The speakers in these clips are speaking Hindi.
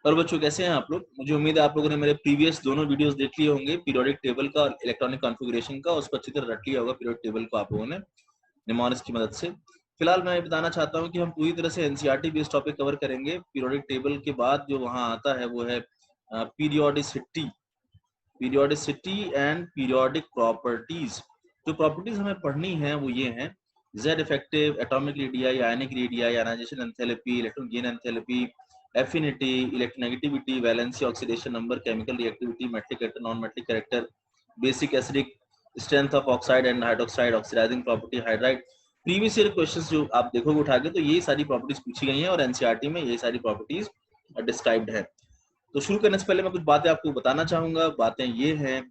और बच्चों कैसे हैं आप लोग? मुझे उम्मीद है आप लोगों ने मेरे प्रीवियस दोनों वीडियोस देख लिए होंगे, पीरियोडिक टेबल का और इलेक्ट्रॉनिक कॉन्फ़िगरेशन का। उसको अच्छी तरह रट लिया होगा पीरियोडिक टेबल को आप लोगों ने निमोनिक्स की मदद से। फिलहाल मैं बताना चाहता हूं कि हम पूरी तरह से एनसीईआरटी बेस्ड टॉपिक कवर करेंगे। पीरियोडिक टेबल के बाद जो वहां आता है वो है periodicity, periodicity and periodic properties. जो प्रॉपर्टीज हमें पढ़नी है वो ये हैं: Z effective, atomic radii, ionic radii, ionisation enthalpy, electron gain enthalpy, affinity, electronegativity, valency, oxidation number, chemical reactivity, metallic character, non metallic character, basic acidic strength of oxide and hydroxide, oxidising property, hydride. Previous year questions जो आप देखोगे उठा के, तो ये सारी प्रॉपर्टीज पूछी गई हैं और एनसीईआरटी में ये सारी प्रॉपर्टीज डिस्क्राइब्ड है। तो शुरू करने से पहले मैं कुछ बातें आपको बताना चाहूंगा। बातें ये हैं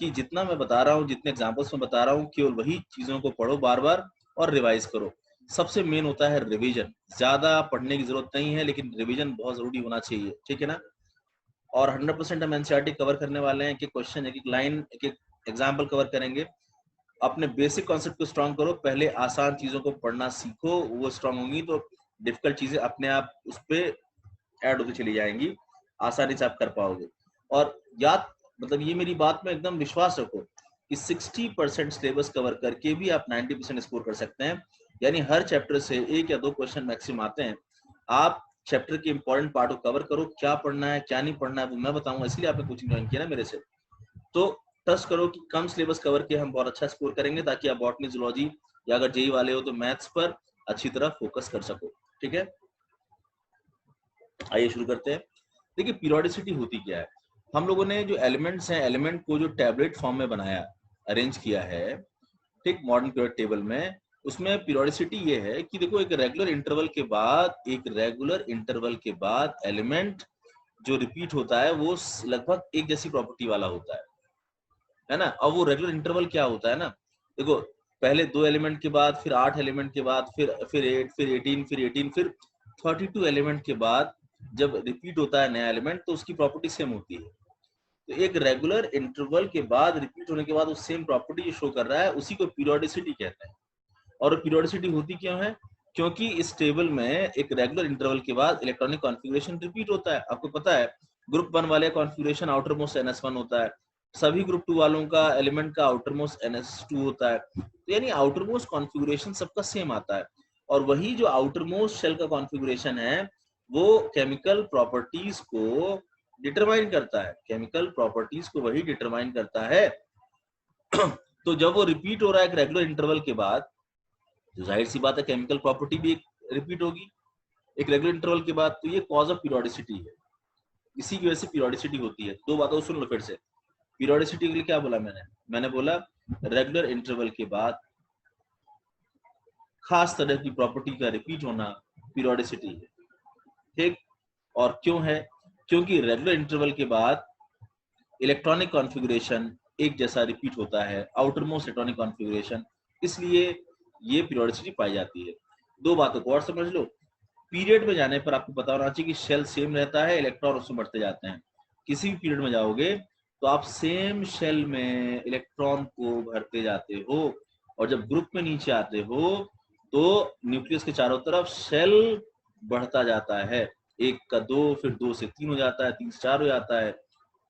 कि जितना मैं बता रहा हूँ, जितने एग्जाम्पल्स मैं बता रहा हूँ, केवल वही चीजों को पढ़ो बार बार और रिवाइज करो। सबसे मेन होता है रिवीजन। ज्यादा पढ़ने की जरूरत नहीं है, लेकिन रिवीजन बहुत जरूरी होना चाहिए, ठीक है ना। और 100% हम एनसीईआरटी कवर करने वाले हैं। एक एक क्वेश्चन, एक एक लाइन, एक एक एग्जाम्पल कवर करेंगे। अपने बेसिक कॉन्सेप्ट को स्ट्रॉन्ग करो। पहले आसान चीजों को पढ़ना सीखो, वो स्ट्रॉन्ग होंगी तो डिफिकल्ट चीजें अपने आप उस पर ऐड होती चली जाएंगी, आसानी से आप कर पाओगे। और याद, मतलब ये मेरी बात में एकदम विश्वास रखो कि 60% सिलेबस कवर करके भी आप 90% स्कोर कर सकते हैं। यानी हर चैप्टर से 1 या 2 क्वेश्चन मैक्सिमम आते हैं। आप चैप्टर के इंपॉर्टेंट पार्ट को कवर करो। क्या पढ़ना है क्या नहीं पढ़ना है वो मैं बताऊंगा, इसलिए आपने कोचिंग ज्वाइन किया ना मेरे से। तो ट्रस्ट करो कि कम सिलेबस कवर के हम बहुत अच्छा स्कोर करेंगे, ताकि आप बॉटनी, जूलॉजी या अगर जेई वाले हो तो मैथ्स पर अच्छी तरह फोकस कर सको, ठीक है। आइए शुरू करते हैं। देखिए पीरियोडिसिटी होती क्या है। हम लोगों ने जो एलिमेंट्स हैं, एलिमेंट को जो टैबलेट फॉर्म में बनाया, अरेंज किया है, ठीक, मॉडर्न पीरियड टेबल में, उसमें पीरियोडिसिटी ये है कि देखो एक रेगुलर इंटरवल के बाद, एक रेगुलर इंटरवल के बाद एलिमेंट जो रिपीट होता है वो लगभग एक जैसी प्रॉपर्टी वाला होता है ना। और वो रेगुलर इंटरवल क्या होता है ना, देखो पहले 2 एलिमेंट के बाद, फिर 8 एलिमेंट के बाद, फिर 8, फिर 18, फिर 18, फिर 32 एलिमेंट के बाद जब रिपीट होता है नया एलिमेंट तो उसकी प्रॉपर्टी सेम होती है। तो एक रेगुलर इंटरवल के बाद रिपीट होने के बाद वो सेम प्रॉपर्टी शो कर रहा है, उसी को पीरियोडिसिटी कहते हैं। और पीरियोडिसिटी होती क्यों है? क्योंकि इस टेबल में एक रेगुलर इंटरवल के बाद इलेक्ट्रॉनिक कॉन्फ़िगरेशन रिपीट होता है। आपको पता है ग्रुप 1 वाले कॉन्फ़िगरेशन आउटर मोस्ट NS1 होता है, सभी ग्रुप 2 वालों का एलिमेंट का आउटर मोस्ट NS2 होता है। तो यानी आउटर मोस्ट कॉन्फ़िगरेशन सबका सेम आता है। और वही जो आउटर मोस्ट शेल का कॉन्फ़िगरेशन है वो केमिकल प्रॉपर्टीज को डिटरमाइन करता है, केमिकल प्रॉपर्टीज को वही डिटरमाइन करता है। तो जब वो रिपीट हो रहा है एक रेगुलर इंटरवल के बाद, तो जाहिर सी बात है केमिकल प्रॉपर्टी भी एक रिपीट होगी एक रेगुलर इंटरवल के बाद। तो ये कॉज ऑफ पीरियोडिसिटी है, इसी की वजह से पीरियोडिसिटी होती है। 2 बातों को सुन लो फिर से। पीरियोडिसिटी के लिए क्या बोला मैंने बोला रेगुलर इंटरवल के बाद खास तरह की प्रॉपर्टी का रिपीट होना पीरियोडिसिटी है, ठीक। और क्यों है? क्योंकि रेगुलर इंटरवल के बाद इलेक्ट्रॉनिक कॉन्फ़िगरेशन एक जैसा रिपीट होता है, आउटर मोस्ट इलेक्ट्रॉनिक कॉन्फ़िगरेशन, इसलिए ये पीरियोडिसिटी पाई जाती है। 2 बातों को और समझ लो। पीरियड में जाने पर आपको पता होना चाहिए कि शेल सेम रहता है, इलेक्ट्रॉन उसमें बढ़ते जाते हैं। किसी भी पीरियड में जाओगे तो आप सेम शेल में इलेक्ट्रॉन को भरते जाते हो, और जब ग्रुप में नीचे आते हो तो न्यूक्लियस के चारों तरफ शेल बढ़ता जाता है। 1 का 2, फिर 2 से 3 हो जाता है, 3 से 4 हो जाता है।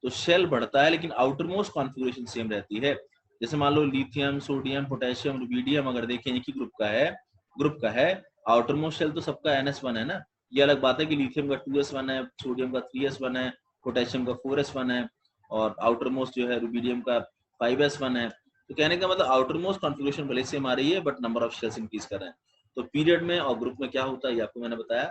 तो शेल बढ़ता है लेकिन आउटर मोस्ट कॉन्फ़िगरेशन सेम रहती है। जैसे मान लो लिथियम, सोडियम, पोटेशियम, रुबिडियम अगर देखें एक ही ग्रुप का है, आउटर मोस्ट शेल तो सबका NS1 है ना। ये अलग बात है कि लिथियम का 2s1 है, सोडियम का 3s1 है, पोटेशियम का 4s1 है, और आउटर मोस्ट जो है रुबिडियम का 5s1 है। तो कहने का मतलब आउटर मोस्ट कॉन्फ़िगरेशन भले सेम आ रही है but number of shells increase कर रहे हैं। तो पीरियड में और ग्रुप में क्या होता है ये आपको मैंने बताया,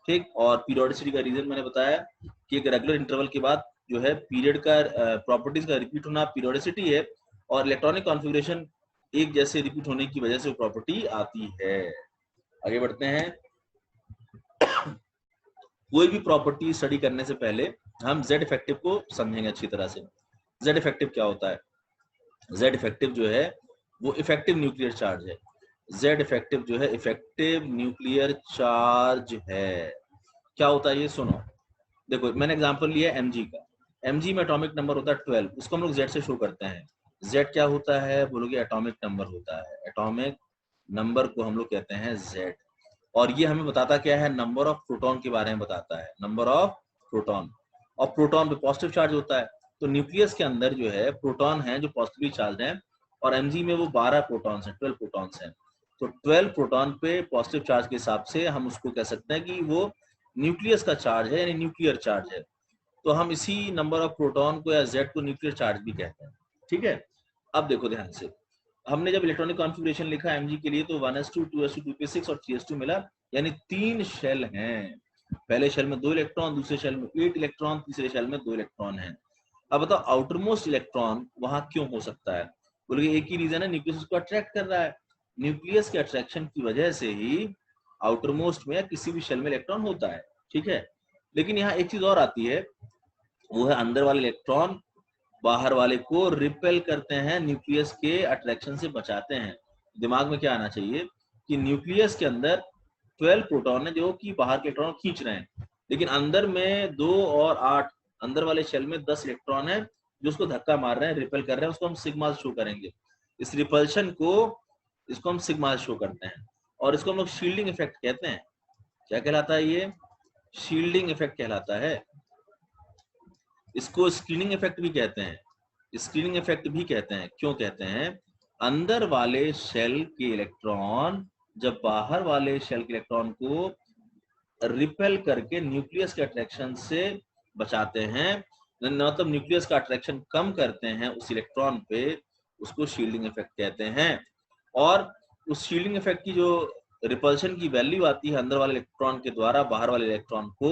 ठीक। और पीरियोडिसिटी का रीजन मैंने बताया कि एक रेगुलर इंटरवल के बाद जो है पीरियड का प्रॉपर्टीज का रिपीट होना पीरियोडिसिटी है, और इलेक्ट्रॉनिक कॉन्फ़िगरेशन एक जैसे रिपीट होने की वजह से वो प्रॉपर्टी आती है। आगे बढ़ते हैं। कोई भी प्रॉपर्टी स्टडी करने से पहले हम जेड इफेक्टिव को समझेंगे अच्छी तरह से। जेड इफेक्टिव क्या होता है? जेड इफेक्टिव जो है वो इफेक्टिव न्यूक्लियर चार्ज है। जेड इफेक्टिव जो है इफेक्टिव न्यूक्लियर चार्ज है। क्या होता है ये सुनो। देखो मैंने एग्जांपल लिया है mg का। mg में एटॉमिक नंबर होता है 12, उसको हम लोग z से शो करते हैं। z क्या होता है? बोलोगे एटॉमिक नंबर होता है। एटॉमिक नंबर को हम लोग कहते हैं z। और ये हमें बताता क्या है? नंबर ऑफ प्रोटॉन के बारे में बताता है, नंबर ऑफ प्रोटॉन, और प्रोटॉन पे पॉजिटिव चार्ज होता है। तो न्यूक्लियस के अंदर जो है प्रोटॉन है जो पॉजिटिवली चार्ज है, और Mg में वो 12 प्रोटॉन्स हैं, 12 प्रोटॉन्स हैं। तो 12 प्रोटॉन पे पॉजिटिव चार्ज के हिसाब से हम उसको कह सकते हैं कि वो न्यूक्लियस का चार्ज है, यानी न्यूक्लियर चार्ज है। तो हम इसी नंबर ऑफ प्रोटॉन को या Z को न्यूक्लियर चार्ज भी कहते हैं। ठीक है, अब देखो ध्यान से, हमने जब इलेक्ट्रॉनिक कॉन्फ़िगरेशन लिखा Mg के लिए तो 1s2, 2s2, 2p6 और 3s2 मिला, यानी 3 शेल हैं। पहले शेल में 2 इलेक्ट्रॉन, दूसरे शेल में 8 इलेक्ट्रॉन, तीसरे शेल में 2 इलेक्ट्रॉन हैं। अब बताओ आउटर मोस्ट इलेक्ट्रॉन वहां क्यों हो सकता है? बोले एक ही रीजन है, न्यूक्लियस उसको अट्रैक्ट कर रहा है। न्यूक्लियस के अट्रैक्शन की वजह से ही आउटर मोस्ट में या किसी भी शेल में इलेक्ट्रॉन होता है। ठीक है, लेकिन यहाँ एक चीज और आती है, वो है अंदर वाले इलेक्ट्रॉन बाहर वाले को रिपेल करते हैं, न्यूक्लियस के अट्रैक्शन से बचाते हैं। दिमाग में क्या आना चाहिए कि न्यूक्लियस के अंदर 12 प्रोटॉन है जो कि बाहर के इलेक्ट्रॉन खींच रहे हैं, लेकिन अंदर में 2 और 8, अंदर वाले शेल में 10 इलेक्ट्रॉन है जो उसको धक्का मार रहे हैं, रिपेल कर रहे हैं। उसको हम सिग्मा शो करेंगे, इस रिपल्शन को, इसको हम सिग्मा शो करते हैं, और इसको हम लोग शील्डिंग इफेक्ट कहते हैं। क्या कहलाता है ये? शील्डिंग इफेक्ट कहलाता है। इसको स्क्रीनिंग इफेक्ट भी कहते हैं, स्क्रीनिंग इफेक्ट भी कहते हैं। क्यों कहते हैं? अंदर वाले शेल के इलेक्ट्रॉन जब बाहर वाले शेल के इलेक्ट्रॉन को रिपेल करके न्यूक्लियस के अट्रैक्शन से बचाते हैं, मतलब न्यूक्लियस का अट्रैक्शन कम करते हैं उस इलेक्ट्रॉन पे, उसको शील्डिंग इफेक्ट कहते हैं। और उस शील्डिंग इफेक्ट की जो रिपल्शन की वैल्यू आती है अंदर वाले इलेक्ट्रॉन के द्वारा बाहर वाले इलेक्ट्रॉन को,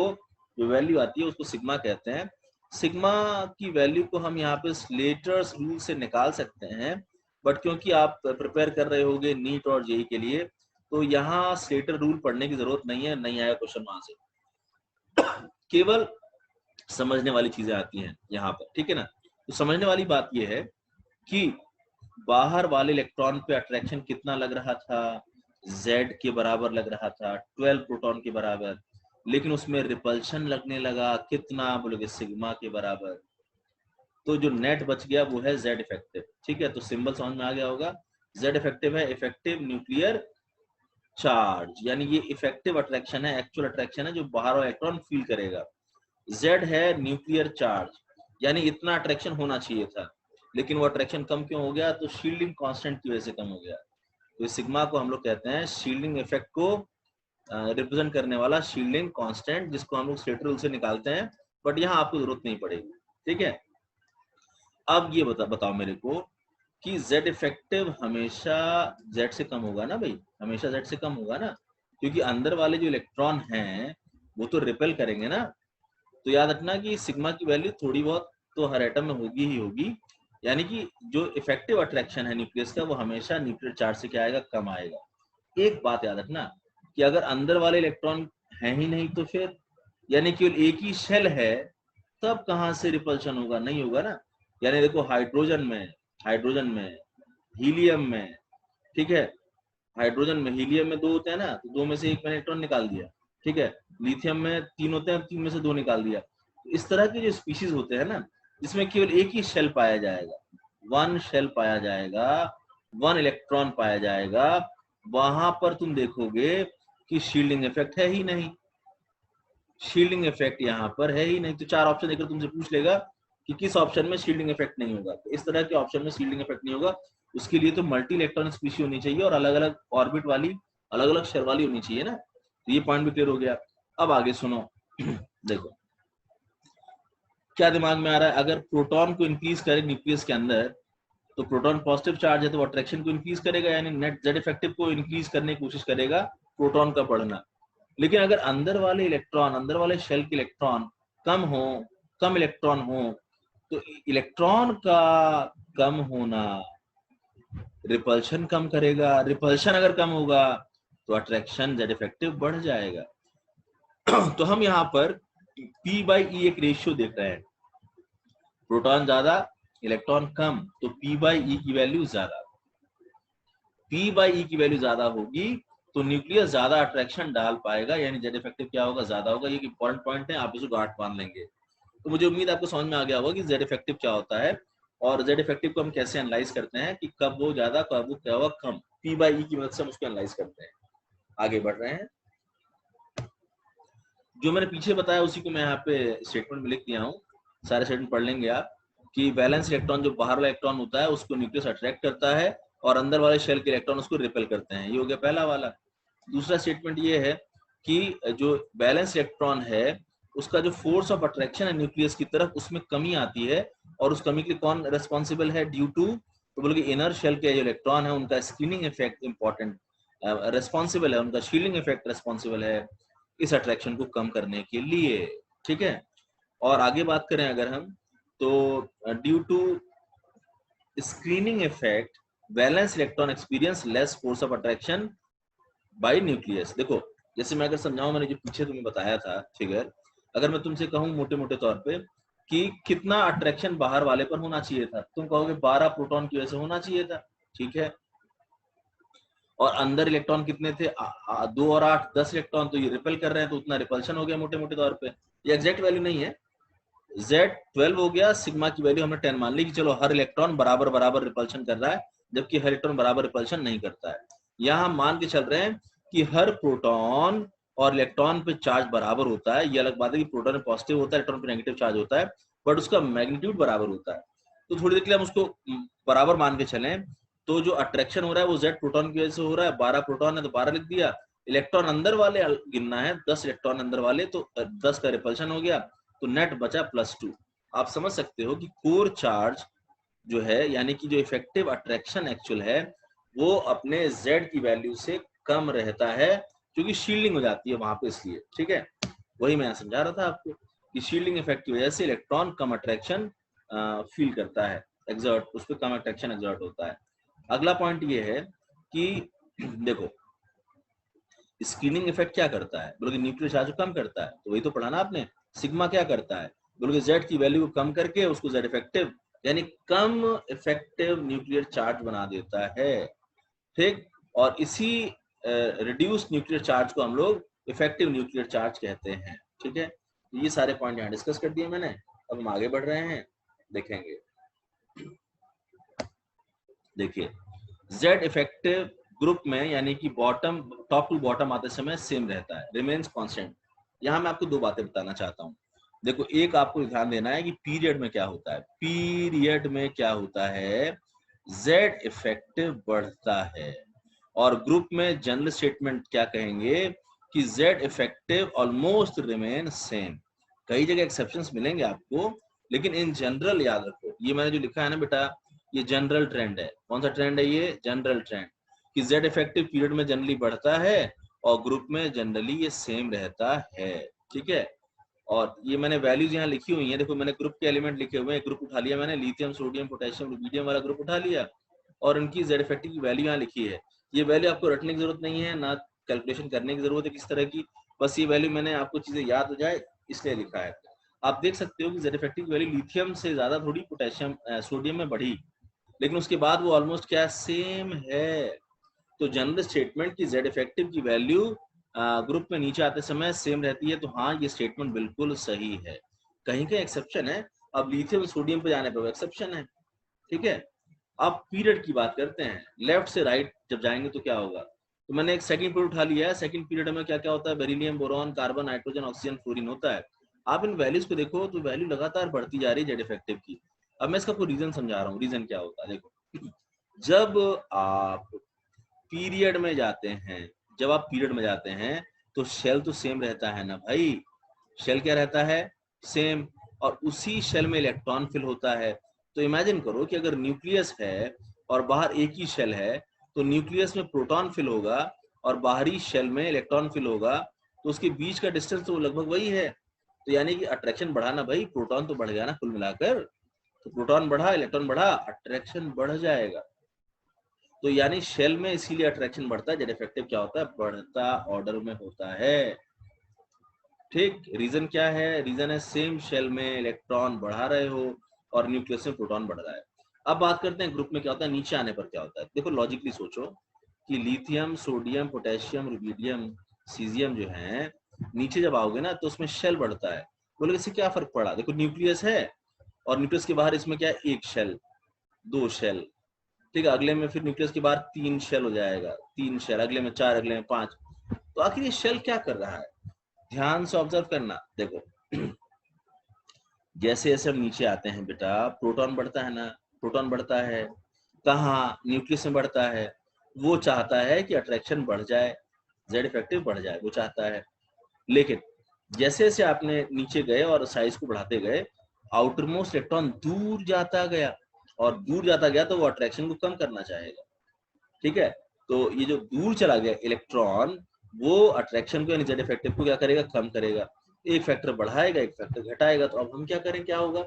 जो वैल्यू आती है उसको सिग्मा कहते हैं। सिग्मा की वैल्यू को हम यहाँ पे स्लेटर्स रूल से निकाल सकते हैं, बट क्योंकि आप प्रिपेयर कर रहे होगे नीट और जेई के लिए, तो यहाँ स्लेटर रूल पढ़ने की जरूरत नहीं है, नहीं आया क्वेश्चन वहां से। केवल समझने वाली चीजें आती हैं यहाँ पर, ठीक है ना। तो समझने वाली बात यह है कि बाहर वाले इलेक्ट्रॉन पे अट्रैक्शन कितना लग रहा था? Z के बराबर लग रहा था, 12 प्रोटॉन के बराबर, लेकिन उसमें रिपल्शन लगने लगा कितना? बोलोगे सिग्मा के बराबर। तो जो नेट बच गया वो है Z इफेक्टिव। ठीक है, तो सिंबल समझ में आ गया होगा। Z इफेक्टिव है इफेक्टिव न्यूक्लियर चार्ज, यानी ये इफेक्टिव अट्रैक्शन है, एक्चुअल अट्रैक्शन है जो बाहर वाला इलेक्ट्रॉन फील करेगा। Z है न्यूक्लियर चार्ज, यानी इतना अट्रैक्शन होना चाहिए था, लेकिन वो अट्रैक्शन कम क्यों हो गया? तो शील्डिंग कांस्टेंट की वजह से कम हो गया। तो सिग्मा को हम लोग कहते हैं शील्डिंग इफेक्ट को रिप्रेजेंट करने वाला शील्डिंग कांस्टेंट, जिसको हम लोग स्लेटर रूल से निकालते हैं, बट यहाँ आपको जरूरत नहीं पड़ेगी। ठीक है, अब ये बताओ मेरे को कि Z इफेक्टिव हमेशा Z से कम होगा ना भाई, हमेशा Z से कम होगा ना, क्योंकि अंदर वाले जो इलेक्ट्रॉन हैं वो तो रिपेल करेंगे ना। तो याद रखना कि सिग्मा की वैल्यू थोड़ी बहुत तो हर एटम में होगी ही होगी, यानी कि जो इफेक्टिव अट्रैक्शन है न्यूक्लियस का वो हमेशा न्यूक्लियर चार्ज से क्या आएगा? कम आएगा। एक बात याद रखना कि अगर अंदर वाले इलेक्ट्रॉन है ही नहीं तो फिर, यानी केवल एक ही शेल है, तब कहां से रिपल्शन होगा? नहीं होगा ना। यानी देखो हाइड्रोजन में, हीलियम में, ठीक है, हाइड्रोजन में हीलियम में 2 होते हैं ना, तो 2 में से एक मैंने इलेक्ट्रॉन निकाल दिया। ठीक है, लिथियम में 3 होते हैं, 3 में से 2 निकाल दिया। तो इस तरह के जो स्पीशीज होते हैं ना, इसमें केवल एक ही शेल पाया जाएगा, 1 शेल पाया जाएगा, 1 इलेक्ट्रॉन पाया जाएगा, वहां पर तुम देखोगे कि शील्डिंग इफेक्ट है ही नहीं, शील्डिंग इफेक्ट यहाँ पर है ही नहीं। तो 4 ऑप्शन देकर तुमसे पूछ लेगा कि किस ऑप्शन में शील्डिंग इफेक्ट नहीं होगा। तो इस तरह के ऑप्शन में शील्डिंग इफेक्ट नहीं होगा, उसके लिए तो मल्टी इलेक्ट्रॉन स्पीशी होनी चाहिए और अलग अलग ऑर्बिट वाली, अलग अलग शेल वाली होनी चाहिए ना। तो ये पॉइंट भी क्लियर हो गया। अब आगे सुनो देखो क्या दिमाग में आ रहा है। अगर प्रोटॉन को इंक्रीज करें न्यूक्लियस के अंदर, तो प्रोटॉन पॉजिटिव चार्ज है तो अट्रैक्शन को इंक्रीज करेगा, यानी नेट Z इफेक्टिव को इंक्रीज करने की कोशिश करेगा प्रोटॉन का बढ़ना। लेकिन अगर अंदर वाले इलेक्ट्रॉन, अंदर वाले शेल के इलेक्ट्रॉन कम इलेक्ट्रॉन हो, तो इलेक्ट्रॉन का कम होना रिपल्शन कम करेगा। रिपल्शन अगर कम होगा तो अट्रैक्शन Z इफेक्टिव बढ़ जाएगा। तो हम यहाँ पर P/E एक रेशियो देख रहे हैं, प्रोटॉन ज्यादा इलेक्ट्रॉन कम, तो P/E की वैल्यू ज्यादा, P/E की वैल्यू ज्यादा होगी तो न्यूक्लियस ज्यादा अट्रैक्शन डाल पाएगा, यानी Z इफेक्टिव क्या होगा? ज्यादा होगा। ये इंपॉर्टेंट पॉइंट है, आप इसको गांठ बांध लेंगे। तो मुझे उम्मीद आपको समझ में आ गया होगा कि Z इफेक्टिव क्या होता है, और Z इफेक्टिव को हम कैसे एनालाइज करते हैं कि कब वो ज्यादा कब वो क्या हुआ कम। P/E की मदद से हम उसको एनालाइज करते हैं। आगे बढ़ रहे हैं। जो मैंने पीछे बताया उसी को मैं यहाँ पे स्टेटमेंट में लिख दिया हूँ, सारे स्टेटमेंट पढ़ लेंगे आप, कि वैलेंस इलेक्ट्रॉन जो बाहर वाला इलेक्ट्रॉन होता है उसको न्यूक्लियस अट्रैक्ट करता है और अंदर वाले शेल के इलेक्ट्रॉन उसको रिपेल करते हैं। ये हो गया पहला वाला। दूसरा स्टेटमेंट ये है कि जो बैलेंस इलेक्ट्रॉन है उसका जो फोर्स ऑफ अट्रैक्शन है न्यूक्लियस की तरफ उसमें कमी आती है, और उस कमी के लिए कौन रेस्पॉन्सिबल है? ड्यू टू, तो बोले कि इनर शेल के जो इलेक्ट्रॉन है उनका स्क्रीनिंग इफेक्ट इंपॉर्टेंट रेस्पॉन्सिबल है, उनका शील्डिंग इफेक्ट रेस्पॉन्सिबल है इस अट्रैक्शन को कम करने के लिए। ठीक है, और आगे बात करें अगर हम, तो due to screening effect valence electron experience less force of attraction by nucleus. देखो जैसे मैं अगर समझाऊं, मैंने जो पीछे तुम्हें बताया था फिगर, अगर मैं तुमसे कहूं मोटे मोटे तौर पे कि कितना अट्रैक्शन बाहर वाले पर होना चाहिए था, तुम कहोगे 12 प्रोटॉन की वजह से होना चाहिए था। ठीक है, और अंदर इलेक्ट्रॉन कितने थे? 2 और 8 10 इलेक्ट्रॉन, तो ये रिपेल कर रहे हैं तो उतना रिपल्शन हो गया मोटे मोटे तौर पे। ये एग्जैक्ट वैल्यू नहीं है, Z 12 हो गया, सिग्मा की वैल्यू हमने 10 मान ली कि चलो हर इलेक्ट्रॉन बराबर बराबर रिपल्शन कर रहा है, जबकि हर इलेक्ट्रॉन बराबर रिपल्शन नहीं करता है। यहाँ हम मान के चल रहे हैं कि हर प्रोटॉन और इलेक्ट्रॉन पे चार्ज बराबर होता है। ये अलग बात है कि प्रोटॉन में पॉजिटिव होता है, इलेक्ट्रॉन पे नेगेटिव चार्ज होता है, बट उसका मैग्नीट्यूड बराबर होता है। तो थोड़ी देर के लिए हम उसको बराबर मान के चलें, तो जो अट्रैक्शन हो रहा है वो Z प्रोटॉन की वजह से हो रहा है। 12 प्रोटॉन है तो 12 लिख दिया, इलेक्ट्रॉन अंदर वाले गिनना है, 10 इलेक्ट्रॉन अंदर वाले, तो 10 का रिपल्शन हो गया, तो नेट बचा +2। आप समझ सकते हो कि कोर चार्ज जो है, यानी कि जो इफेक्टिव अट्रैक्शन एक्चुअल है, वो अपने Z की वैल्यू से कम रहता है, क्योंकि शील्डिंग हो जाती है वहां पे, इसलिए। ठीक है, वही मैं समझा रहा था आपको कि शील्डिंग इफेक्ट की वजह से इलेक्ट्रॉन कम अट्रैक्शन फील करता है, एक्सर्ट, उस पर कम अट्रैक्शन एक्सर्ट होता है। अगला पॉइंट ये है कि देखो स्क्रीनिंग इफेक्ट क्या करता है, बोलोगे न्यूक्लियर चार्ज को कम करता है, तो वही तो पढ़ा ना आपने। सिग्मा क्या करता है, बोलोगे Z की वैल्यू को कम करके उसको Z इफेक्टिव यानी कम इफेक्टिव न्यूक्लियर चार्ज बना देता है। ठीक, और इसी रिड्यूस न्यूक्लियर चार्ज को हम लोग इफेक्टिव न्यूक्लियर चार्ज कहते हैं। ठीक है, ये सारे पॉइंट यहाँ डिस्कस कर दिए मैंने। अब हम आगे बढ़ रहे हैं, देखेंगे। देखिए Z इफेक्टिव ग्रुप में, यानी कि बॉटम टॉप टू बॉटम आते समय सेम रहता है, रिमेन्स कांस्टेंट। यहाँ मैं आपको दो बातें बताना चाहता हूँ। देखो, एक आपको ध्यान देना है कि पीरियड में क्या होता है। पीरियड में क्या होता है, Z इफेक्टिव बढ़ता है, और ग्रुप में जनरल स्टेटमेंट क्या कहेंगे कि Z effective almost remain same. कई जगह एक्सेप्शंस मिलेंगे आपको, लेकिन इन जनरल याद रखो, ये मैंने जो लिखा है ना बेटा, ये जनरल ट्रेंड है। कौन सा ट्रेंड है ये? जनरल ट्रेंड, कि Z इफेक्टिव पीरियड में जनरली बढ़ता है और ग्रुप में जनरली ये सेम रहता है। ठीक है, और ये मैंने वैल्यूज यहाँ लिखी हुई है, देखो मैंने ग्रुप के एलिमेंट लिखे हुए हैं। ग्रुप उठा लिया मैंने, लिथियम, सोडियम, पोटेशियम, रुबिडियम वाला ग्रुप उठा लिया, और उनकी Z इफेक्टिव की वैल्यू यहाँ लिखी है। ये वैल्यू आपको रटने की जरूरत नहीं है, ना कैलकुलेशन करने की जरूरत है किस तरह की, बस ये वैल्यू मैंने आपको चीजें याद हो जाए इसलिए लिखा है। आप देख सकते हो कि Z इफेक्टिव की वैल्यू लिथियम से ज्यादा थोड़ी पोटेशियम सोडियम में बढ़ी, लेकिन उसके बाद वो ऑलमोस्ट क्या सेम है। तो जनरल स्टेटमेंट की Z इफेक्टिव की वैल्यू ग्रुप में नीचे आते समय सेम रहती है, तो हाँ ये स्टेटमेंट बिल्कुल सही है। कहीं कहीं एक्सेप्शन है, अब लिथियम सोडियम पे जाने पर एक्सेप्शन है। ठीक है, अब पीरियड की बात करते हैं, लेफ्ट से राइट जब जाएंगे तो क्या होगा। तो मैंने एक सेकंड पीरियड उठा लिया है। सेकंड पीरियड में क्या क्या होता है, beryllium, boron, carbon, nitrogen, oxygen, fluorine होता है। आप इन वैल्यूज को देखो तो वैल्यू लगातार बढ़ती जा रही है Z इफेक्टिव की। अब मैं इसका कोई रीजन समझा रहा हूँ, रीजन क्या होता है। देखो, जब आप पीरियड में जाते हैं, जब आप पीरियड में जाते हैं तो शेल तो सेम रहता है ना भाई, शेल क्या रहता है, सेम, और उसी शेल में इलेक्ट्रॉन फिल होता है। तो इमेजिन करो कि अगर न्यूक्लियस है और बाहर एक ही शेल है, तो न्यूक्लियस में प्रोटॉन फिल होगा और बाहरी शेल में इलेक्ट्रॉन फिल होगा, तो उसके बीच का डिस्टेंस तो लगभग वही है। तो यानी कि अट्रैक्शन बढ़ा ना भाई, प्रोटॉन तो बढ़ गया ना कुल मिलाकर। तो प्रोटॉन बढ़ा, इलेक्ट्रॉन बढ़ा, अट्रैक्शन बढ़ जाएगा। तो यानी शेल में इसीलिए अट्रैक्शन बढ़ता है। जेड इफेक्टिव क्या होता है, बढ़ता ऑर्डर में होता है। ठीक, रीजन क्या है, रीजन है सेम शेल में इलेक्ट्रॉन बढ़ा रहे हो और न्यूक्लियस में प्रोटॉन बढ़ रहा है। अब बात करते हैं ग्रुप में क्या होता है, नीचे आने पर क्या होता है। देखो लॉजिकली सोचो कि lithium, sodium, potassium, rubidium, caesium जो है, नीचे जब आओगे ना तो उसमें शेल बढ़ता है। बोले इससे क्या फर्क पड़ा, देखो न्यूक्लियस है और न्यूक्लियस के बाहर इसमें क्या है, एक शेल, दो शेल। ठीक है, अगले में फिर न्यूक्लियस के बाद 3 शेल हो जाएगा, 3 शेल, अगले में 4, अगले में 5। तो आखिर ये शेल क्या कर रहा है, ध्यान से ऑब्जर्व करना। देखो जैसे जैसे हम नीचे आते हैं बेटा, प्रोटॉन बढ़ता है ना, प्रोटॉन बढ़ता है कहाँ, न्यूक्लियस में बढ़ता है। वो चाहता है कि अट्रैक्शन बढ़ जाए, जेड इफेक्टिव बढ़ जाए, वो चाहता है। लेकिन जैसे जैसे आपने नीचे गए और साइज को बढ़ाते गए, आउटर मोस्ट इलेक्ट्रॉन दूर जाता गया, और दूर जाता गया तो वो अट्रैक्शन को कम करना चाहेगा। ठीक है, तो ये जो दूर चला गया इलेक्ट्रॉन, वो अट्रैक्शन को यानी जेड इफेक्टिव को क्या करेगा, कम करेगा। एक फैक्टर बढ़ाएगा, एक फैक्टर घटाएगा। तो अब हम क्या करें, क्या होगा,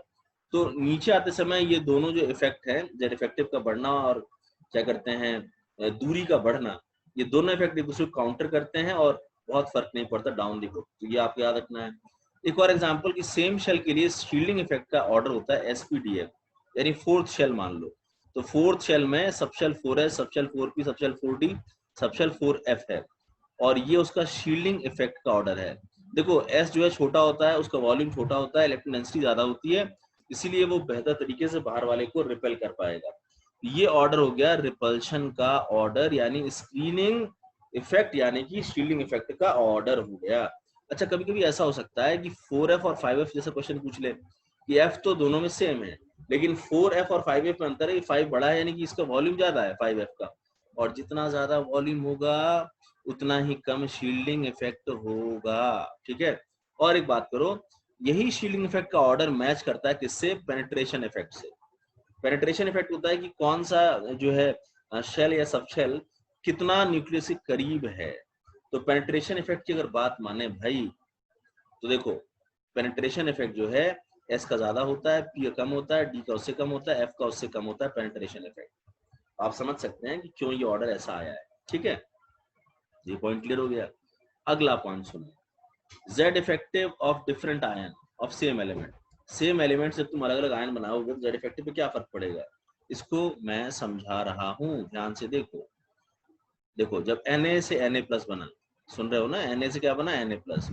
तो नीचे आते समय ये दोनों जो इफेक्ट है, जेड इफेक्टिव का बढ़ना और क्या करते हैं दूरी का बढ़ना, ये दोनों इफेक्ट एक दूसरे को काउंटर करते हैं और बहुत फर्क नहीं पड़ता डाउन दी ग्रुप। तो ये आपको याद रखना है। एक और एग्जांपल कि सेम शेल के लिए शील्डिंग इफेक्ट का ऑर्डर होता है एसपीडीएफ, यानी फोर्थ शेल मान लो। तो फोर्थ शेल में सबशेल 4 है, subshell 4p, subshell 4d, subshell 4f है, और ये उसका शील्डिंग इफेक्ट का ऑर्डर है। देखो एस जो है छोटा होता है, उसका वॉल्यूम छोटा होता है, इलेक्ट्रॉन डेंसिटी ज्यादा होती है, इसीलिए वो बेहतर तरीके से बाहर वाले को रिपेल कर पाएगा। ये ऑर्डर हो गया रिपल्शन का ऑर्डर, यानी स्क्रीनिंग इफेक्ट यानी कि शील्डिंग इफेक्ट का ऑर्डर हो गया। अच्छा, कभी कभी ऐसा हो सकता है कि 4f और 5f जैसा क्वेश्चन पूछ ले कि f तो दोनों में सेम है, लेकिन 4f और 5f में अंतर है कि 5 बड़ा है, यानी कि इसका वॉल्यूम ज्यादा है 5f का, और जितना ज्यादा वॉल्यूम होगा उतना ही कम शील्डिंग इफेक्ट होगा। ठीक है, और एक बात करो, यही शील्डिंग इफेक्ट का ऑर्डर मैच करता है किससे, पेनिट्रेशन इफेक्ट से। पेनिट्रेशन इफेक्ट होता है कि कौन सा जो है शेल या सबशेल कितना न्यूक्लियस के करीब है। तो पेनिट्रेशन इफेक्ट की अगर बात माने भाई, तो देखो पेनिट्रेशन इफेक्ट जो है एस का ज्यादा होता है, पी का कम होता है, डी का उससे कम होता है, एफ का उससे कम होता है पेनिट्रेशन इफेक्ट। आप समझ सकते हैं कि क्यों ये ऑर्डर ऐसा आया है। ठीक है, ये पॉइंट क्लियर हो गया। अगला पॉइंट सुनो, Z effective of different ion of same element. Same element से तुम अलग अलग आयन बनाओगे तो जेड इफेक्टिव पे क्या फर्क पड़ेगा, इसको मैं समझा रहा हूं, ध्यान से देखो। देखो जब Na से Na प्लस बना, सुन रहे हो ना, Na से क्या बना, Na प्लस,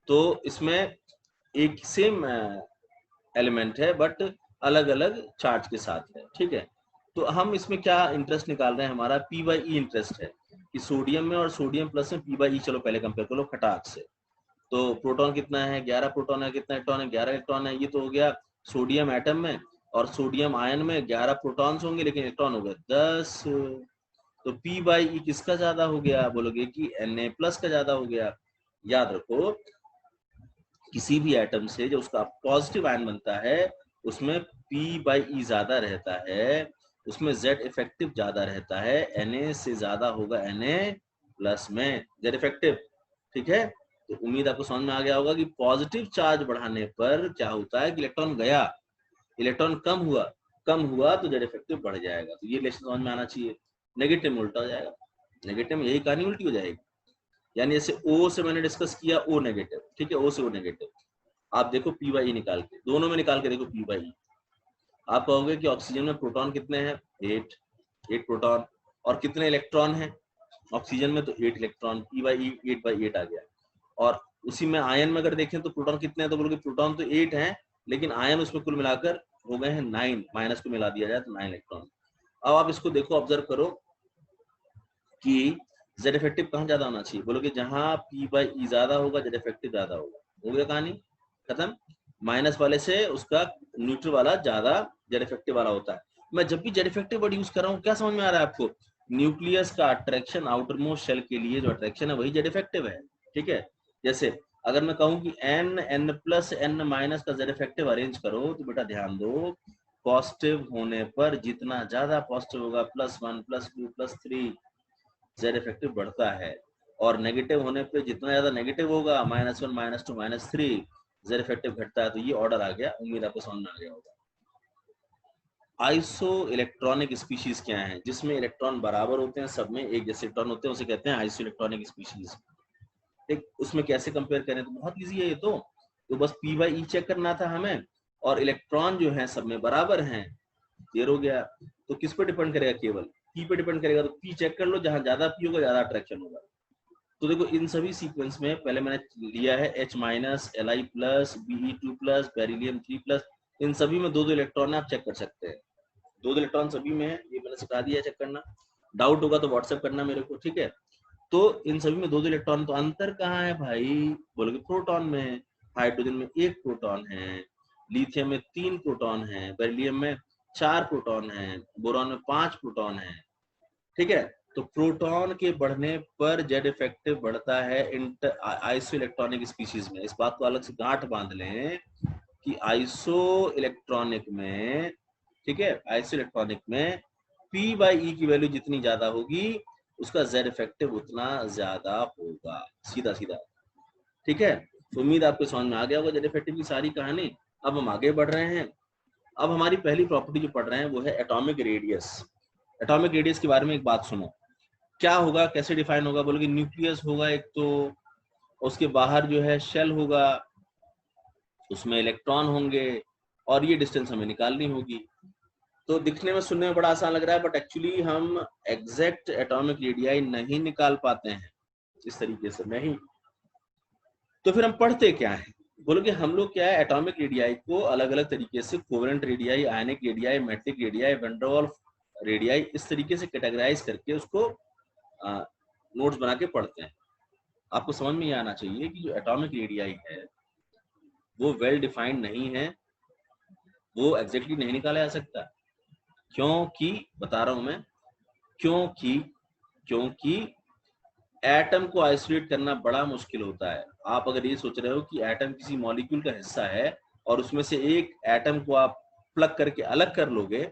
तो इसमें एक सेम एलिमेंट है बट अलग अलग चार्ज के साथ है। ठीक है, तो हम इसमें क्या इंटरेस्ट निकाल रहे हैं, हमारा पी बाई ई इंटरेस्ट है कि सोडियम में और सोडियम प्लस में पी बाई ई। चलो पहले कंपेयर करो खटाक से। तो प्रोटॉन कितना है, 11 प्रोटॉन है, कितना इलेक्ट्रॉन है, 11 इलेक्ट्रॉन है। ये तो हो गया सोडियम एटम में, और सोडियम आयन में 11 प्रोटॉन्स होंगे लेकिन इलेक्ट्रॉन हो गए 10। तो पी बाई ई किसका ज्यादा हो गया, बोलोगे कि Na प्लस का ज्यादा हो गया। याद रखो किसी भी एटम से जो उसका पॉजिटिव आयन बनता है उसमें P बाई ई ज्यादा रहता है, उसमें Z इफेक्टिव ज्यादा रहता है, Na से ज्यादा होगा Na प्लस में Z इफेक्टिव। ठीक है, तो उम्मीद आपको समझ में आ गया होगा कि पॉजिटिव चार्ज बढ़ाने पर क्या होता है कि इलेक्ट्रॉन गया, इलेक्ट्रॉन कम हुआ तो जेड इफेक्टिव बढ़ जाएगा। तो ये रिलेशन समझ में आना चाहिए। नेगेटिव में उल्टा हो जाएगा, नेगेटिव में यही कहानी उल्टी हो जाएगी। यानी जैसे O से मैंने डिस्कस किया O नेगेटिव, ठीक है, O से O नेगेटिव। आप देखो पी बाई ई निकाल के, दोनों में निकाल के देखो पी बाई ई। आप कहोगे कि ऑक्सीजन में प्रोटॉन कितने हैं, 8 प्रोटॉन, और कितने इलेक्ट्रॉन हैं ऑक्सीजन में, तो 8 इलेक्ट्रॉन, पी बाई ई 8/8 आ गया। और उसी में आयन में अगर देखें तो प्रोटॉन कितने हैं, तो बोलोगे प्रोटॉन तो 8 हैं लेकिन आयन उसमें कुल मिलाकर हो गए हैं 9, माइनस को मिला दिया जाए तो 9 इलेक्ट्रॉन। अब आप इसको देखो, ऑब्जर्व करो कि जेड इफेक्टिव कहाँ ज्यादा होना चाहिए, बोलोगे जहां पी बाई ई ज्यादा होगा जेड इफेक्टिव ज्यादा होगा। हो गया कहानी खत्म। माइनस वाले से उसका न्यूट्रल वाला ज्यादा जेड इफेक्टिव वाला होता है। मैं जब भी जेड इफेक्टिव वर्ड यूज कर रहा हूँ, क्या समझ में आ रहा है आपको, न्यूक्लियस का अट्रैक्शन आउटर मोस्ट शेल के लिए जो अट्रैक्शन है वही जेड इफेक्टिव है। ठीक है, जैसे अगर मैं कहूँ कि n प्लस n माइनस का जेड इफेक्टिव अरेंज करो, तो बेटा ध्यान दो, पॉजिटिव होने पर जितना ज्यादा पॉजिटिव होगा +1 +2 +3 जेड इफेक्टिव बढ़ता है, और नेगेटिव होने पे जितना ज्यादा नेगेटिव होगा -1 -2 -3 जेड इफेक्टिव घटता है। तो ये ऑर्डर आ गया, उम्मीद आपको समझ में आ गया होगा। आइसो इलेक्ट्रॉनिक स्पीशीज क्या है, जिसमें इलेक्ट्रॉन बराबर होते हैं, सब में एक जैसे इलेक्ट्रॉन होते हैं, उसे कहते हैं आइसो इलेक्ट्रॉनिक स्पीशीज। एक उसमें कैसे कंपेयर करें, तो बहुत इजी है ये तो बस पी बाई ई चेक करना था हमें, और इलेक्ट्रॉन जो है सब में बराबर हैं, क्लियर हो गया। तो किस पे डिपेंड करेगा, केवल पी पे डिपेंड करेगा। तो पी चेक कर लो, जहां ज्यादा पी होगा ज्यादा अट्रैक्शन होगा। तो देखो इन सभी सीक्वेंस में पहले मैंने लिया है H minus, Li plus, Be2 plus, beryllium 3 plus. इन सभी में 2-2 इलेक्ट्रॉन आप चेक कर सकते हैं, 2-2 इलेक्ट्रॉन सभी में है, ये मैंने सिखा दिया चेक करना। डाउट होगा तो व्हाट्सएप करना मेरे को, ठीक है। तो इन सभी में 2 इलेक्ट्रॉन, तो अंतर कहाँ है भाई, बोलोगे प्रोटॉन में। हाइड्रोजन में 1 प्रोटॉन है, लिथियम में 3 प्रोटॉन है, बेरिलियम में 4 प्रोटॉन है, बोरॉन में 5 प्रोटॉन है। ठीक है, तो प्रोटॉन के बढ़ने पर जेड इफेक्टिव बढ़ता है आइसो इलेक्ट्रॉनिक स्पीशीज में। इस बात को अलग से गांठ बांध लें कि आइसो इलेक्ट्रॉनिक में, ठीक है, आइसो इलेक्ट्रॉनिक में P/E की वैल्यू जितनी ज्यादा होगी उसका जेड इफेक्टिव उतना ज्यादा होगा, सीधा सीधा। ठीक है, तो उम्मीद आपको समझ में आ गया होगा जेड इफेक्टिव की सारी कहानी। अब हम आगे बढ़ रहे हैं। अब हमारी पहली प्रॉपर्टी जो पढ़ रहे हैं वो है एटॉमिक रेडियस। एटॉमिक रेडियस के बारे में एक बात सुनो, क्या होगा, कैसे डिफाइन होगा, बोलोगे न्यूक्लियस होगा एक, तो उसके बाहर जो है शेल होगा, उसमें इलेक्ट्रॉन होंगे और ये डिस्टेंस हमें निकालनी होगी। तो दिखने में सुनने में बड़ा आसान लग रहा है, बट एक्चुअली हम एग्जैक्ट एटॉमिक रेडियाई नहीं निकाल पाते हैं इस तरीके से, नहीं। तो फिर हम पढ़ते क्या है, बोलोगे हम लोग क्या है, एटॉमिक रेडियाई को अलग अलग तरीके से covalent radii, ionic radii, metallic radii, van der Waals radii, इस तरीके से कैटेगराइज करके उसको नोट्स बना के पढ़ते हैं। आपको समझ में ये आना चाहिए कि जो एटॉमिक रेडियाई है वो वेल डिफाइंड नहीं है, वो एग्जैक्टली नहीं निकाला जा सकता। क्योंकि बता रहा हूं मैं, क्योंकि एटम को आइसोलेट करना बड़ा मुश्किल होता है। आप अगर ये सोच रहे हो कि एटम किसी मॉलिक्यूल का हिस्सा है और उसमें से एक एटम को आप प्लग करके अलग कर लोगे,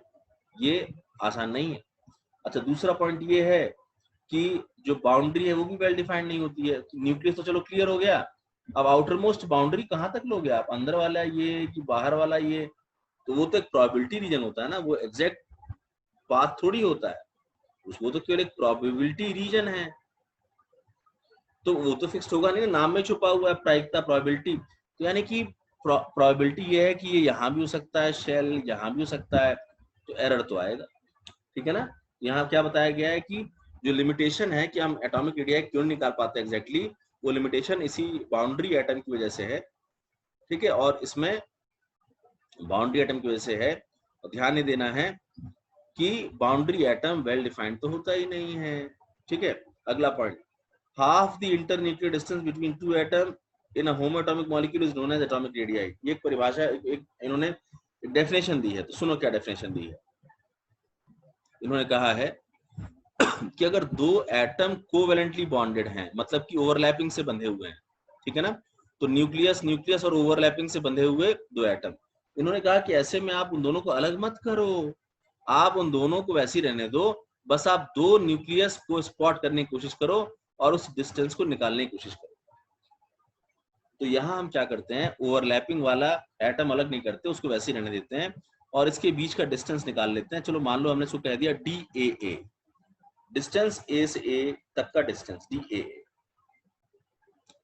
ये आसान नहीं है। अच्छा, दूसरा पॉइंट ये है कि जो बाउंड्री है वो भी वेल डिफाइंड नहीं होती है। न्यूक्लियस तो चलो क्लियर हो गया, अब आउटर मोस्ट बाउंड्री कहाँ तक लोगे आप, अंदर वाला ये कि बाहर वाला ये, तो वो तो एक प्रोबेबिलिटी रीजन होता है ना, वो एग्जैक्ट पाथ थोड़ी होता है, उसको तो केवल एक प्रोबेबिलिटी रीजन है, तो वो तो फिक्स्ड होगा नहीं, नाम में छुपा हुआ है प्रायिकता, प्रोबेबिलिटी। तो यानी कि प्रोबेबिलिटी ये है कि ये यहाँ भी हो सकता है, शेल यहाँ भी हो सकता है, तो एरर तो आएगा। ठीक है ना, यहाँ क्या बताया गया है कि जो लिमिटेशन है कि हम एटॉमिक रेडियाई क्यों निकाल पाते हैं एग्जैक्टली, वो लिमिटेशन इसी बाउंड्री एटम की वजह से है। ठीक है, और इसमें बाउंड्री एटम की वजह से है, और ध्यान नहीं देना है कि बाउंड्री एटम वेल डिफाइंड तो होता ही नहीं है। ठीक है, अगला point, half the internuclear distance between two atom in a homoatomic molecule is known as atomic radii। ये एक परिभाषा, एक इन्होंने डेफिनेशन दी है, तो सुनो क्या डेफिनेशन दी है। इन्होंने कहा है कि अगर 2 एटम कोवेलेंटली बॉन्डेड हैं, मतलब कि ओवरलैपिंग से बंधे हुए हैं, ठीक है ना, तो न्यूक्लियस और ओवरलैपिंग से बंधे हुए 2 एटम, इन्होंने कहा कि ऐसे में आप उन दोनों को अलग मत करो, आप उन दोनों को वैसे ही रहने दो, बस आप 2 न्यूक्लियस को स्पॉट करने की कोशिश करो और उस डिस्टेंस को निकालने की कोशिश करो। तो यहाँ हम क्या करते हैं, ओवरलैपिंग वाला एटम अलग नहीं करते, उसको वैसे ही रहने देते हैं और इसके बीच का डिस्टेंस निकाल लेते हैं। चलो मान लो हमने इसको कह दिया DAA, डिस्टेंस ए से ए तक का डिस्टेंस DAA।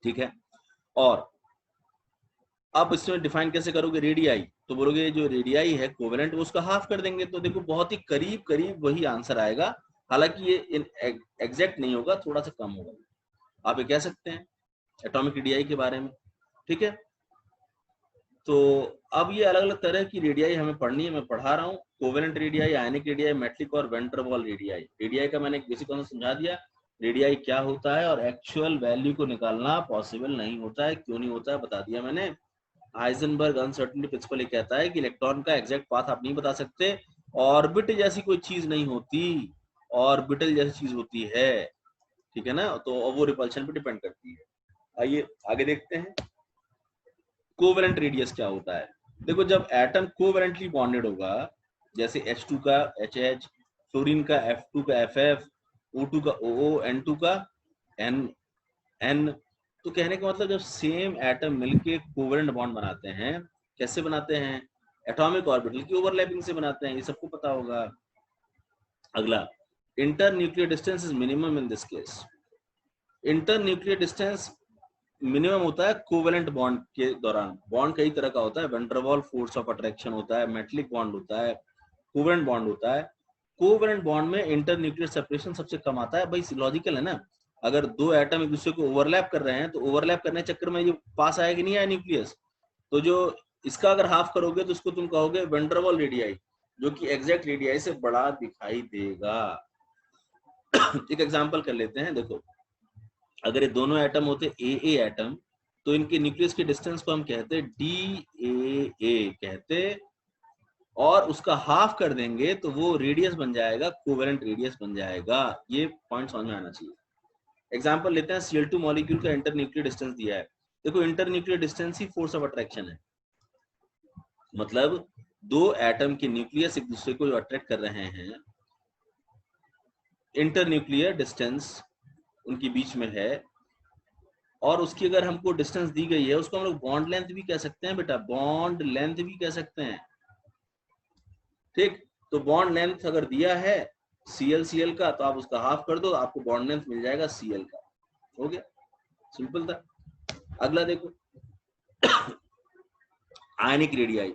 ठीक है, और अब इसमें डिफाइन कैसे करोगे, रेडियाई, तो बोलोगे जो रेडियाई है कोवेलेंट वो उसका हाफ कर देंगे, तो देखो बहुत ही करीब करीब वही आंसर आएगा, हालांकि ये एग्जैक्ट नहीं होगा, थोड़ा सा कम होगा, आप ये कह सकते हैं एटॉमिक रेडियाई के बारे में। ठीक है, तो अब ये अलग अलग तरह की रेडियाई हमें पढ़नी है, मैं पढ़ा रहा हूँ, covalent radii, ionic radii, metallic और van der Waals radii. Radii का मैंने बेसिक कॉन्सेप्ट समझा दिया, रेडियाई क्या होता है और एक्चुअल वैल्यू को निकालना पॉसिबल नहीं होता है, क्यों नहीं होता है बता दिया मैंने। हाइजेनबर्ग अनसर्टेनिटी प्रिंसिपल ये कहता है कि इलेक्ट्रॉन का एग्जैक्ट पाथ आप नहीं बता सकते, ऑर्बिट जैसी कोई चीज नहीं होती, ऑर्बिटल जैसी चीज होती है। ठीक है ना, तो वो रिपल्शन पे डिपेंड करती है। आइए आगे देखते हैं, कोवेलेंट रेडियस क्या होता है। देखो, जब एटम कोवेलेंटली बॉन्डेड होगा, जैसे H2 का HH, फ्लोरीन का F2 का FF, O2 का OO, N2 का N, तो कहने का मतलब जब सेम एटम मिलके कोवेलेंट बॉन्ड बनाते हैं, कैसे बनाते हैं, एटॉमिक ऑर्बिटल की ओवरलैपिंग से बनाते हैं, ये सबको पता होगा। अगला, internuclear distance is minimum in this case. Internuclear distance minimum होता है कोवेलेंट बॉन्ड के दौरान। बॉन्ड कई तरह का होता है, van der Waals force of attraction होता है, मेटलिक बॉन्ड होता है, कोवेलेंट बॉन्ड होता है। कोवेलेंट बॉन्ड में इंटरन्यूक्लियर सेपरेशन सबसे कम आता है, भाई लॉजिकल है ना, अगर 2 एटम एक दूसरे को ओवरलैप कर रहे हैं तो ओवरलैप करने के चक्कर में ये पास आएगा कि नहीं आया न्यूक्लियस, तो जो इसका अगर हाफ करोगे तो उसको तुम कहोगे वैन डर वाल्स रेडियाई, जो कि एग्जैक्ट रेडियाई से बड़ा दिखाई देगा। एक एग्जांपल कर लेते हैं, देखो अगर ये दोनों एटम होते ए एटम, तो इनके न्यूक्लियस के डिस्टेंस को हम कहते डी कहते, और उसका हाफ कर देंगे तो वो रेडियस बन जाएगा, कोवेलेंट रेडियस बन जाएगा। ये पॉइंट समझ में आना चाहिए। एग्जांपल लेते हैं, Cl2 मॉलिक्यूल का इंटर न्यूक्लियर डिस्टेंस दिया है। देखो inter nuclear distance he force of attraction है, मतलब दो एटम के न्यूक्लियस एक दूसरे को अट्रैक्ट कर रहे हैं, इंटर न्यूक्लियर डिस्टेंस उनके बीच में है, और उसकी अगर हमको डिस्टेंस दी गई है, उसको हम लोग बॉन्ड लेंथ भी कह सकते हैं बेटा, बॉन्ड लेंथ भी कह सकते हैं। ठीक, तो बॉन्ड लेंथ अगर दिया है Cl का, तो आप उसका हाफ कर दो, आपको बॉन्ड लेंथ मिल जाएगा Cl का। हो गया, सिंपल था। अगला देखो, आयनिक रेडियाई।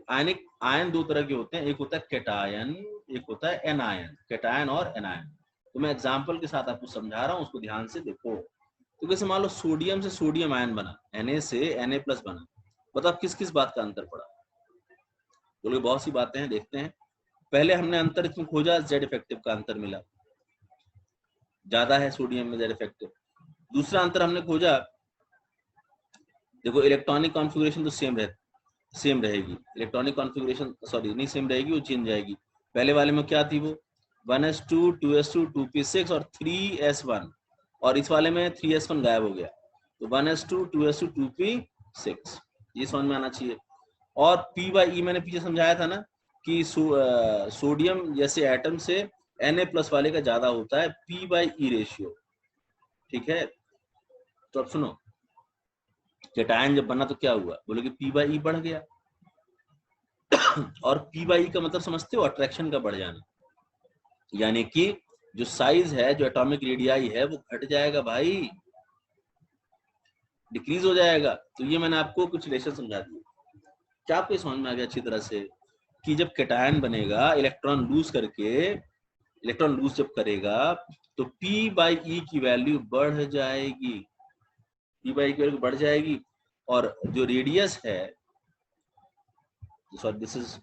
आयन दो तरह के होते हैं, एक होता है कैटायन, एक होता है एनायन, कैटायन और एनायन। तो मैं एग्जांपल के साथ आपको समझा रहा हूं, उसको ध्यान से देखो। तो जैसे मान लो सोडियम से सोडियम आयन बना, Na से Na+ बना, बताओ किस किस बात का अंतर पड़ा? बोले बहुत सी बातें हैं, देखते हैं। पहले हमने अंतर इसमें खोजा, Z इफेक्टिव का अंतर मिला, ज्यादा है सोडियम में Z इफेक्टिव। दूसरा अंतर हमने खोजा, देखो इलेक्ट्रॉनिक कॉन्फ़िगरेशन तो सेम रहेगी, इलेक्ट्रॉनिक कॉन्फ़िगरेशन सॉरी नहीं सेम रहेगी, वो चेंज जाएगी। पहले वाले में क्या थी, वो 1s2 2s2 2p6 और 3s1, और इस वाले में 3s1 गायब हो गया, तो 1s2 2s2 2p6, ये समझ में आना चाहिए। और p/e मैंने पीछे समझाया था ना कि सोडियम जैसे एटम से Na+ वाले का ज्यादा होता है p/e रेशियो। ठीक है, तो अब सुनो, कैटायन जब बना तो क्या हुआ, बोले कि p/e बढ़ गया, और p/e का मतलब समझते हो, अट्रैक्शन का बढ़ जाना, यानी कि जो साइज है, जो एटॉमिक रेडियाई है, वो घट जाएगा भाई, डिक्रीज हो जाएगा। तो ये मैंने आपको कुछ रिलेशन समझा दिए। क्या आपको समझ में आ गया अच्छी तरह से कि जब कैटायन बनेगा, इलेक्ट्रॉन लूज जब करेगा, तो p/e की वैल्यू बढ़ जाएगी, p/e की वैल्यू बढ़ जाएगी, और जो रेडियस है, सॉरी दिस इज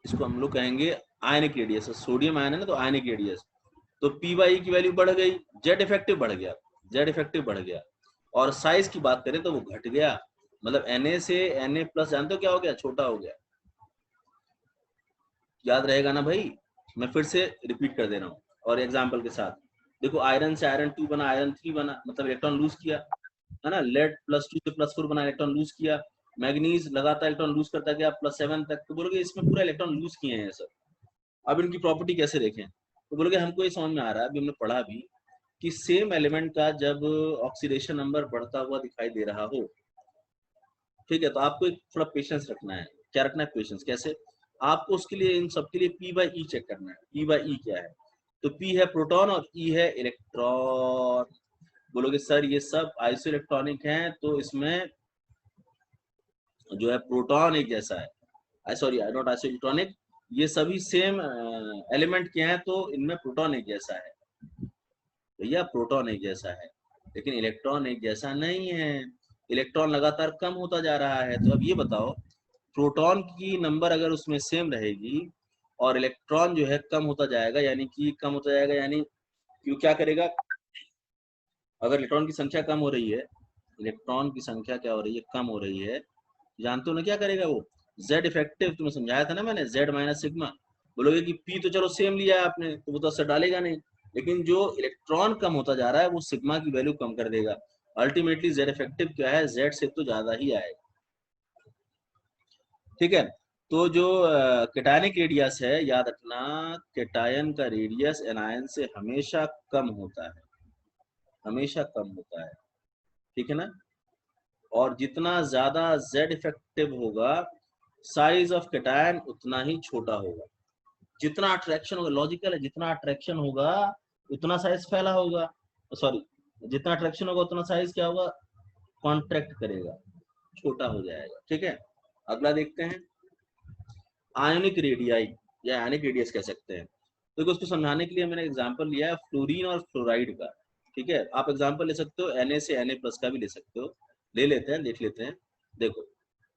इसको हम लोग कहेंगे आयनिक रेडियस, सोडियम आयन है ना, तो आयनिक रेडियस, तो p/e की वैल्यू बढ़ गई, Z इफेक्टिव बढ़ गया, और साइज की बात करें तो वो घट गया, मतलब Na से Na+ जानते हो क्या हो गया, छोटा हो गया। याद रहेगा ना भाई, मैं फिर से रिपीट कर दे रहा हूँ और एग्जांपल के साथ। देखो आयरन से आयरन 2 बना, आयरन 3 बना, मतलब इलेक्ट्रॉन लूज किया, है ना। लेड +2 से +4 बना, इलेक्ट्रॉन लूज किया। मैग्नीज लगातार इलेक्ट्रॉन लूज करता गया +7 तक, तो बोलोगे इसमें पूरा इलेक्ट्रॉन लूज किए हैं सब। अब इनकी प्रॉपर्टी कैसे देखें, तो बोलोगे हमको ये समझ में आ रहा है, अभी हमने पढ़ा भी कि सेम एलिमेंट का जब ऑक्सीडेशन नंबर बढ़ता हुआ दिखाई दे रहा हो, ठीक है, तो आपको एक थोड़ा पेशेंस रखना है। क्या रखना है, पेशेंस। कैसे, आपको उसके लिए इन सब के लिए p/e चेक करना है। p/e क्या है, तो p है प्रोटॉन और e है इलेक्ट्रॉन। बोलोगे सर ये सब आइसो इलेक्ट्रॉनिक हैं, तो इसमें जो है प्रोटॉन एक जैसा है, सॉरी नॉट आइसो इलेक्ट्रॉनिक, ये सभी सेम एलिमेंट के हैं, तो इनमें प्रोटॉन एक जैसा है। भैया प्रोटॉन एक जैसा है, लेकिन इलेक्ट्रॉन एक जैसा नहीं है, इलेक्ट्रॉन लगातार कम होता जा रहा है। तो अब ये बताओ, प्रोटॉन की नंबर अगर उसमें सेम रहेगी और इलेक्ट्रॉन जो है कम होता जाएगा, यानी कि कम होता जाएगा, यानी क्यों क्या करेगा, अगर इलेक्ट्रॉन की संख्या कम हो रही है, इलेक्ट्रॉन की संख्या क्या हो रही है, कम हो रही है, जानते हो ना क्या करेगा वो, Z इफेक्टिव, तुम्हें समझाया था ना मैंने, Z - सिग्मा। बोलोगे कि P तो चलो सेम लिया है आपने, तो वो तो असर डालेगा नहीं, लेकिन जो इलेक्ट्रॉन कम होता जा रहा है, वो सिग्मा की वैल्यू कम कर देगा। अल्टीमेटली Z इफेक्टिव क्या है, Z से तो ज्यादा ही आएगा। ठीक है, तो जो कैटायनिक रेडियस है, याद रखना, कैटायन का रेडियस एनायन से हमेशा कम होता है, हमेशा कम होता है, ठीक है ना। और जितना ज्यादा Z इफेक्टिव होगा, साइज ऑफ कैटायन उतना ही छोटा होगा। जितना अट्रैक्शन होगा, लॉजिकल है, जितना अट्रैक्शन होगा उतना साइज फैला होगा, सॉरी जितना अट्रैक्शन होगा उतना साइज क्या होगा, कॉन्ट्रैक्ट करेगा, छोटा हो जाएगा। ठीक है, अगला देखते हैं, आयनिक रेडियाई या आयनिक रेडियस कह सकते हैं। तो उसको समझाने के लिए मैंने एग्जांपल लिया है फ्लोरीन और फ्लोराइड का। ठीक है, आप एग्जांपल ले सकते हो Na से Na+ का भी ले सकते हो, ले लेते हैं, देख लेते हैं। देखो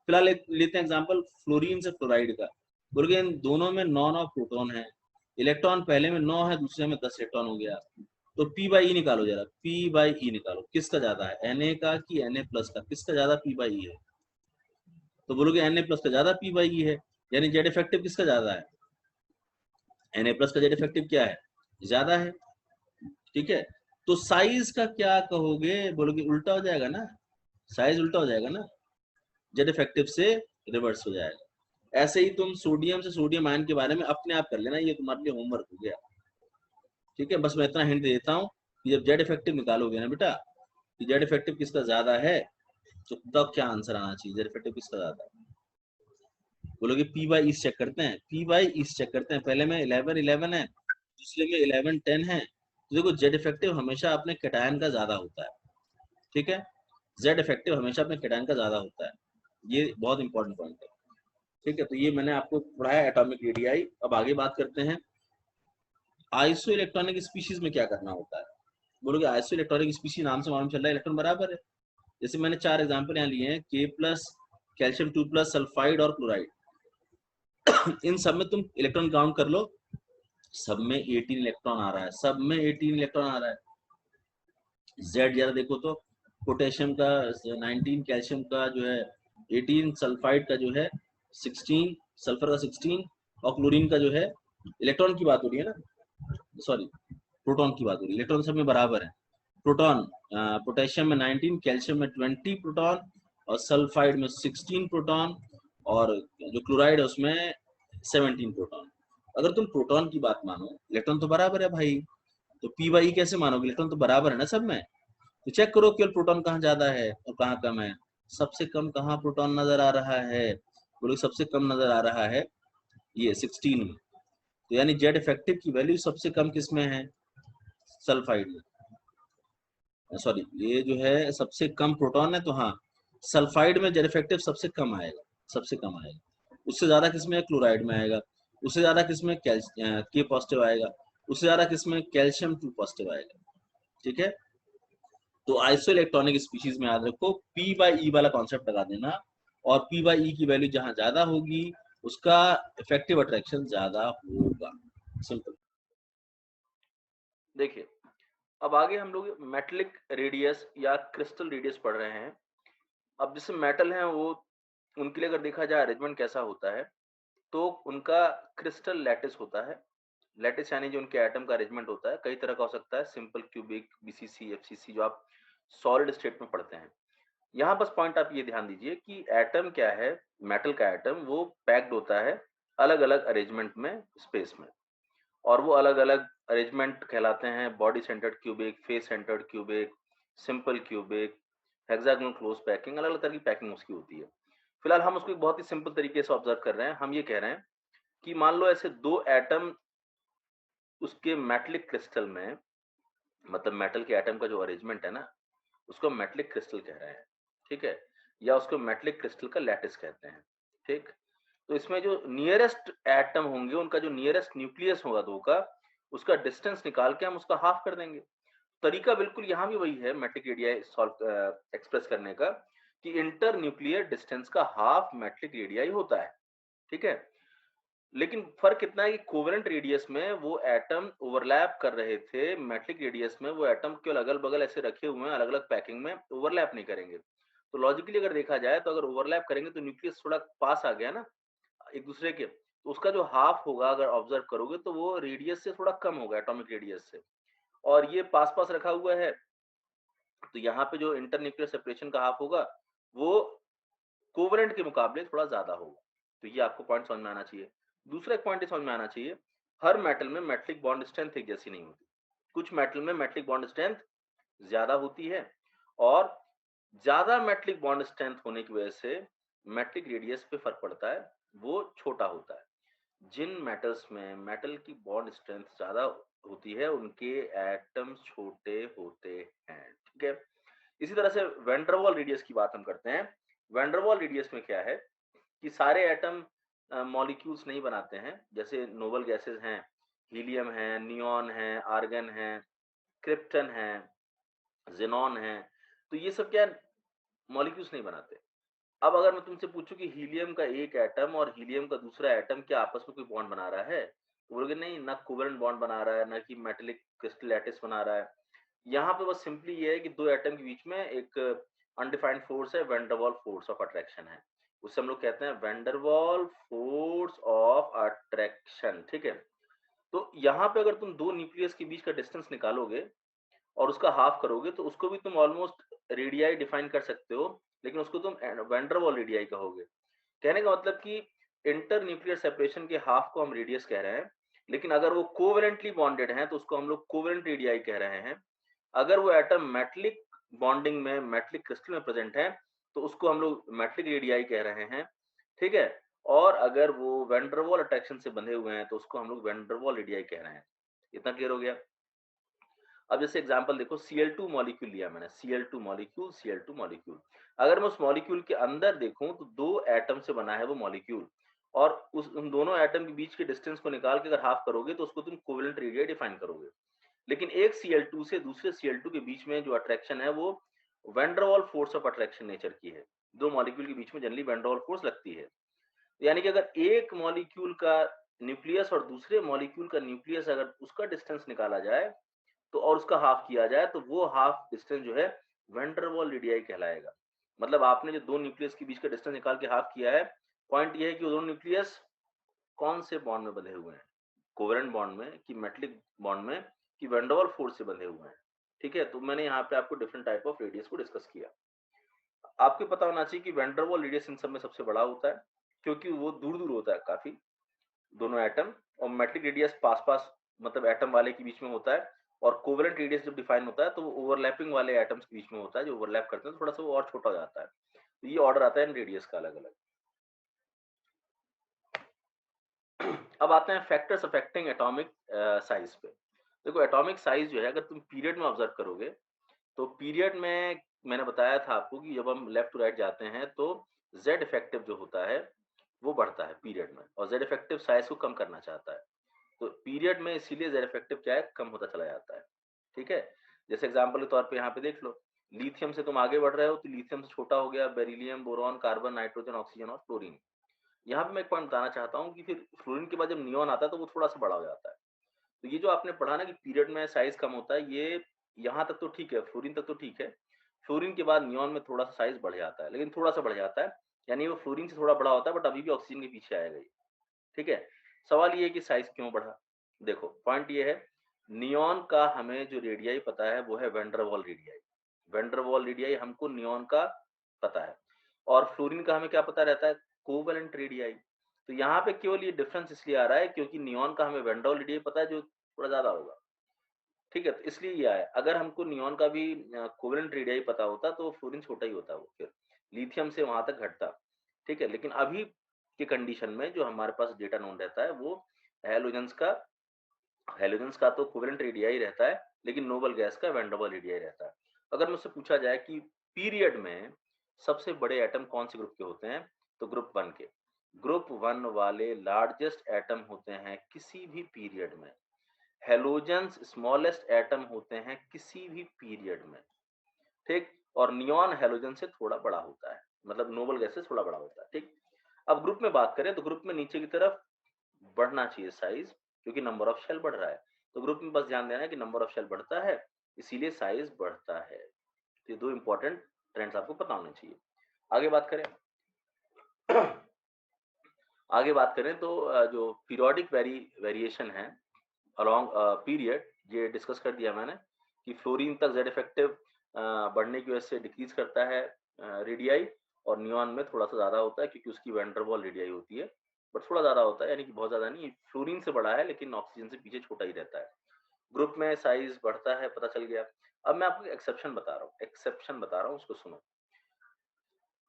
फिलहाल लेते हैं एग्जांपल फ्लोरीन से फ्लोराइड का। बोलोगे इन दोनों में 9 प्रोटॉन है, इलेक्ट्रॉन पहले में 9 है, दूसरे में 10 इलेक्ट्रॉन हो गया। तो P बाई ई निकालो जरा, P बाई ई निकालो, किसका ज्यादा है, Na का कि Na प्लस का, किसका ज्यादा P बाई ई है? तो बोलोगे Na प्लस का ज्यादा P बाई ई है, यानी जेड इफेक्टिव किसका ज्यादा है, Na प्लस का जेड इफेक्टिव क्या है, ज्यादा है। ठीक है, तो साइज का क्या कहोगे, बोलोगे उल्टा हो जाएगा ना, साइज उल्टा हो जाएगा ना, जेड इफेक्टिव से रिवर्स हो जाएगा। ऐसे ही तुम सोडियम से सोडियम आयन के बारे में अपने आप कर लेना, ये तुम्हारे लिए होमवर्क हो गया। ठीक है, बस मैं इतना हिंट देता हूँ कि जब जेड इफेक्टिव निकालोगे ना बेटा, कि जेड इफेक्टिव किसका ज्यादा है, तो तब क्या आंसर आना चाहिए, जेड इफेक्टिव किसका ज्यादा है। बोलोगे पी बाई ईस्ट चेक करते हैं, पी बाई ईस्ट चेक करते हैं, पहले में 11 है, दूसरे में 11 10 है। तो देखो जेड इफेक्टिव हमेशा अपने कैटायन का ज्यादा होता है। ठीक है, जेड इफेक्टिव हमेशा अपने कैटायन का ज्यादा होता है, ये बहुत इंपॉर्टेंट पॉइंट है। ठीक है, तो ये मैंने आपको पढ़ाया एटॉमिक रेडियाई। अब आगे बात करते हैं आइसो इलेक्ट्रॉनिक स्पीशीज में क्या करना होता है। बोलोगे आइसो इलेक्ट्रॉनिक स्पीशीज नाम से मालूम चल रहा है इलेक्ट्रॉन बराबर है। जैसे मैंने 4 एग्जांपल यहाँ लिए हैं, के प्लस, कैल्शियम 2 प्लस, सल्फाइड और क्लोराइड। इन सब में तुम इलेक्ट्रॉन काउंट कर लो, सब में 18 इलेक्ट्रॉन आ रहा है, सब में 18 इलेक्ट्रॉन आ रहा है। जेड जरा देखो तो, पोटेशियम का 19, कैल्शियम का जो है 18, सल्फाइड का जो है 16, सल्फर का 16 और क्लोरीन का जो है, इलेक्ट्रॉन की बात हो रही है ना, सॉरी प्रोटॉन की बात हो रही है, इलेक्ट्रॉन सब में बराबर है। प्रोटॉन, पोटेशियम में 19, कैल्शियम में 20 प्रोटॉन और सल्फाइड में 16 प्रोटॉन, और जो क्लोराइड है उसमें 17 प्रोटॉन। अगर तुम प्रोटॉन की बात मानो, इलेक्ट्रॉन तो बराबर है भाई, तो पी बाई कैसे मानोगे, इलेक्ट्रॉन तो बराबर है ना सब में। तो चेक करो केवल प्रोटॉन कहाँ ज्यादा है और कहाँ कम है। सबसे कम कहाँ प्रोटॉन नजर आ रहा है, बोलो सबसे कम नजर आ रहा है ये 16 में। तो यानी जेड इफेक्टिव की वैल्यू सबसे कम किसमें है, सल्फाइड में, सॉरी ये जो है सबसे कम प्रोटॉन है, तो हाँ सल्फाइड में जेड इफेक्टिव सबसे कम आएगा, सबसे कम आएगा। उससे ज्यादा किसमें, क्लोराइड में आएगा। उससे ज्यादा किसमें, के पॉजिटिव आएगा। उससे ज्यादा किसमें, कैल्शियम 2 पॉजिटिव आएगा। ठीक है, तो आइसो इलेक्ट्रॉनिक स्पीशीज में याद रखो पी बाई ई वाला कॉन्सेप्ट लगा देना, और पी बाई ई की वैल्यू जहां ज्यादा होगी उसका इफेक्टिव अट्रैक्शन ज्यादा होगा, सिंपल। देखिए, अब आगे हम लोग मेटलिक रेडियस या क्रिस्टल रेडियस पढ़ रहे हैं। अब जैसे मेटल है वो, उनके लिए अगर देखा जाए अरेंजमेंट कैसा होता है, तो उनका क्रिस्टल लैटिस होता है। लैटिस यानी जो उनके एटम का अरेंजमेंट होता है, कई तरह का हो सकता है, सिंपल, क्यूबिक, बीसीसी, एफसीसी, जो आप सॉलिड स्टेट में पढ़ते हैं। यहाँ बस पॉइंट आप ये ध्यान दीजिए कि एटम क्या है, मेटल का एटम वो पैक्ड होता है अलग अलग अरेंजमेंट में, स्पेस में, और वो अलग अलग अरेंजमेंट कहलाते हैं body centred cubic, face centred cubic, simple cubic, hexagonal close packing, अलग अलग तरह की पैकिंग उसकी होती है। फिलहाल हम उसको एक बहुत ही सिंपल तरीके से ऑब्जर्व कर रहे हैं। हम ये कह रहे हैं कि मान लो ऐसे दो एटम उसके मेटलिक क्रिस्टल में, मतलब मेटल के एटम का जो अरेंजमेंट है ना, उसको मेटलिक क्रिस्टल कह रहे हैं। ठीक है, या उसको मेटलिक क्रिस्टल का लैटिस कहते हैं। ठीक, तो इसमें जो नियरेस्ट एटम होंगे, उनका जो नियरेस्ट न्यूक्लियस होगा दो का, उसका डिस्टेंस निकाल के हम उसका हाफ कर देंगे। तरीका बिल्कुल यहाँ भी वही है मेट्रिक रेडियाई सॉल्व एक्सप्रेस करने का, कि इंटर न्यूक्लियर डिस्टेंस का हाफ मेट्रिक रेडियाई होता है। ठीक है, लेकिन फर्क इतना है कि कोवेलेंट रेडियस में वो एटम ओवरलैप कर रहे थे, मेट्रिक रेडियस में वो एटम केवल अगल बगल ऐसे रखे हुए हैं, अलग अलग पैकिंग में, ओवरलैप नहीं करेंगे। तो लॉजिकली अगर देखा जाए तो अगर ओवरलैप करेंगे तो न्यूक्लियस थोड़ा पास आ गया ना एक दूसरे के, तो उसका जो हाफ होगा अगर ऑब्जर्व करोगे तो वो रेडियस से थोड़ा कम होगा, एटॉमिक रेडियस से। और ये पास पास रखा हुआ है, तो यहाँ पे जो इंटर न्यूक्लियर सेपरेशन का हाफ होगा वो कोवेलेंट के मुकाबले थोड़ा ज्यादा होगा। तो ये आपको पॉइंट समझ में आना चाहिए। दूसरा एक पॉइंट समझ में आना चाहिए, हर मेटल में मेटलिक बॉन्ड स्ट्रेंथ एक जैसी नहीं होती। कुछ मेटल में मेटलिक बॉन्ड स्ट्रेंथ ज्यादा होती है, और ज्यादा मेटलिक बॉन्ड स्ट्रेंथ होने की वजह से मेट्रिक रेडियस पे फर्क पड़ता है, वो छोटा होता है। जिन मेटल्स में मेटल की बॉन्ड स्ट्रेंथ ज्यादा होती है उनके एटम्स छोटे होते हैं। ठीक है, इसी तरह से वैंडरवाल रेडियस की बात हम करते हैं। वैंडरवाल रेडियस में क्या है कि सारे एटम मॉलिक्यूल्स नहीं बनाते हैं। जैसे नोबल गैसेस हैं, हीलियम है, नियॉन है, आर्गन है, क्रिप्टन है, जेनॉन है, तो ये सब क्या मॉलिक्यूल्स नहीं बनाते। अब अगर मैं तुमसे पूछूं कि हीलियम का एक एटम और हीलियम का दूसरा एटम क्या आपस में कोई बॉन्ड बना रहा है, बोलोगे नहीं, ना कोवेलेंट बॉन्ड बना रहा है, ना कि मेटालिक क्रिस्टल लैटिस बना रहा है। यहाँ पे बस सिंपली ये है कि दो एटम के बीच में एक अनडिफाइंड फोर्स है, वैन डर वाल फोर्स ऑफ अट्रैक्शन है। उसे हम लोग कहते हैं वैन डर वाल फोर्स ऑफ अट्रैक्शन, ठीक है। तो यहाँ पे अगर तुम दो न्यूक्लियस के बीच का डिस्टेंस निकालोगे और उसका हाफ करोगे तो उसको भी तुम ऑलमोस्ट रेडियाई डिफाइन कर सकते हो, लेकिन उसको तुम वैन डर वाल रेडियाई कहोगे। कहने का मतलब कि इंटर न्यूक्लियर सेपरेशन के हाफ को हम रेडियस कह रहे हैं, लेकिन अगर वो कोवेलेंटली बॉन्डेड हैं तो उसको हम लोग कोवेलेंट रेडियाई कह रहे हैं। अगर वो एटम मेटलिक बॉन्डिंग में, मेटलिक क्रिस्टल में प्रेजेंट है तो उसको हम लोग मेटलिक रेडियाई कह रहे हैं, ठीक है। और अगर वो वैन डर वाल अट्रैक्शन से बंधे हुए हैं तो उसको हम लोग वैन डर वाल रेडियाई कह रहे हैं। इतना क्लियर हो गया। अब जैसे एग्जांपल देखो, Cl2 मॉलिक्यूल लिया मैंने, Cl2 मॉलिक्यूल, Cl2 मॉलिक्यूल। अगर मैं उस मॉलिक्यूल के अंदर देखूं तो दो एटम से बना है वो मॉलिक्यूल, और उन दोनों एटम के बीच के डिस्टेंस को निकाल के अगर हाफ करोगे तो उसको तुम कोवेलेंट रेडियाई डिफाइन करोगे। लेकिन एक Cl2 से दूसरे Cl2 के बीच में जो अट्रैक्शन है वो वैन डर वाल फोर्स ऑफ अट्रैक्शन नेचर की है। दो मॉलिक्यूल के बीच में जनरली वैन डर वाल फोर्स लगती है। यानी कि अगर एक मॉलिक्यूल का न्यूक्लियस और दूसरे मॉलिक्यूल का न्यूक्लियस अगर उसका डिस्टेंस निकाला जाए तो और उसका हाफ किया जाए तो वो हाफ डिस्टेंस जो है वैन डर वाल रेडियाई कहलाएगा। मतलब आपने जो दो न्यूक्लियस के बीच का डिस्टेंस निकाल के हाफ किया है, पॉइंट ये है कि वो दोनों न्यूक्लियस कौन से बॉन्ड में बंधे हुए हैं, कोवेलेंट बॉन्ड में कि मेटलिक बॉन्ड में कि वैन डर वाल फोर्स से बंधे हुए हैं, ठीक है। तो मैंने यहाँ पे आपको डिफरेंट टाइप ऑफ रेडियस को डिस्कस किया। आपको पता होना चाहिए कि वैन डर वाल रेडियस इन सब में सबसे बड़ा होता है, क्योंकि वो दूर दूर होता है काफी, दोनों एटम। और मेट्रिक रेडियस पास पास, मतलब एटम वाले के बीच में होता है। और कोवेलेंट रेडियस जब डिफाइन होता है तो वो ओवरलैपिंग वाले एटम्स के बीच में होता है, जो ओवरलैप करते हैं तो थोड़ा सा वो और छोटा हो जाता है। तो ये ऑर्डर आता है इन रेडियस का अलग अलग। अब आते हैं फैक्टर्स अफेक्टिंग एटॉमिक साइज पे। देखो एटॉमिक साइज जो है, अगर तुम पीरियड में ऑब्जर्व करोगे तो पीरियड में मैंने बताया था आपको कि जब हम लेफ्ट टू राइट जाते हैं तो जेड इफेक्टिव जो होता है वो बढ़ता है पीरियड में, और जेड इफेक्टिव साइज को कम करना चाहता है। तो पीरियड में इसीलिए जेड इफेक्टिव क्या है, कम होता चला जाता है, ठीक है। जैसे एग्जांपल के तौर पे यहाँ पे देख लो, लिथियम से तुम आगे बढ़ रहे हो तो लिथियम से छोटा हो गया beryllium, boron, carbon, nitrogen, oxygen और फ्लोरीन। यहाँ पे मैं एक पॉइंट बताना चाहता हूँ कि फिर फ्लोरीन के बाद जब नियॉन आता है तो वो थोड़ा सा बड़ा हो जाता है। तो ये जो आपने पढ़ा ना कि पीरियड में साइज कम होता है, ये यहाँ तक तो ठीक है, फ्लोरीन तक तो ठीक है। फ्लोरीन के बाद नियॉन में थोड़ा सा साइज बढ़ जाता है, लेकिन थोड़ा सा बढ़ जाता है, यानी वो फ्लोरीन से थोड़ा बड़ा होता है बट अभी भी ऑक्सीजन के पीछे आएगा ये, ठीक है। सवाल ये है कि साइज क्यों बढ़ा। देखो पॉइंट ये है, नियॉन का हमें जो रेडियाई पता है वो है वैन डर वाल रेडियाई। वैन डर वाल रेडियाई हमको नियॉन का पता है, और फ्लोरीन का हमें क्या पता रहता है, कोवेलेंट रेडियाई। तो यहाँ पे केवल ये डिफरेंस इसलिए आ रहा है क्योंकि नियॉन का हमें वैन डर वाल रेडियाई पता है जो थोड़ा ज्यादा होगा, ठीक है। तो इसलिए ये आया, अगर हमको नियॉन का भी कोवेलेंट रेडियाई पता होता तो फ्लोरीन छोटा ही होता, वो फिर लिथियम से वहां तक घटता, ठीक है। लेकिन अभी के कंडीशन में जो हमारे पास डेटा नोन रहता है वो हैलोजेंस का, हैलोजेंस का तो कोवेलेंट रेडियाई रहता है, लेकिन नोबल गैस का वैन डर वाल रेडियाई रहता है। अगर मुझसे पूछा जाए कि पीरियड में सबसे बड़े एटम कौन से ग्रुप के होते हैं, तो ग्रुप वन के, ग्रुप वन वाले लार्जेस्ट एटम होते हैं किसी भी पीरियड में। हैलोजेंस स्मॉलेस्ट एटम होते हैं किसी भी पीरियड में, ठीक। और नियॉन हैलोजन से थोड़ा बड़ा होता है, मतलब नोबल गैस से थोड़ा बड़ा होता है, ठीक। अब ग्रुप में बात करें तो ग्रुप में नीचे की तरफ बढ़ना चाहिए साइज, क्योंकि नंबर ऑफ शेल बढ़ रहा है। तो ग्रुप में बस ध्यान देना है कि नंबर ऑफ शेल बढ़ता है, इसीलिए साइज बढ़ता है। तो ये दो इंपॉर्टेंट ट्रेंड्स आपको पता होने चाहिए। आगे बात करें आगे बात करें तो जो पीरियोडिक वेरिएशन है अलोंग पीरियड, ये डिस्कस कर दिया मैंने कि फ्लोरीन तक जेड इफेक्टिव बढ़ने की वजह से डिक्रीज करता है रेडियाई, और नियॉन में थोड़ा सा ज़्यादा होता है क्योंकि उसकी वैन डर वाल रेडियाई होती है, बट थोड़ा ज़्यादा होता है, यानी कि बहुत ज़्यादा नहीं। फ्लोरीन से बड़ा है लेकिन ऑक्सीजन से पीछे छोटा ही रहता है। ग्रुप में साइज बढ़ता है, पता चल गया। अब मैं आपको एक्सेप्शन बता रहा हूँ, एक्सेप्शन बता रहा हूँ, उसको सुनो।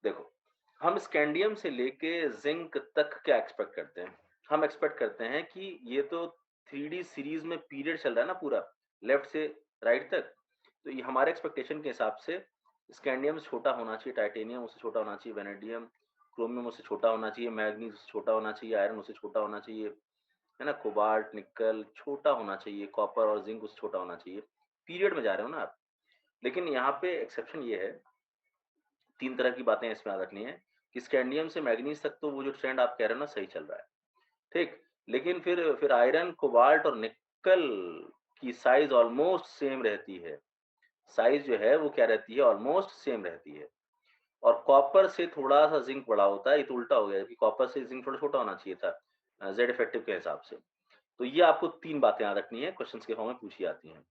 देखो, हम स्कैंडियम से लेके जिंक तक क्या एक्सपेक्ट करते हैं, हम एक्सपेक्ट करते हैं कि ये तो 3D सीरीज में पीरियड चल रहा है ना पूरा, लेफ्ट से राइट तक। तो ये हमारे एक्सपेक्टेशन के हिसाब से स्कैंडियम से छोटा होना चाहिए, टाइटेनियम उससे छोटा होना चाहिए, वेनेडियम, क्रोमियम उससे छोटा होना चाहिए, मैग्नीज उससे छोटा होना चाहिए, आयरन उससे छोटा होना चाहिए, है ना, कोबाल्ट, निकल छोटा होना चाहिए, कॉपर और जिंक उससे छोटा होना चाहिए। पीरियड में जा रहे हो ना आप। लेकिन यहाँ पे एक्सेप्शन ये है, तीन तरह की बातें इसमें याद रखनी है कि स्कैंडियम से मैग्नीज तक तो वो जो ट्रेंड आप कह रहे हो ना सही चल रहा है, ठीक। लेकिन फिर आयरन, कोबाल्ट और निकल की साइज ऑलमोस्ट सेम रहती है। साइज जो है वो क्या रहती है, ऑलमोस्ट सेम रहती है। और कॉपर से थोड़ा-सा ज़िंक बड़ा होता है, ये तो उल्टा हो गया कि कॉपर से ज़िंक थोड़ा छोटा होना चाहिए था ज़ेड इफेक्टिव के हिसाब से। तो ये आपको 3 बातें याद रखनी है, क्वेश्चन्स के फॉर्म में पूछी जाती हैं।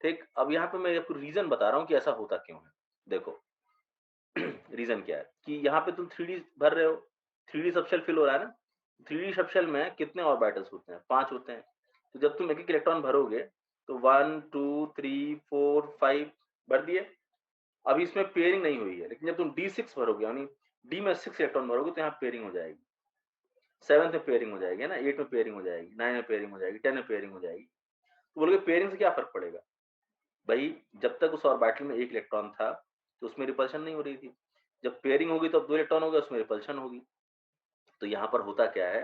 ठीक? अब यहाँ पे मैं आपको रीज़न बता रहा हूँ कि ऐसा होता क्यों है। देखो रीज़न क्या है कि यहाँ पे तुम 3D भर रहे हो, 3D सबशेल फिल हो रहा है ना, 3D सबशेल में कितने ऑर्बिटल्स होते हैं? 5 होते हैं। तो जब तुम एक-एक इलेक्ट्रॉन भरोगे तो 1, 2, 3, 4, 5 भर दिए। अभी इसमें पेयरिंग नहीं हुई है, लेकिन जब तुम D6 भरोगे यानी डी में 6 इलेक्ट्रॉन भरोगे तो यहाँ पेयरिंग हो जाएगी। 7th में पेयरिंग हो जाएगी, है ना? 8 में पेयरिंग हो जाएगी, 9 में पेयरिंग हो जाएगी, 10 में पेयरिंग हो जाएगी। तो बोलोगे पेयरिंग से क्या फ़र्क पड़ेगा? भई जब तक उस ऑर्बिटल में 1 इलेक्ट्रॉन था, तो उसमें रिपल्शन नहीं हो रही थी। जब पेयरिंग होगी तो अब 2 इलेक्ट्रॉन हो गए, उसमें रिपल्शन होगी। तो यहाँ पर होता क्या है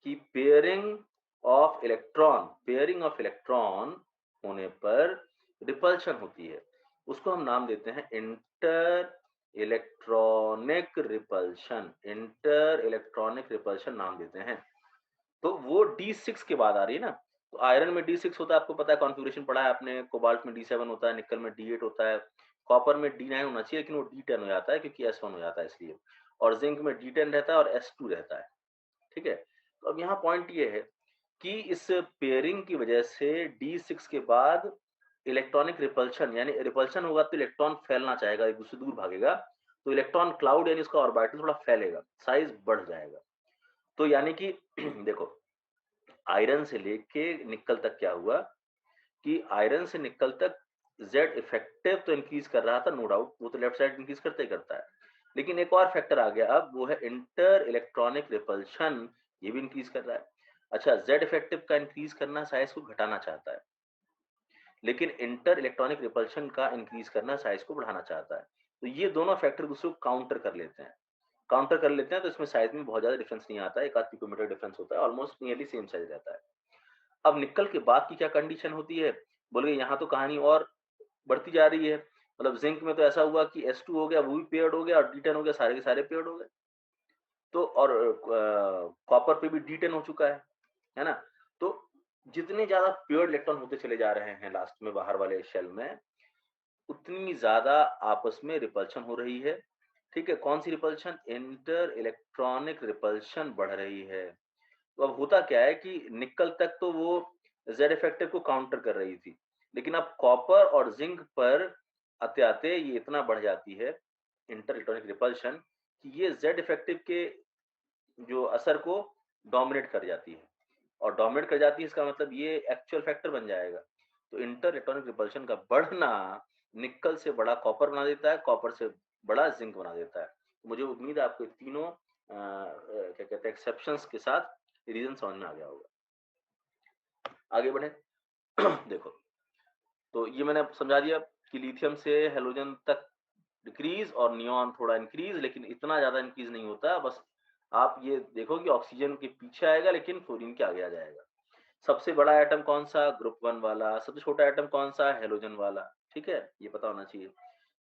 कि पेयरिंग ऑफ इलेक्ट्रॉन होने पर रिपल्शन होती है। उसको हम नाम देते हैं इंटर इलेक्ट्रॉनिक रिपल्शन नाम देते हैं। तो वो D6 के बाद आ रही है ना, तो आयरन में D6 होता है, आपको पता है कॉन्फ़िगरेशन पढ़ा है आपने, कोबाल्ट में D7 होता है, निकल में D8 होता है, कॉपर में D9 होना चाहिए लेकिन वो D10 हो जाता है क्योंकि S1 हो जाता है इसलिए, और ज़िंक में D10 रहता है और S2 रहता है, ठीक है? तो अब यहाँ पॉइंट ये है कि इस पेयरिंग की वजह से D6 के बाद इलेक्ट्रॉनिक रिपल्शन यानी रिपल्शन होगा तो इलेक्ट्रॉन फैलना चाहेगा, एक दूसरे से दूर भागेगा, तो इलेक्ट्रॉन क्लाउड यानी उसका ऑर्बिटल थोड़ा फैलेगा, साइज़ बढ़ जाएगा। तो यानी कि देखो आयरन से लेके निकल तक क्या हुआ कि आयरन से निकल तक जेड इफेक्टिव तो इंक्रीज कर रहा था, नो डाउट, वो तो लेफ्ट साइड इंक्रीज करता ही करता है, लेकिन एक और फैक्टर आ गया अब, वो है इंटर इलेक्ट्रॉनिक रिपल्शन, ये भी इंक्रीज कर रहा है। अच्छा, जेड इफेक्टिव का इंक्रीज करना साइज को घटाना चाहता है, लेकिन इंटर इलेक्ट्रॉनिक रिपल्शन का इंक्रीज करना साइज को बढ़ाना चाहता है। तो ये दोनों फैक्टर दूसरे को काउंटर कर लेते हैं तो इसमें साइज में बहुत ज्यादा डिफरेंस नहीं आता है, एक आध पिकोमीटर डिफरेंस होता है, ऑलमोस्ट नियरली सेम साइज रहता है। अब निकल के बाद की क्या कंडीशन होती है? बोले यहाँ तो कहानी और बढ़ती जा रही है। मतलब ज़िंक में तो ऐसा हुआ कि S2 हो गया, वो भी पेयर्ड हो गया और D10 हो गया, सारे के सारे पेयर्ड हो गए। तो और कॉपर पे भी D10 हो चुका है ना? तो जितने ज़्यादा पेयर्ड इलेक्ट्रॉन होते चले जा रहे हैं लास्ट में बाहर वाले शेल में, उतनी ज़्यादा आपस में रिपल्शन हो रही है। ठीक है? कौन-सी रिपल्शन? इंटर इलेक्ट्रॉनिक रिपल्शन बढ़ रही है। तो अब होता क्या है कि निकल तक तो वो जेड इफेक्टिव को काउंटर कर रही थी, लेकिन अब कॉपर और जिंक पर आते-आते ये इतना बढ़ जाती है इंटर इलेक्ट्रॉनिक रिपल्शन कि ये जेड इफेक्टिव के जो असर को डोमिनेट कर जाती है, और डोमिनेट कर जाती है इसका मतलब ये एक्चुअल फैक्टर बन जाएगा। तो इंटर इलेक्ट्रॉनिक रिपल्शन का बढ़ना निकल से बड़ा कॉपर बना देता है, कॉपर से बड़ा जिंक बना देता है। मुझे उम्मीद है आपको ये तीनों क्या कहते हैं एक्सेप्शंस के साथ रीज़न समझ में आ गया होगा। आगे बढ़ें। देखो, तो ये मैंने आपको समझा दिया कि लिथियम से हैलोजन तक डिक्रीज़ और नियॉन थोड़ा इंक्रीज़, लेकिन इतना ज़्यादा इंक्रीज़ नहीं होता। बस आप ये देखो कि ऑक्सीजन के पीछे आएगा लेकिन फ्लोरीन के आगे आ जाएगा। सबसे बड़ा एटम कौन-सा? ग्रुप 1 वाला। सबसे छोटा एटम कौन-सा? हैलोजन वाला। ठीक है? ये पता होना चाहिए।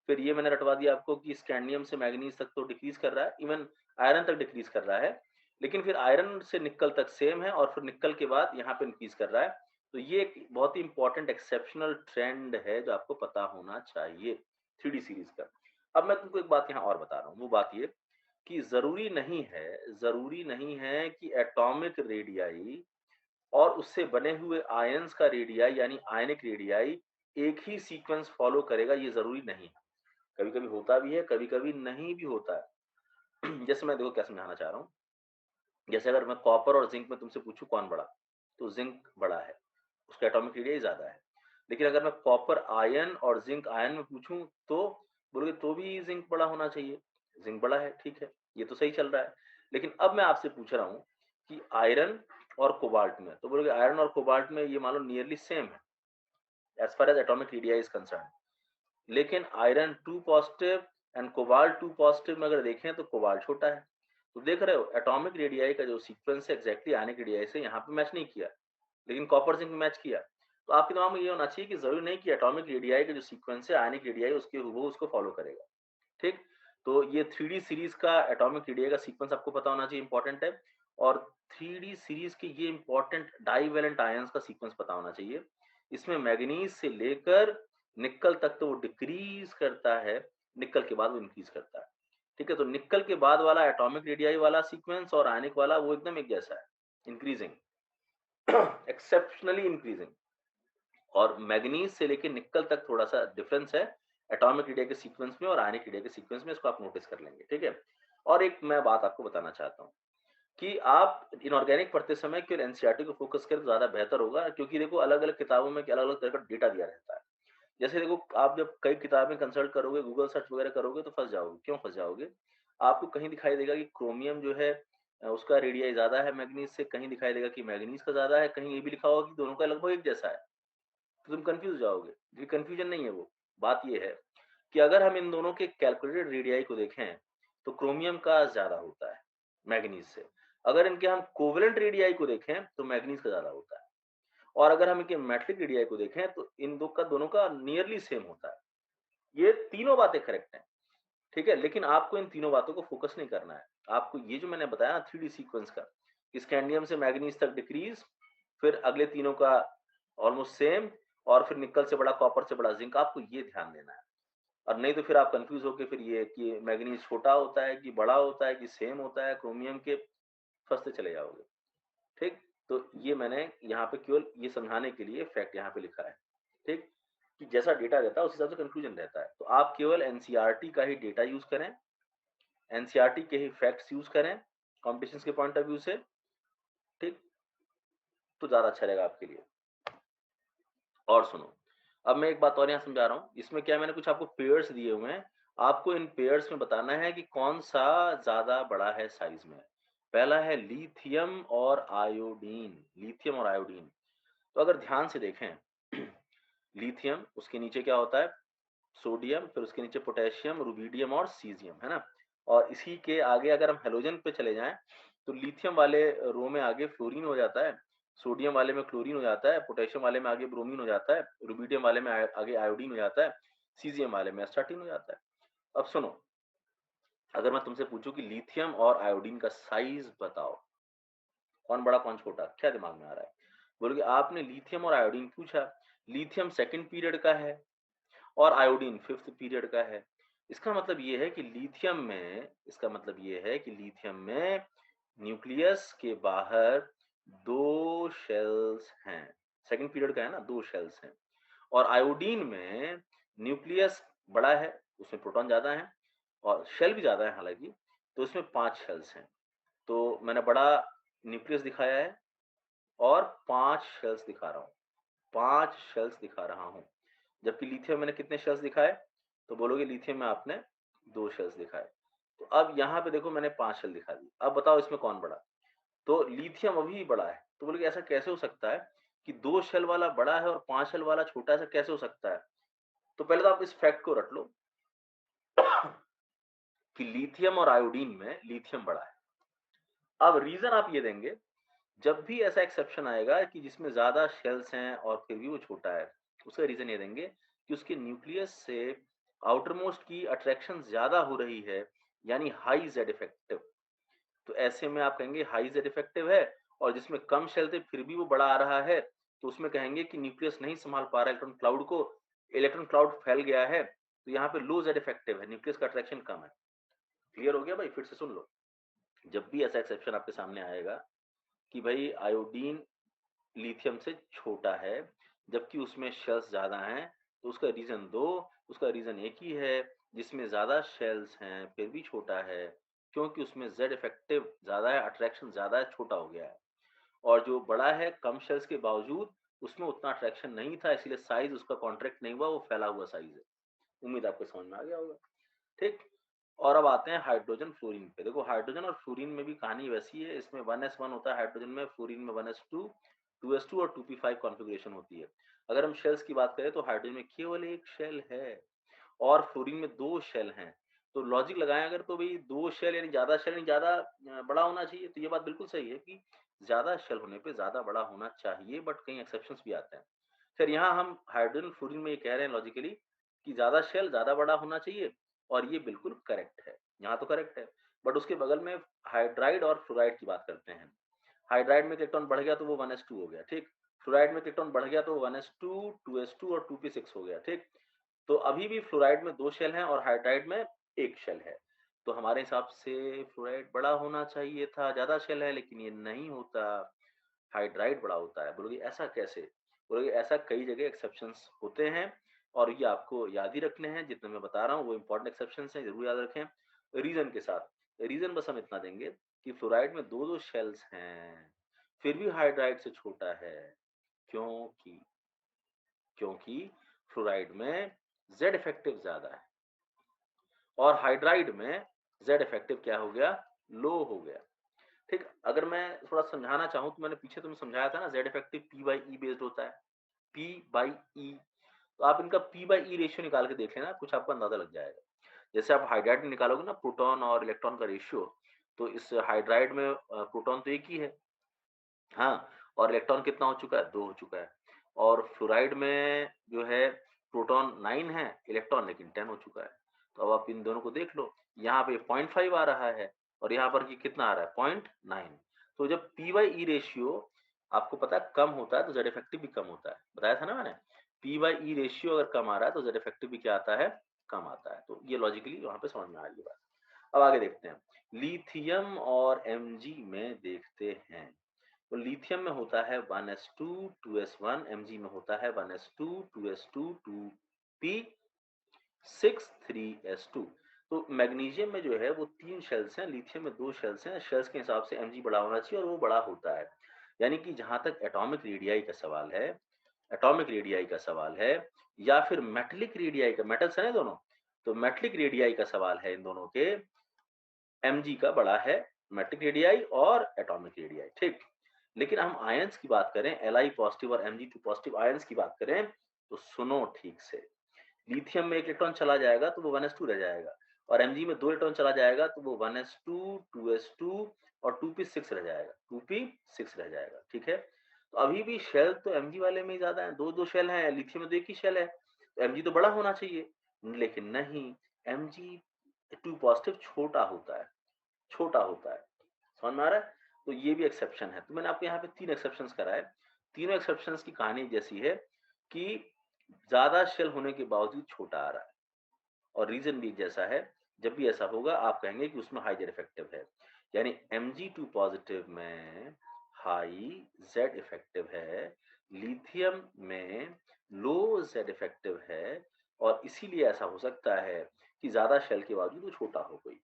फिर ये मैंने रटवा दिया आपको कि स्कैंडियम से मैंगनीज़ तक तो डिक्रीज़ कर रहा है, इवन आयरन तक डिक्रीज़ कर रहा है। लेकिन फिर आयरन से निक्कल तक सेम है और फिर निक्कल के बाद यहाँ पे इंक्रीज़ कर रहा है। तो ये एक बहुत ही इम्पोर्टेंट एक्सेप्शनल ट्रेंड है जो आपको पता होना चाहिए 3D सीरीज़ का। अब मैं तुमको एक बात यहाँ और बता रहा हूँ, वो बात ये कि ज़रूरी नहीं है कि एटॉमिक रेडियाई और उससे बने हुए आयन्स का रेडियाई यानी आयनिक रेडियाई एक ही सीक्वेंस फॉलो करेगा, ये ज़रूरी नहीं है। कभी-कभी होता भी है, कभी-कभी नहीं भी होता है। जैसे मैं देखो क्या समझाना चाह रहा हूँ, जैसे अगर मैं कॉपर और ज़िंक में तुमसे पूछूँ कौन बड़ा? तो ज़िंक बड़ा है, उसका एटॉमिक रेडियस ज़्यादा है। लेकिन अगर मैं कॉपर आयन और ज़िंक आयन में पूछूँ तो बोलोगे तो भी ज़िंक बड़ा होना चाहिए। ज़िंक बड़ा है, ठीक है, ये तो सही चल रहा है। लेकिन अब मैं आपसे पूछ रहा हूँ कि आयरन और कोबाल्ट में, तो बोलोगे आयरन और कोबाल्ट में ये मान लो नियरली सेम है, as far as atomic radius is concerned. लेकिन iron 2 positive and cobalt 2 positive में अगर देखें तो कोबाल्ट छोटा है। तो देख रहे हो एटॉमिक रेडियाई का जो सीक्वेंस है एग्ज़ैक्टली आयनिक रेडियाई से यहाँ पे मैच नहीं किया, लेकिन कॉपर ज़िंक में मैच किया। तो आपके दिमाग में ये होना चाहिए कि ज़रूरी नहीं कि एटॉमिक रेडियाई का जो सीक्वेंस है आयनिक रेडियाई उसके हूबहू उसको फ़ॉलो करेगा। ठीक? तो ये 3D सीरीज़ का एटॉमिक रेडियाई का सीक्वेंस आपको पता होना चाहिए, इम्पोर्टेंट है। और 3D सीरीज के ये इंपॉर्टेंट डाइवेलेंट आयंस का सीक्वेंस पता होना चाहिए। इसमें मैग्नीज से लेकर निकल तक तो वो डिक्रीज करता है, निकल के बाद वो इंक्रीज करता है। ठीक है, तो निकल के बाद वाला एटॉमिक रेडियाई वाला सीक्वेंस और आयनिक वाला वो एकदम एक जैसा है, इंक्रीजिंग, एक्सेप्शनली इंक्रीजिंग। और मैग्नीज से लेके निकल तक थोड़ा सा डिफरेंस है एटॉमिक रेडिया के सीक्वेंस में और आयनिक रेडिया के सीक्वेंस में, इसको आप नोटिस कर लेंगे। ठीक है, और एक मैं बात आपको बताना चाहता हूँ कि आप इनऑर्गेनिक पढ़ते समय केवल एनसीईआरटी को फोकस करें तो ज्यादा बेहतर होगा, क्योंकि देखो अलग अलग किताबों में अलग अलग तरह का डेटा दिया रहता है। जैसे देखो आप जब कई किताबें कंसल्ट करोगे, गूगल सर्च वगैरह करोगे तो फंस जाओगे। क्यों फंस जाओगे? आपको कहीं दिखाई देगा कि क्रोमियम जो है उसका रेडियाई ज्यादा है मैग्नीज से, कहीं दिखाई देगा कि मैग्नीज का ज्यादा है, कहीं ये भी लिखा होगा कि दोनों का लगभग एक जैसा है। तो तुम कंफ्यूज जाओगे। ये कंफ्यूजन नहीं है, वो बात ये है कि अगर हम इन दोनों के कैलकुलेटेड रेडियाई को देखें तो क्रोमियम का ज्यादा होता है मैग्नीज से। अगर इनके हम कोवेलेंट रेडियाई को देखें तो मैग्नीज का ज्यादा होता है। और अगर हम इनके मेटलिक रेडियाई को देखें तो इन दोनों का नियरली सेम होता है। ये तीनों बातें करेक्ट हैं। ठीक है, लेकिन आपको इन तीनों बातों को फोकस नहीं करना है। आपको ये जो मैंने बताया ना 3D सीक्वेंस का, स्कैंडियम से मैग्नीज तक डिक्रीज, फिर अगले तीनों का ऑलमोस्ट सेम, और फिर निकल से बड़ा, कॉपर से बड़ा जिंक, आपको ये ध्यान देना है। और नहीं तो फिर आप कंफ्यूज होके फिर ये कि मैग्नीज छोटा होता है कि बड़ा होता है कि सेम होता है क्रोमियम के, फंसते चले जाओगे। ठीक, तो ये मैंने यहाँ पे केवल ये समझाने के लिए फैक्ट यहाँ पे लिखा है। ठीक, कि जैसा डेटा रहता है उस हिसाब से कंक्लूजन रहता है। तो आप केवल एनसीईआरटी का ही डेटा यूज करें, एनसीईआरटी के ही फैक्ट्स यूज करें कॉम्पिटिशन के पॉइंट ऑफ व्यू से। ठीक, तो ज्यादा अच्छा रहेगा आपके लिए। और सुनो, अब मैं एक बात और यहाँ समझा रहा हूँ। इसमें क्या, मैंने कुछ आपको पेयर्स दिए हुए हैं, आपको इन पेयर्स में बताना है कि कौन सा ज्यादा बड़ा है साइज में। पहला है लिथियम और आयोडीन, लिथियम और आयोडीन। तो अगर ध्यान से देखें लिथियम, उसके नीचे क्या होता है, सोडियम, फिर उसके नीचे पोटेशियम, रुबिडियम और सीजियम, है ना। और इसी के आगे अगर हम हेलोजन पे चले जाएं तो लिथियम वाले रो में आगे फ्लोरीन हो जाता है, सोडियम वाले में क्लोरीन हो जाता है, पोटेशियम वाले में आगे ब्रोमीन हो जाता है, रुबिडियम वाले में आगे आयोडीन हो जाता है, सीजियम वाले में एस्टार्टीन हो जाता है। अब सुनो, अगर मैं तुमसे पूछूं कि लिथियम और आयोडीन का साइज बताओ, कौन बड़ा कौन छोटा, क्या दिमाग में आ रहा है? बोलोगे आपने लिथियम और आयोडीन पूछा, लिथियम सेकंड पीरियड का है और आयोडीन फिफ्थ पीरियड का है। इसका मतलब ये है कि लिथियम में, इसका मतलब ये है कि लिथियम में न्यूक्लियस के बाहर दो शेल्स हैं, सेकंड पीरियड का है ना, दो शेल्स हैं। और आयोडीन में न्यूक्लियस बड़ा है, उसमें प्रोटॉन ज्यादा है और शेल भी ज्यादा है हालांकि, तो उसमें 5 शेल्स हैं। तो मैंने बड़ा न्यूक्लियस दिखाया है और 5 शेल्स दिखा रहा हूँ, 5 शेल्स दिखा रहा हूँ। जबकि लिथियम मैंने कितने शेल्स दिखाए? तो बोलोगे लिथियम में आपने 2 शेल्स दिखाए। तो अब यहाँ पे देखो मैंने 5 शेल दिखा दी। अब बताओ इसमें कौन बड़ा? तो लिथियम अभी भी बड़ा है। तो बोलोगे ऐसा कैसे हो सकता है कि 2 शेल वाला बड़ा है और 5 शेल वाला छोटा है, ऐसा कैसे हो सकता है? तो पहले तो आप इस फैक्ट को रट लो कि लिथियम और आयोडीन में लिथियम बड़ा है। अब रीजन आप ये देंगे, जब भी ऐसा एक्सेप्शन आएगा कि जिसमें ज्यादा शेल्स हैं और फिर भी वो छोटा है, उसका रीजन ये देंगे कि उसके न्यूक्लियस से आउटर मोस्ट की अट्रैक्शन ज्यादा हो रही है, यानी हाई जेड इफेक्टिव। तो ऐसे में आप कहेंगे हाई जेड इफेक्टिव है, और जिसमें कम शेल थे फिर भी वो बड़ा आ रहा है, तो उसमें कहेंगे कि न्यूक्लियस नहीं संभाल पा रहा इलेक्ट्रॉन क्लाउड को, इलेक्ट्रॉन क्लाउड फैल गया है, तो यहाँ पे लो जेड इफेक्टिव है, न्यूक्लियस का अट्रैक्शन कम है। क्लियर हो गया भाई? फिर से सुन लो, जब भी ऐसा एक्सेप्शन आपके सामने आएगा कि भाई आयोडीन लिथियम से छोटा है जबकि उसमें शेल्स ज्यादा हैं, तो उसका रीजन दो, उसका रीजन एक ही है, जिसमें ज्यादा शेल्स हैं फिर भी छोटा है, क्योंकि उसमें जेड इफेक्टिव ज्यादा है, अट्रैक्शन ज्यादा है, छोटा हो गया है। और जो बड़ा है कम शेल्स के बावजूद उसमें उतना अट्रैक्शन नहीं था, इसलिए साइज उसका कॉन्ट्रैक्ट नहीं हुआ, वो फैला हुआ साइज है। उम्मीद आपको समझ में आ गया होगा। ठीक, और अब आते हैं हाइड्रोजन फ्लोरीन पे। देखो हाइड्रोजन और फ्लोरीन में भी कहानी वैसी है, इसमें 1s1 होता है हाइड्रोजन में, फ्लोरीन में 1s2, 2s2 और 2p5 कॉन्फ़िगरेशन होती है। अगर हम शेल्स की बात करें तो हाइड्रोजन में केवल एक शेल है और फ्लोरीन में 2 शेल हैं। तो लॉजिक लगाएं अगर, तो भाई 2 शेल यानी ज्यादा शेल, यानी ज्यादा बड़ा होना चाहिए। तो ये बात बिल्कुल सही है कि ज्यादा शेल होने पे ज्यादा बड़ा होना चाहिए, बट कई एक्सेप्शंस भी आते हैं। फिर यहाँ हम हाइड्रोजन फ्लोरीन में ये कह रहे हैं लॉजिकली कि ज्यादा शेल ज्यादा बड़ा होना चाहिए, और ये बिल्कुल करेक्ट है, यहाँ तो करेक्ट है। बट उसके बगल में हाइड्राइड और फ्लोराइड की बात करते हैं। हाइड्राइड में इलेक्ट्रॉन बढ़ गया तो वो 1s2 हो गया, ठीक। फ्लोराइड में इलेक्ट्रॉन बढ़ गया तो 1s2 2s2 और 2p6 हो गया, ठीक। तो अभी भी फ्लोराइड में 2 शेल हैं और हाइड्राइड में 1 शेल है। तो हमारे हिसाब से फ्लोराइड बड़ा होना चाहिए था, ज्यादा शेल है, लेकिन ये नहीं होता, हाइड्राइड बड़ा होता है। बोलोगे ऐसा कैसे? बोलोगे ऐसा कई जगह एक्सेप्शंस होते हैं और ये आपको याद ही रखने हैं, जितने मैं बता रहा हूँ वो इंपॉर्टेंट एक्सेप्शंस हैं, जरूर याद रखें रीजन के साथ। रीजन बस हम इतना देंगे कि फ्लोराइड में 2 शेल्स हैं, फिर भी हाइड्राइड से छोटा है। क्योंकि क्योंकि फ्लोराइड में जेड इफेक्टिव ज्यादा है और हाइड्राइड में जेड इफेक्टिव क्या हो गया? लो हो गया, ठीक। अगर मैं थोड़ा समझाना चाहूँ तो मैंने पीछे तुम्हें समझाया था ना, Z effective P by E based होता है, पी बाई ई। तो आप इनका पी बाई ई रेशियो निकाल के देख लेना, कुछ आपको अंदाजा लग जाएगा। जैसे आप हाइड्राइड में निकालोगे ना प्रोटॉन और इलेक्ट्रॉन का रेशियो, तो इस हाइड्राइड में प्रोटॉन तो एक ही है, हाँ, और इलेक्ट्रॉन कितना हो चुका है? 2 हो चुका है। और फ्लोराइड में जो है प्रोटॉन 9 है, इलेक्ट्रॉन लेकिन 10 हो चुका है। तो अब आप इन दोनों को देख लो, यहाँ पे 0.5 आ रहा है और यहाँ पर कि कितना आ रहा है? 0.9। तो जब पी बाई ई रेशियो आपको पता है कम होता है तो जेड इफेक्टिव भी कम होता है, बताया था ना मैंने। पी बाई ई रेशियो अगर कम आ रहा है तो जेड इफेक्टिव भी क्या आता है? कम आता है। तो ये लॉजिकली वहां पे समझ में आ रही है बात। अब आगे देखते हैं, लिथियम और एमजी में देखते हैं। तो लिथियम में होता है 1s2 2s1, Mg में होता है 1s2 2s2 2p6 3s2। तो मैग्नीशियम में जो है वो 3 शेल्स हैं, लिथियम में 2 शेल्स हैं। शेल्स के हिसाब से Mg बड़ा होना चाहिए और वो बड़ा होता है। यानी कि जहां तक एटॉमिक रेडियाई का सवाल है, एटॉमिक रेडियाई का सवाल है या फिर मेटलिक रेडियाई का, मेटल्स है ना दोनों, तो मेटलिक रेडियाई का सवाल है, इन दोनों के Mg का बड़ा है, मेटलिक रेडियाई और एटॉमिक रेडियाई, ठीक। लेकिन हम आयंस की बात करें, Li पॉजिटिव और Mg2 पॉजिटिव आयंस की बात करें, तो सुनो ठीक से। लिथियम में 1 इलेक्ट्रॉन चला जाएगा तो वो 1s2 रह जाएगा और Mg में 2 इलेक्ट्रॉन चला जाएगा तो वो 1s2 2s2 और 2p6 रह जाएगा, 2p6 रह जाएगा, ठीक है। तो अभी भी शेल तो Mg वाले में ही ज्यादा है, 2 शेल हैं, लिथियम में 2 एक ही शेल है, तो Mg तो बड़ा होना चाहिए, लेकिन नहीं, Mg2 पॉजिटिव छोटा होता है, छोटा होता है। समझ में आ रहा है? तो ये भी एक्सेप्शन है। तो मैंने आपको यहाँ पे 3 एक्सेप्शंस कराए। तीनों एक्सेप्शंस की कहानी जैसी है कि ज्यादा शेल होने के बावजूद छोटा आ रहा है और रीजन भी जैसा है। जब भी ऐसा होगा आप कहेंगे कि उसमें हाई जेड इफेक्टिव है, यानी Mg2 पॉजिटिव में हाई जेड इफेक्टिव है, लिथियम में लो जेड इफेक्टिव है और इसीलिए ऐसा हो सकता है कि ज्यादा शेल के बावजूद वो छोटा हो कोई।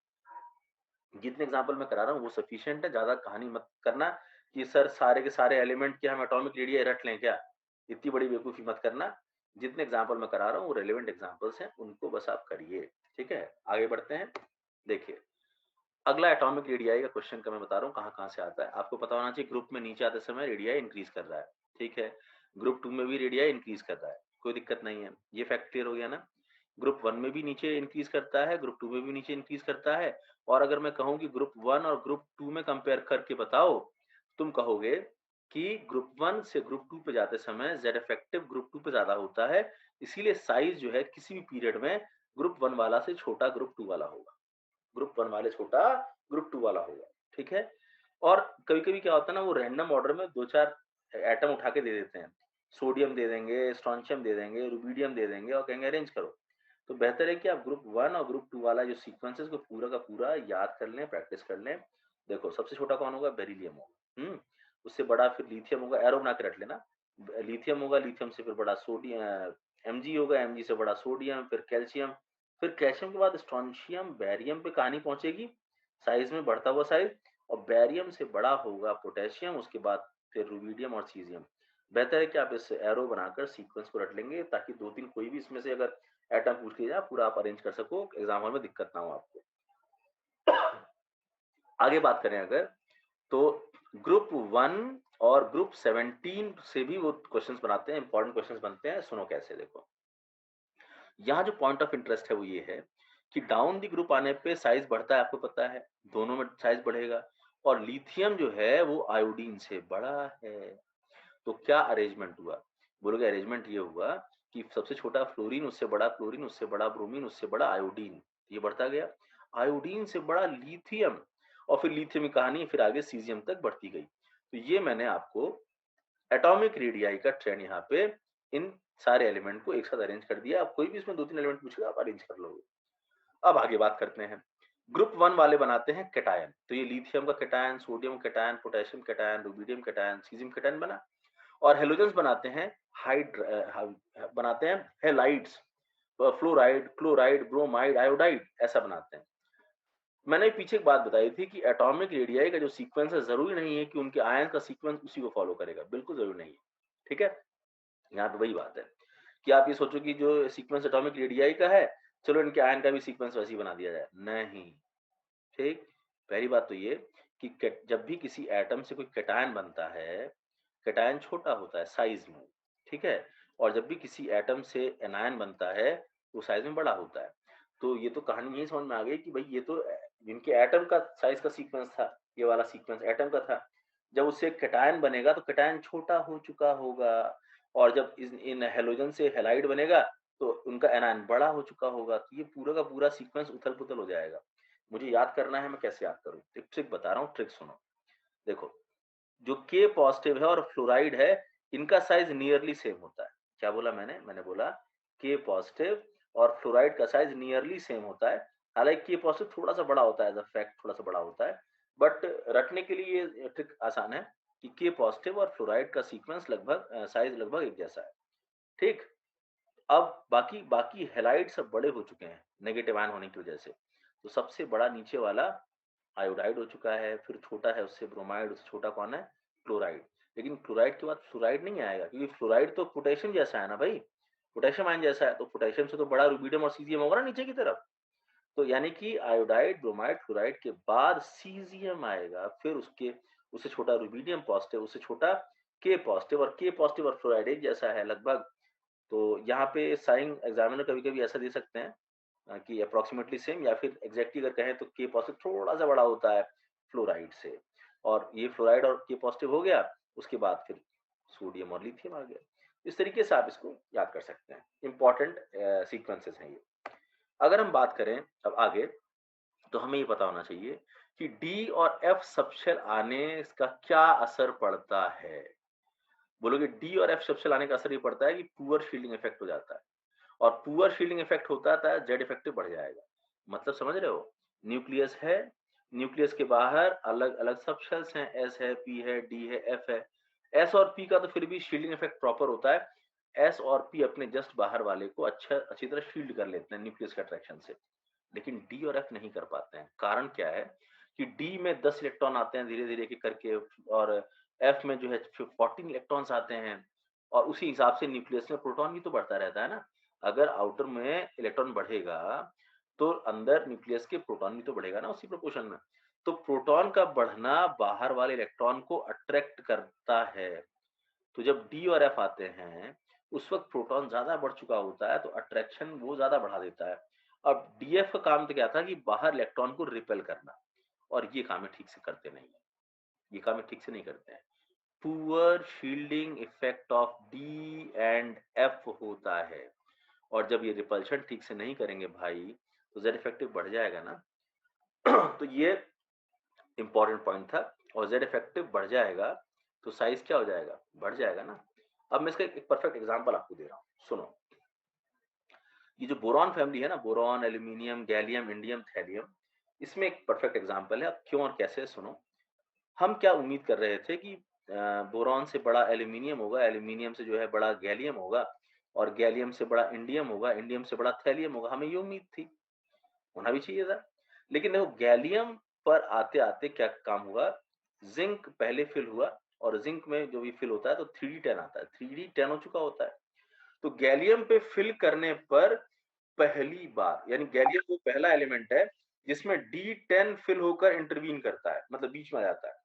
जितने एग्जांपल मैं करा रहा हूँ वो सफिशिएंट है, ज्यादा कहानी मत करना कि सर सारे के सारे एलिमेंट के हम एटॉमिक रेडियस रट लें क्या, इतनी बड़ी बेवकूफी मत करना। जितने एग्जांपल मैं करा रहा हूँ वो रेलेवेंट एग्जांपल्स हैं, उनको बस आप करिए, ठीक है। आगे बढ़ते हैं, देखिए अगला एटॉमिक रेडियाई का क्वेश्चन का मैं बता रहा हूँ कहाँ कहाँ से आता है। आपको पता होना चाहिए ग्रुप में नीचे आते समय रेडियाई इंक्रीज कर रहा है, ठीक है। ग्रुप 2 में भी रेडियाई इंक्रीज कर रहा है, कोई दिक्कत नहीं है, ये फैक्ट क्लियर हो गया ना। ग्रुप 1 में भी नीचे इंक्रीज करता है, ग्रुप 2 में भी नीचे इंक्रीज करता है। और अगर मैं कहूँ कि ग्रुप 1 और ग्रुप 2 में कंपेयर करके बताओ, तुम कहोगे कि ग्रुप 1 से ग्रुप 2 पे जाते समय जेड इफेक्टिव ग्रुप 2 पे ज्यादा होता है, इसीलिए साइज जो है किसी भी पीरियड में ग्रुप 1 वाला से छोटा ग्रुप 2 वाला होगा, ग्रुप 1 वाले छोटा ग्रुप 2 वाला होगा, ठीक है। और कभी कभी क्या होता है ना, वो रैंडम ऑर्डर में 2-4 एटम उठा के दे देते हैं, सोडियम दे देंगे, स्ट्रोंशियम दे देंगे, रुबिडियम दे देंगे और कहेंगे अरेंज करो। तो बेहतर है कि आप ग्रुप 1 और ग्रुप 2 वाला जो सीक्वेंस है उसको पूरा का पूरा याद कर लें, प्रैक्टिस कर लें। देखो सबसे छोटा कौन होगा? बेरिलियम होगा, उससे बड़ा फिर लिथियम होगा, एरो बना के रख लेना। लिथियम होगा, लिथियम से फिर बड़ा सोडियम Mg होगा, Mg से बड़ा सोडियम, फिर कैल्शियम, फिर कैल्शियम के बाद स्ट्रोंशियम, बैरियम पे कहानी पहुंचेगी साइज में बढ़ता हुआ साइज, और बैरियम से बड़ा होगा पोटेशियम, उसके बाद फिर रुबिडियम और सीजियम। बेहतर है कि आप इस एरो बनाकर सीक्वेंस को रट लेंगे ताकि 2-3 कोई भी इसमें से अगर एटम पूछ लिया जाए पूरा आप अरेंज कर सको, एग्जाम हॉल में दिक्कत ना हो आपको। आगे बात करें अगर, तो ग्रुप 1 और ग्रुप 17 से भी वो क्वेश्चंस बनाते हैं, इंपॉर्टेंट क्वेश्चंस बनते हैं, सुनो कैसे। देखो यहाँ जो पॉइंट ऑफ इंटरेस्ट है वो ये है कि डाउन दी ग्रुप आने पे साइज बढ़ता है, आपको पता है दोनों में साइज बढ़ेगा, और लिथियम जो है वो आयोडीन से बड़ा है। तो क्या अरेंजमेंट हुआ? बोलोगे अरेंजमेंट ये हुआ कि सबसे छोटा फ्लोरीन, उससे बड़ा क्लोरीन, उससे बड़ा ब्रोमीन, उससे बड़ा आयोडीन, ये बढ़ता गया। आयोडीन से बड़ा लिथियम, और फिर लिथियम की कहानी फिर आगे सीज़ियम तक बढ़ती गई। तो ये मैंने आपको एटॉमिक रेडियाई का ट्रेंड यहाँ पे इन सारे एलिमेंट को एक साथ अरेंज कर दिया। अब कोई भी इसमें 2-3 एलिमेंट पूछेगा, आप अरेंज कर लोगे। अब आगे बात करते हैं। ग्रुप 1 वाले बनाते हैं कैटायन। तो ये लिथियम का cation, sodium cation, potassium cation, rubidium cation, caesium cation बना। और हैलोजेंस बनाते हैं बनाते हैं halides, fluoride, chloride, bromide, iodide, ऐसा बनाते हैं। मैंने पीछे एक बात बताई थी कि एटॉमिक रेडियाई का जो सीक्वेंस है, ज़रूरी नहीं है कि उनके आयन का सीक्वेंस उसी को फ़ॉलो करेगा, बिल्कुल ज़रूरी नहीं है। ठीक है? यहाँ पे वही बात है कि आप ये सोचो कि जो सीक्वेंस एटॉमिक रेडियाई का है, चलो इनके आयन का भी सीक्वेंस वैसे ही बना दिया जाए। नहीं, ठीक? पहली बात तो ये कि कैट जब भी किसी एटम से कोई कैटायन बनता है, कैटायन छोटा होता है साइज़ में, ठीक है? और जब भी किसी एटम से एनायन बनता है, वो साइज़ में बड़ा होता है। तो ये तो कहानी यही समझ में आ गई कि भई ये तो इनके एटम का साइज़ का सीक्वेंस था, ये वाला सीक्वेंस एटम का था। जब उससे कैटायन बनेगा तो कैटायन छोटा हो चुका होगा, और जब इस इन हैलोजन से हैलाइड बनेगा, तो उनका एनायन बड़ा हो चुका होगा। तो ये पूरा का पूरा सीक्वेंस उथल-पुथल हो जाएगा। मुझे याद करना है, मैं कैसे याद करूँ? एक ट्रिक बता रहा हूँ, ट्रिक सुनो। देखो, जो के पॉज़िटिव है और फ्लोराइड है, इनका साइज़ नियरली सेम होता है। क्या बोला मैंने? मैंने बोला के पॉज़िटिव और फ्लोराइड का साइज़ नियरली सेम होता है। हालाँकि के पॉज़िटिव थोड़ा-सा बड़ा होता है, एज़ अ फैक्ट थोड़ा-सा बड़ा होता है। बट रटने के लिए ये ट्रिक आसान है कि के पॉज़िटिव और फ्लोराइड का सीक्वेंस लगभग साइज़ लगभग एक जैसा है। ठीक? अब बाकी बाकी हैलाइड सब बड़े हो चुके हैं, नेगेटिव आयन होने की वजह से। तो सबसे बड़ा नीचे वाला आयोडाइड हो चुका है, फिर छोटा है उससे ब्रोमाइड, उससे छोटा कौन है? क्लोराइड। लेकिन क्लोराइड के बाद फ्लोराइड नहीं आएगा, क्योंकि फ्लोराइड तो पोटेशियम जैसा है ना भई, पोटेशियम आयन जैसा है, तो पोटेशियम से तो बड़ा रुबिडियम और सीज़ियम होगा ना नीचे की तरफ। तो यानी कि आयोडाइड, ब्रोमाइड, फ्लोराइड के बाद सीज़ियम आएगा, फिर उससे छोटा रुबिडियम पॉज़िटिव, उससे छोटा के पॉज़िटिव, और के पॉज़िटिव और फ्लोराइड एक जैसा है लगभग। तो यहाँ पे साइन एग्ज़ामिनर कभी-कभी ऐसा दे सकते हैं कि अप्रॉक्सिमेटली सेम, या फिर एग्ज़ैक्टली अगर कहें तो के पॉज़िटिव थोड़ा-सा बड़ा होता है फ्लोराइड से। और ये फ्लोराइड और के पॉज़िटिव हो गया, उसके बाद फिर सोडियम और लिथियम आ गया। इस तरीके से आप इसको याद कर सकते हैं। इम्पोर्टेंट सीक्वेंसेस हैं ये। अगर हम बात करें अब आगे, तो हमें ये पता होना चाहिए कि डी और एफ सबशेल आने का क्या असर पड़ता है? बोलोगे डी और एफ सबशेल आने का असर ये पड़ता है कि पुअर शील्डिंग इफ़ेक्ट हो जाता है। और पुअर शील्डिंग इफेक्ट होता था, जेड इफेक्टिव बढ़ जाएगा। मतलब समझ रहे हो? न्यूक्लियस है, न्यूक्लियस के बाहर अलग-अलग सब शेल्स हैं, एस है, पी है, डी है, एफ है। एस और पी का तो फिर भी शील्डिंग इफेक्ट प्रॉपर होता है। एस और पी अपने जस्ट बाहर वाले को अच्छी तरह शील्ड कर लेते हैं न्यूक्लियस के अट्रैक्शन से। लेकिन डी और एफ नहीं कर पाते हैं। कारण क्या है? कि डी में 10 इलेक्ट्रॉन आते हैं धीरे-धीरे एक-एक करके, और एफ में जो है 14 इलेक्ट्रॉन्स आते हैं, और उसी हिसाब से न्यूक्लियस में प्रोटॉन भी तो बढ़ता रहता है ना। अगर आउटर में इलेक्ट्रॉन बढ़ेगा, तो अंदर न्यूक्लियस के प्रोटॉन भी तो बढ़ेगा ना उसी प्रोपोर्शन में। तो प्रोटॉन का बढ़ना बाहर वाले इलेक्ट्रॉन को अट्रैक्ट करता है। तो जब डी और एफ आते हैं, उस वक़्त प्रोटॉन ज़्यादा बढ़ चुका होता है, तो अट्रैक्शन वो ज़्यादा बढ़ा देता है। अब डीएफ का काम तो क्या था कि बाहर इलेक्ट्रॉन को रिपेल करना, और ये काम ये ठीक से करते नहीं हैं। ये काम ये ठीक से नहीं करते हैं। Poor shielding effect of D and F होता है, और जब ये रिपल्शन ठीक से नहीं करेंगे भाई, तो ज़ेड इफेक्टिव बढ़ जाएगा ना। तो ये इम्पोर्टेंट पॉइंट था, और ज़ेड इफेक्टिव बढ़ जाएगा, तो साइज़ क्या हो जाएगा? बढ़ जाएगा ना। अब मैं इसका एक परफेक्ट एग्ज़ाम्पल आपको दे रहा हूँ, सुनो। ये जो बोरॉन फैमिली है ना, boron, aluminium, gallium, indium, thallium, इसमें एक परफेक्ट एग्ज़ाम्पल है। अब क्यों और कैसे, सुनो। हम क्या उम्मीद कर रहे थे कि बोरॉन से बड़ा एल्यूमीनियम होगा, एल्यूमीनियम से जो है बड़ा गैलियम होगा, और गैलियम से बड़ा इंडियम होगा, इंडियम से बड़ा थैलियम होगा, हमें ये उम्मीद थी, होना भी चाहिए था। लेकिन देखो गैलियम पर आते-आते क्या काम हुआ, ज़िंक पहले फिल हुआ, और ज़िंक में जो भी फिल होता है तो 3d10 आता है, 3d10 हो चुका होता है। तो गैलियम पे फिल करने पर पहली बार, यानी गैलियम वो पहला एलिमेंट है जिसमें D10 फिल होकर इंटरवीन करता है, मतलब बीच में आ जाता है।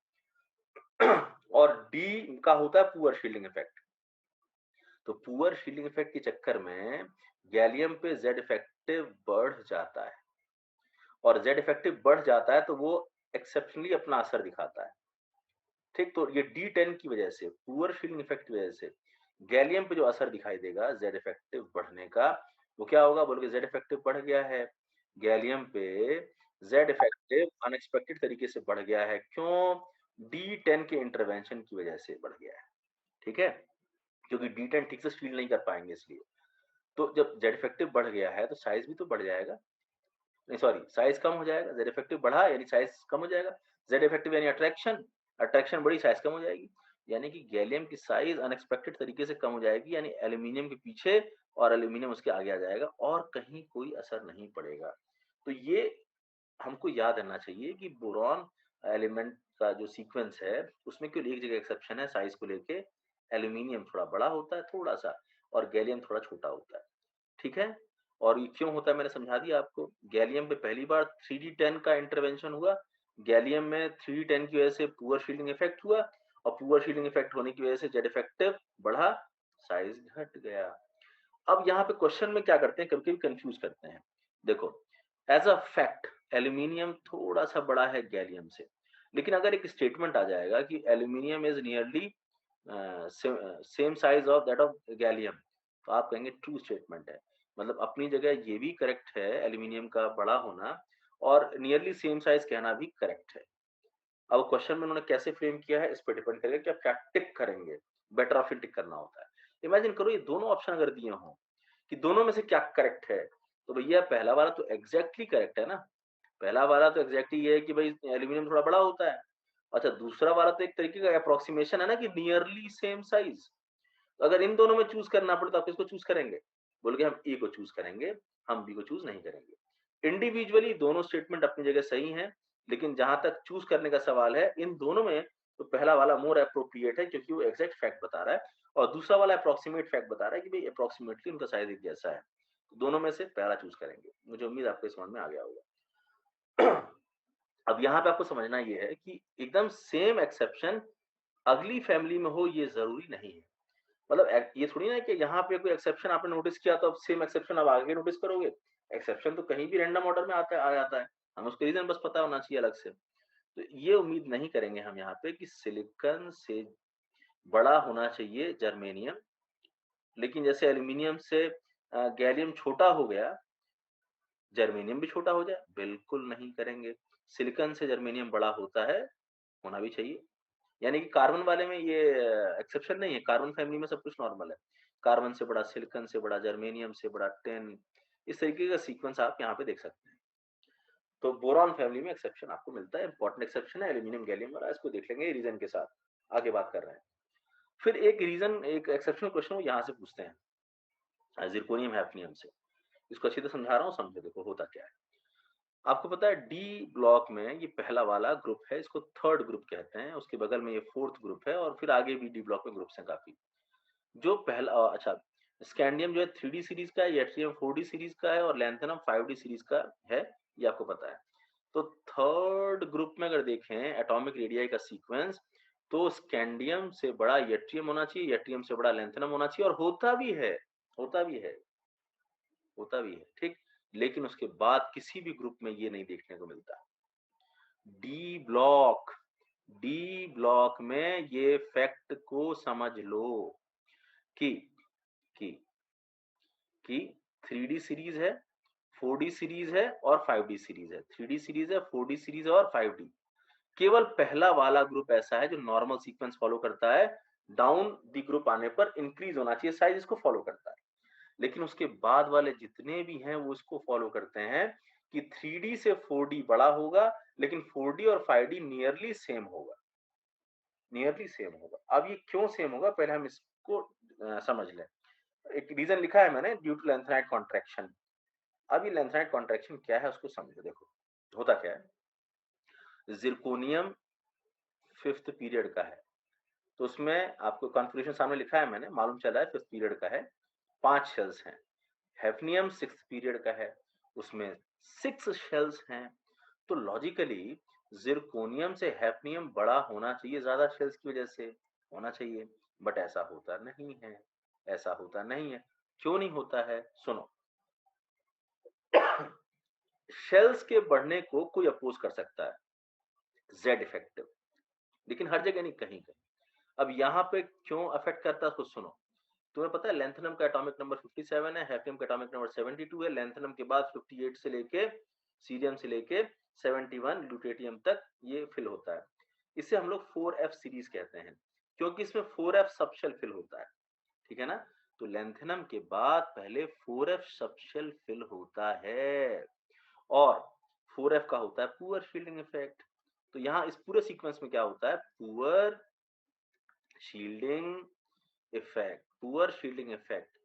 और डी का होता है पुअर शील्डिंग इफेक्ट। तो पुअर शील्डिंग इफेक्ट के चक्कर में गैलियम पे जेड इफेक्टिव बढ़ जाता है, और जेड इफेक्टिव बढ़ जाता है तो वो एक्सेप्शनली अपना असर दिखाता है। ठीक, तो ये D10 की वजह से, पुअर शील्डिंग इफेक्ट की वजह से गैलियम पे जो असर दिखाई देगा जेड इफेक्टिव बढ़ने का, वो क्या होगा? बोलोगे जेड इफेक्टिव बढ़ गया है, गैलियम पे जेड इफेक्टिव अनएक्सपेक्टेड तरीके से बढ़ गया है। क्यों? D10 के इंटरवेंशन की वजह से बढ़ गया है। ठीक है? क्योंकि D10 ठीक से फ़ील नहीं कर पाएँगे इसलिए। तो जब जेड इफेक्टिव बढ़ गया है तो साइज़ भी तो बढ़ जाएगा। नहीं सॉरी, साइज़ कम हो जाएगा। जेड इफेक्टिव बढ़ा यानी साइज़ कम हो जाएगा। जेड इफेक्टिव यानी अट्रैक्शन, अट्रैक्शन बढ़ी साइज़ कम हो जाएगी। यानी कि गैलियम की साइज़ अनएक्सपेक्टेड तरीके से कम हो जाएगी, यानी एल्यूमीनियम के पीछे और एल्यूमीनियम उसके आगे आ जाएगा और कहीं कोई असर नहीं पड़ेगा। तो ये हमको याद रहना चाहिए कि बोरॉन एलिमेंट का जो सीक्वेंस है, उसमें केवल एक जगह एक्सेप्शन है साइज़ को लेके, एल्यूमीनियम थोड़ा बड़ा होता है थोड़ा-सा और गैलियम थोड़ा छोटा होता है। ठीक है? और ये क्यों होता है मैंने समझा दिया आपको। गैलियम पे पहली बार 3D10 का इंटरवेंशन हुआ। गैलियम में 3D10 की वजह से पुअर शील्डिंग इफेक्ट हुआ और पुअर शील्डिंग इफेक्ट होने की वजह से जेड इफेक्टिव बढ़ा, साइज़ घट गया। अब यहाँ पे क्वेश्चन में क्या करते हैं, कभी-कभी कन्फ्यूज़ करते हैं। देखो, एज़ अ फैक्ट एल्यूमीनियम थोड़ा-सा बड़ा है गैलियम से। लेकिन अगर एक स्टेटमेंट आ जाएगा कि aluminium is nearly same size of that of gallium, तो आप कहेंगे ट्रू स्टेटमेंट है। मतलब अपनी जगह ये भी करेक्ट है एल्यूमीनियम का बड़ा होना और नियरली सेम साइज़ कहना भी करेक्ट है। अब क्वेश्चन में उन्होंने कैसे फ्रेम किया है, इस पे डिपेंड करेगा कि आप क्या टिक करेंगे। बेटर ऑप्शन टिक करना होता है। इमेजिन करो ये दोनों ऑप्शन अगर दिए हों, कि दोनों में से क्या करेक्ट है, तो भैया पहला वाला तो एग्ज़ैक्टली करेक्ट है ना। पहला वाला तो एग्ज़ैक्टली ये है कि भई एल्यूमीनियम थोड़ा बड़ा होता है। अच्छा दूसरा वाला तो एक तरीके का एप्रोक्सिमेशन है ना कि नियरली सेम साइज़। अगर इन दोनों में चूज़ करना पड़े तो आप किसको चूज़ करेंगे? बोलोगे हम ए को चूज़ करेंगे, हम बी को चूज़ नहीं करेंगे। इंडिविजुअली दोनों स्टेटमेंट अपनी जगह सही हैं, लेकिन जहाँ तक चूज़ करने का सवाल है, इन दोनों में तो पहला वाला मोर एप्रोप्रिएट है क्योंकि वो एग्ज़ैक्ट फैक्ट बता रहा है और दूसरा वाला एप्रोक्सिमेट फैक्ट बता रहा है कि भई एप्रोक्सिमेटली उनका साइज़ एक जैसा है। दोनों में से पहला चूज़ करेंगे। मुझे उम्मीद है आपको ये समझ में आ गया होगा। अब यहाँ पे आपको समझना ये है कि एकदम सेम एक्सेप्शन अगली फैमिली में हो ये ज़रूरी नहीं है। मतलब ये थोड़ी ना है कि यहाँ पे कोई एक्सेप्शन आपने नोटिस किया तो अब सेम एक्सेप्शन आप आगे नोटिस करोगे। एक्सेप्शन तो कहीं भी रैंडम ऑर्डर में आ जाता है। हमें उसका रीज़न बस पता होना चाहिए अलग से। तो ये उम्मीद नहीं करेंगे हम यहाँ पे कि सिलिकॉन से बड़ा होना चाहिए जर्मेनियम, लेकिन जैसे एल्यूमीनियम से गैलियम छोटा हो गया, जर्मेनियम भी छोटा हो जाए, बिल्कुल नहीं करेंगे। सिलिकॉन से जर्मेनियम बड़ा होता है, होना भी चाहिए। यानी कि कार्बन वाले में ये एक्सेप्शन नहीं है, कार्बन फैमिली में सब कुछ नॉर्मल है। कार्बन से बड़ा, सिलिकॉन से बड़ा, जर्मेनियम से बड़ा, टिन, इस तरीके का सीक्वेंस आप यहाँ पे देख सकते हैं। तो बोरॉन फैमिली में एक्सेप्शन आपको मिलता है, इम्पोर्टेंट एक्सेप्शन है एल्यूमीनियम गैलियम वाला, इसको देख लेंगे रीज़न के साथ। आगे बात कर रहे हैं। फिर एक एक्सेप्शनल क्वेश्चन वो यहाँ से पूछते हैं ज़िरकोनियम हैफ़नियम से। इसको अच्छी तरह समझा रहा हूँ, समझो देखो होता क्या है। आपको पता है डी ब्लॉक में ये पहला वाला ग्रुप है, इसको थर्ड ग्रुप कहते हैं, उसके बगल में ये फोर्थ ग्रुप है और फिर आगे भी डी ब्लॉक में ग्रुप्स हैं काफ़ी। जो पहला अच्छा स्कैंडियम जो है 3D सीरीज़ का है, यट्रियम 4D सीरीज़ का है और लैंथेनम 5D सीरीज़ का है, ये आपको पता है। तो थर्ड ग्रुप में अगर देखें एटॉमिक रेडियाई का सीक्वेंस, तो स्कैंडियम से बड़ा यट्रियम होना चाहिए, यट्रियम से बड़ा लैंथेनम होना चाहिए और होता भी है, होता भी है, ठीक? लेकिन उसके बाद किसी भी ग्रुप में ये नहीं देखने को मिलता। डी ब्लॉक डी ब्लॉक में ये फैक्ट को समझ लो कि कि कि 3D सीरीज है, 4D सीरीज है और 5D सीरीज है। 3D सीरीज है, 4D सीरीज है और 5D। केवल पहला वाला ग्रुप ऐसा है जो नॉर्मल सीक्वेंस फॉलो करता है। डाउन द ग्रुप आने पर इंक्रीज होना चाहिए साइज, इसको फॉलो करता है। लेकिन उसके बाद वाले जितने भी हैं वो इसको फॉलो करते हैं कि 3D से 4D बड़ा होगा, लेकिन 4D और 5D नियरली सेम होगा। अब ये क्यों सेम होगा पहले हम इसको समझ लें। एक रीज़न लिखा है मैंने ड्यू टू लेंथेनाइट कॉन्ट्रैक्शन। अब ये लेंथेनाइट कॉन्ट्रैक्शन क्या है उसको समझो देखो। होता क्या है? ज़िरकोनियम 5th पीरियड का है। तो उसमें आपको कॉन्फ़िगरेशन सामने लिखा है मैंने, मालूम चला है 5th पीरियड का है। 5 शेल्स हैं। हैफ़नियम 6th पीरियड का है, उसमें 6 शेल्स हैं। तो लॉजिकली ज़िरकोनियम से हैफ़नियम बड़ा होना चाहिए ज़्यादा शेल्स की वज़ह से, होना चाहिए। बट ऐसा होता नहीं है, ऐसा होता नहीं है। क्यों नहीं होता है? सुनो। शेल्स के बढ़ने को कोई अपोज़ कर सकता है, ज़ेड इफेक्टिव, लेकिन हर जगह नहीं, कहीं-कहीं। अब यहाँ पे क्यों अफ़ेक्ट करता है उसको सुनो। तुम्हें पता है लैंथेनम का एटॉमिक नंबर 57 है, हैफ़नियम का एटॉमिक नंबर 72 है, लैंथेनम के बाद 58 से लेके सीरियम से लेके 71 ल्यूटेटियम तक ये फिल होता है। इसे हम लोग 4f सीरीज कहते हैं क्योंकि इसमें 4f सबशेल फिल होता है, ठीक है ना। तो लेंथेनम के बाद पहले 4f सबशेल फिल होता है और 4f का होता है पुअर शील्डिंग इफेक्ट। तो यहाँ इस पूरे सीक्वेंस में क्या होता है, poor shielding effect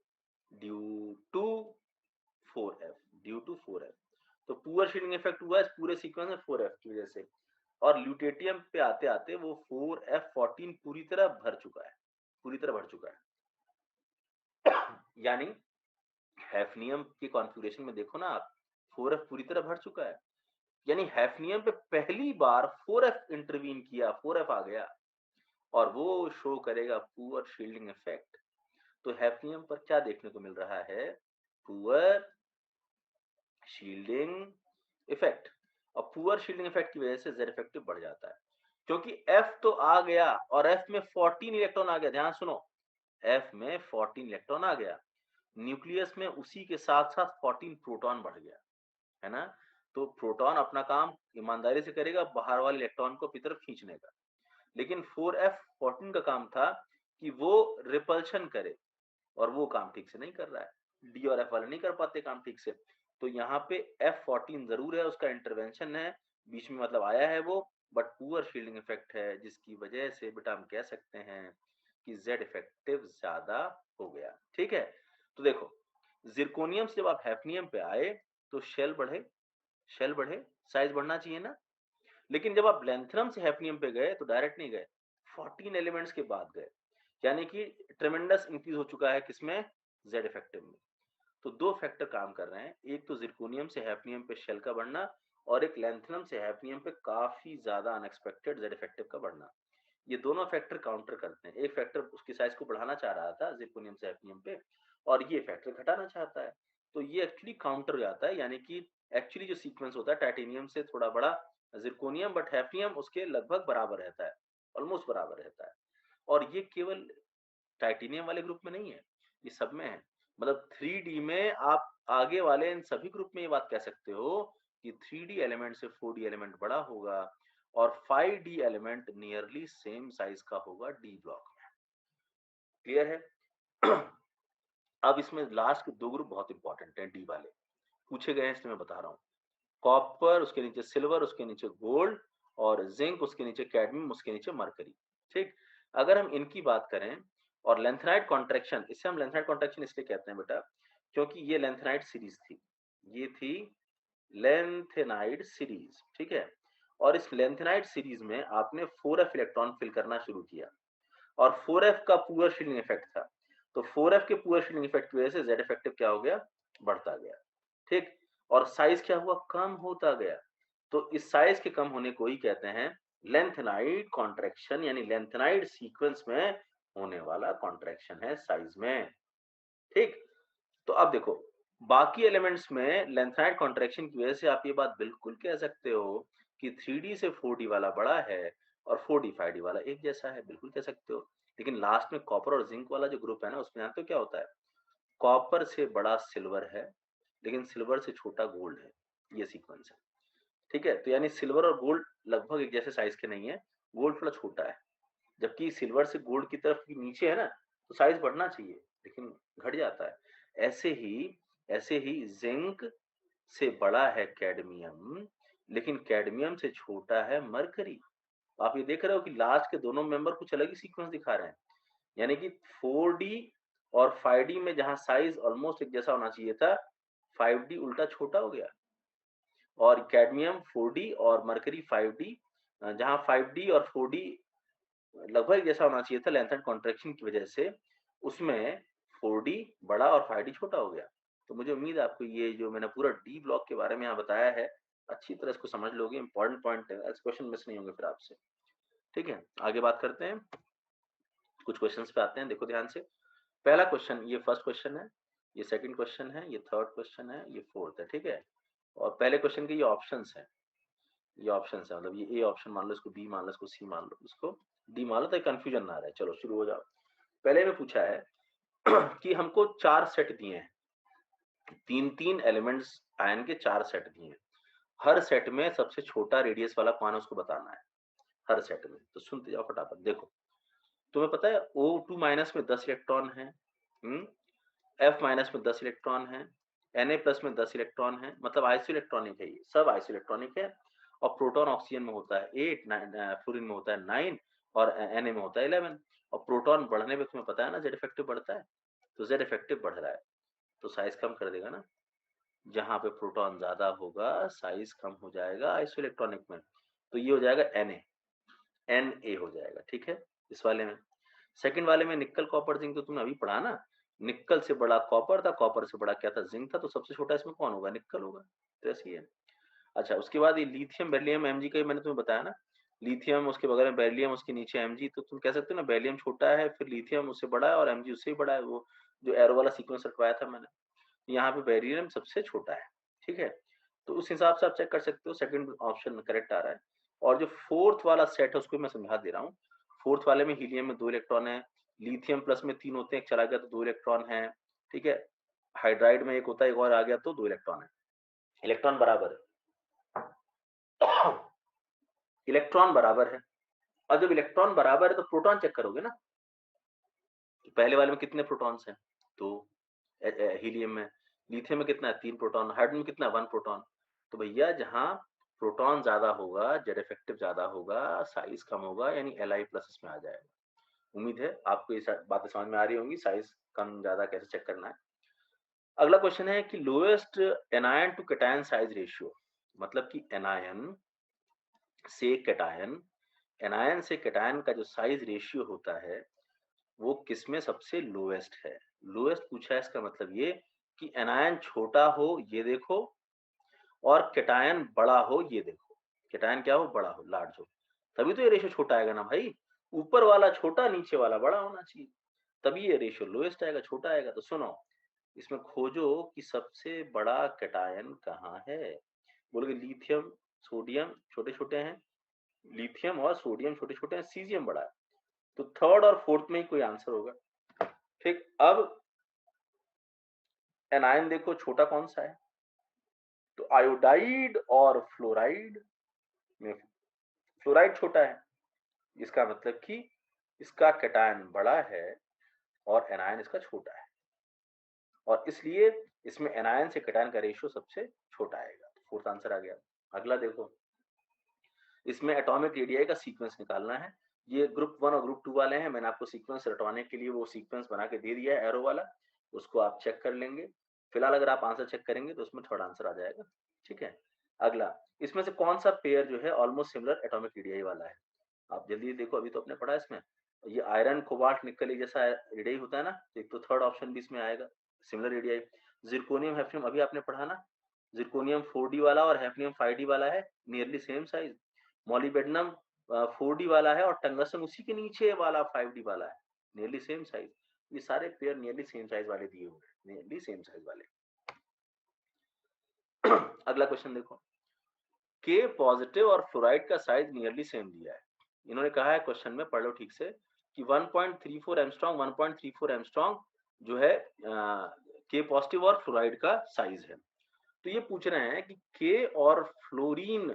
due to 4f। तो पुअर शील्डिंग इफेक्ट हुआ इस पूरे सीक्वेंस में 4f की वजह से, और ल्यूटेटियम पे आते आते वो 4f14 पूरी तरह भर चुका है। यानी हैफनियम के कॉन्फ़िगरेशन में देखो ना आप, 4f पूरी तरह भर चुका है, यानी हैफनियम पे पहली बार 4f इंटरवीन किया, 4f आ गया और वो शो करेगा पुअर शील्डिंग इफेक्ट। तो हैफनियम पर क्या देखने को मिल रहा है, पुअर शील्डिंग इफेक्ट। और पुअर शील्डिंग इफेक्ट की वजह से Z इफेक्टिव बढ़ जाता है क्योंकि F तो आ गया और F में 14 इलेक्ट्रॉन आ गया। ध्यान सुनो, F में 14 इलेक्ट्रॉन आ गया, न्यूक्लियस में उसी के साथ साथ 14 प्रोटॉन बढ़ गया, है ना। तो प्रोटॉन अपना काम ईमानदारी से करेगा, बाहर वाले इलेक्ट्रॉन को अपनी तरफ खींचने का, लेकिन 4f14 का काम था कि वो रिपल्शन करे और वो काम ठीक से नहीं कर रहा है, डी और एफ वाले नहीं कर पाते काम ठीक से। तो यहाँ पे F14 जरूर है, उसका इंटरवेंशन है बीच में, मतलब आया है वो, बट पुअर शील्डिंग इफेक्ट है जिसकी वजह से बेटा हम कह सकते हैं कि Z इफेक्टिव ज्यादा हो गया, ठीक है। तो देखो, जिरकोनियम से जब आप हैफनियम पे आए तो शेल बढ़े, साइज बढ़ना चाहिए ना, लेकिन जब आप लेंथेनम से हैफनियम पे गए तो डायरेक्ट नहीं गए, 14 एलिमेंट्स के बाद गए, यानी कि ट्रेमेंडस इंक्रीज हो चुका है किसमें, Z इफेक्टिव में। तो दो फैक्टर काम कर रहे हैं, एक तो जिरकोनियम से हैफनियम पे शेल का बढ़ना और एक लेंथेनम से हैफनियम पे काफी ज्यादा अनएक्सपेक्टेड Z इफेक्टिव का बढ़ना। ये दोनों फैक्टर काउंटर करते हैं, एक फैक्टर उसकी साइज को बढ़ाना चाह रहा था जिरकोनियम से हैफनियम पे और ये फैक्टर घटाना चाहता है, तो ये एक्चुअली काउंटर हो जाता है। यानी कि एक्चुअली जो सीक्वेंस होता है टाइटेनियम से थोड़ा बड़ा जिरकोनियम, बट हैफनियम उसके लगभग बराबर रहता है, ऑलमोस्ट बराबर रहता है। और ये केवल टाइटेनियम वाले ग्रुप में नहीं है, ये सब में है। मतलब 3D में आप आगे वाले इन सभी ग्रुप में ये बात कह सकते हो कि 3D एलिमेंट से 4D एलिमेंट बड़ा होगा और 5D element nearly same size का होगा डी ब्लॉक में। क्लियर है? अब इसमें लास्ट के दो ग्रुप बहुत इंपॉर्टेंट हैं, डी वाले पूछे गए हैं, इसलिए मैं बता रहा हूँ। कॉपर, उसके नीचे सिल्वर, उसके नीचे गोल्ड, और जिंक, उसके नीचे कैडमियम, उसके नीचे मरकरी। ठीक, अगर हम इनकी बात करें और लेंथेनाइड कॉन्ट्रैक्शन, इसे हम लेंथेनाइड कॉन्ट्रैक्शन इसलिए कहते हैं बेटा क्योंकि ये लेंथेनाइड सीरीज थी, ये थी लेंथेनाइड सीरीज, ठीक है। और इस लेंथेनाइड सीरीज में आपने 4f इलेक्ट्रॉन फिल करना शुरू किया और 4f का पुअर शील्डिंग इफेक्ट था, तो 4f के पुअर शील्डिंग इफेक्ट की वजह से Z इफेक्टिव क्या हो गया, बढ़ता गया, ठीक। और साइज क्या हुआ, कम होता गया। तो इस साइज के कम होने को ही कहते हैं लेंथेनाइड कॉन्ट्रैक्शन, यानी लेंथेनाइड सीक्वेंस में होने वाला कॉन्ट्रैक्शन है साइज में, ठीक। तो अब देखो, बाकी एलिमेंट्स में लेंथेनाइड कॉन्ट्रैक्शन की वजह से आप ये बात बिल्कुल कह सकते हो कि 3D से 4D वाला बड़ा है और 4D 5D वाला एक जैसा है, बिल्कुल कह सकते हो। लेकिन लास्ट में कॉपर और जिंक वाला जो ग्रुप है ना, उसमें जानते हो क्या होता है, कॉपर से बड़ा सिल्वर है लेकिन सिल्वर से छोटा गोल्ड है, ये सीक्वेंस है, ठीक है। तो यानी सिल्वर और गोल्ड लगभग एक जैसे साइज के नहीं है, गोल्ड थोड़ा छोटा है, जबकि सिल्वर से गोल्ड की तरफ नीचे है ना, तो साइज बढ़ना चाहिए लेकिन घट जाता है। ऐसे ही जिंक से बड़ा है कैडमियम, लेकिन कैडमियम से छोटा है मरकरी। आप ये देख रहे हो कि लास्ट के दोनों मेंबर कुछ अलग ही सीक्वेंस दिखा रहे हैं, यानी कि 4D और 5D में जहां साइज ऑलमोस्ट एक जैसा होना चाहिए था, 5D उल्टा छोटा हो गया, और कैडमियम 4D और मरकरी 5D, जहां 5D और 4D लगभग जैसा होना चाहिए था लेंथेनाइड कॉन्ट्रैक्शन की वजह से, उसमें 4D बड़ा और 5D छोटा हो गया। तो मुझे उम्मीद है आपको ये जो मैंने पूरा डी ब्लॉक के बारे में यहाँ बताया है अच्छी तरह इसको समझ लोगे, इंपॉर्टेंट पॉइंट है, ऐसे क्वेश्चन मिस नहीं होंगे फिर आपसे, ठीक है। आगे बात करते हैं, कुछ क्वेश्चंस पे आते हैं, देखो ध्यान से। पहला क्वेश्चन, ये फर्स्ट क्वेश्चन है, ये सेकंड क्वेश्चन है, ये थर्ड क्वेश्चन है, ये फोर्थ है, ठीक है। और पहले क्वेश्चन के ये ऑप्शंस हैं, ये ऑप्शंस है, मतलब ये ए ऑप्शन मान लो, इसको बी मान लो, इसको सी मान लो, इसको डी मान लो, ताकि कंफ्यूजन ना रहे। चलो शुरू हो जाओ। पहले में पूछा है कि हमको 4 सेट दिए हैं, 3-3 एलिमेंट्स आयन के 4 सेट दिए हैं, हर सेट में सबसे छोटा रेडियस वाला कौन है उसको बताना है, हर सेट में। तो सुनते जाओ फटाफट। देखो, तुम्हें पता है O2 माइनस में 10 इलेक्ट्रॉन है, F माइनस में 10 इलेक्ट्रॉन है, Na प्लस में 10 इलेक्ट्रॉन है, मतलब आइसो इलेक्ट्रॉनिक है, ये सब आइसो इलेक्ट्रॉनिक है। और प्रोटॉन ऑक्सीजन में होता है 8, फ्लोरीन में होता है 9 और Na में होता है 11। और प्रोटॉन बढ़ने पे तुम्हें पता है ना जेड इफेक्टिव बढ़ता है, तो जेड इफेक्टिव बढ़ रहा है तो साइज कम कर देगा ना। जहां पे प्रोटॉन ज्यादा होगा साइज कम हो जाएगा आइसो इलेक्ट्रॉनिक में, तो ये हो जाएगा Na हो जाएगा, ठीक है। इस वाले में, सेकंड वाले में निकल कॉपर जिंक, तो तुमने अभी पढ़ा ना, निकल से बड़ा कॉपर था, कॉपर से बड़ा क्या था, जिंक था, तो सबसे छोटा इसमें कौन होगा, निकल होगा, तो ऐसे ही है। अच्छा, उसके बाद ये लिथियम बेरिलियम Mg का मैंने तुम्हें बताया ना, लिथियम उसके बगल में बेरिलियम उसके नीचे Mg, तो तुम कह सकते हो ना बेरिलियम छोटा है फिर लिथियम उससे बड़ा है और Mg उससे भी बड़ा है, वो जो एरो वाला सीक्वेंस रखवाया था मैंने, यहाँ पे बेरिलियम सबसे छोटा है, ठीक है। तो उस हिसाब से आप चेक कर सकते हो, सेकंड ऑप्शन करेक्ट आ रहा है। और जो फोर्थ वाला सेट है उसको मैं समझा दे रहा हूँ। फोर्थ वाले में हीलियम में 2 इलेक्ट्रॉन है, लिथियम प्लस में 3 होते हैं, एक चला गया तो 2 इलेक्ट्रॉन है, ठीक है। हाइड्राइड में एक होता है, एक और आ गया तो 2 इलेक्ट्रॉन है, इलेक्ट्रॉन बराबर है। इलेक्ट्रॉन बराबर है, और जब इलेक्ट्रॉन बराबर है तो प्रोटॉन चेक करोगे ना, तो पहले वाले में कितने प्रोटॉन्स हैं, 2 हीलियम में, लिथियम में कितना है 3 प्रोटॉन, हाइड्रोजन में कितना है 1 प्रोटॉन। तो भैया जहां प्रोटॉन ज्यादा होगा जेड इफेक्टिव ज्यादा होगा, साइज कम होगा, यानी Li प्लस इसमें आ जाएगा। उम्मीद है आपको ये बातें समझ में आ रही होंगी, साइज कम ज्यादा कैसे चेक करना है। अगला क्वेश्चन है कि lowest anion to cation size ratio, मतलब कि एनायन से कैटायन, एनायन से कैटायन का जो साइज रेशियो होता है वो किसमें सबसे लोएस्ट है। लोएस्ट पूछा है, इसका मतलब ये कि एनायन छोटा हो ये देखो, और कैटायन बड़ा हो ये देखो। कैटायन क्या हो, बड़ा हो, लार्ज हो, तभी तो ये रेशियो छोटा आएगा ना भाई। ऊपर वाला छोटा नीचे वाला बड़ा होना चाहिए, तभी ये रेशियो लोएस्ट आएगा, छोटा आएगा। तो सुनो, इसमें खोजो कि सबसे बड़ा कैटायन कहाँ है। बोलोगे लिथियम सोडियम छोटे छोटे हैं, लिथियम और सोडियम छोटे छोटे हैं, सीजियम बड़ा है, तो थर्ड और फोर्थ में ही कोई आंसर होगा। ठीक, अब एनायन देखो छोटा कौन सा है, तो आयोडाइड और फ्लोराइड में फ्लोराइड छोटा है, इसका मतलब कि इसका कैटायन बड़ा है और एनायन इसका छोटा है, और इसलिए इसमें एनायन से कैटायन का रेशियो सबसे छोटा आएगा। तो फोर्थ आंसर आ गया। अगला देखो, इसमें एटॉमिक रेडियाई का सीक्वेंस निकालना है। ये ग्रुप 1 और ग्रुप 2 वाले हैं, मैंने आपको सीक्वेंस रटवाने के लिए वो सीक्वेंस बना के दे दिया है एरो वाला, उसको आप चेक कर लेंगे। फिलहाल अगर आप आंसर चेक करेंगे तो उसमें थर्ड आंसर आ जाएगा, ठीक है। अगला, इसमें से कौन सा पेयर जो है ऑलमोस्ट सिमिलर एटॉमिक रेडियाई वाला है, आप जल्दी देखो, अभी तो आपने पढ़ा इसमें, ये आयरन कोबाल्ट निकल जैसा रेडियाई होता है ना, एक तो थर्ड ऑप्शन भी इसमें आएगा, सिमिलर रेडियाई। जिरकोनियम हैफ्नियम अभी आपने पढ़ा ना, जिरकोनियम 4D वाला और हैफ्नियम 5D वाला है, nearly same size. Molybdenum 4D वाला है और टंगस्टन उसी के नीचे वाला 5D वाला है, नियरली सेम साइज। ये सारे पेयर नियरली सेम साइज वाले दिए हुए हैं, नियरली सेम साइज वाले। अगला क्वेश्चन देखो, के पॉजिटिव और फ्लोराइड का साइज नियरली सेम दिया है। इन्होंने कहा है क्वेश्चन में, पढ़ लो ठीक से, कि 1.34 एंगस्ट्रॉम 1.34 एंगस्ट्रॉम जो है के पॉजिटिव और फ्लोराइड का साइज है। तो ये पूछ रहे हैं कि के और फ्लोरीन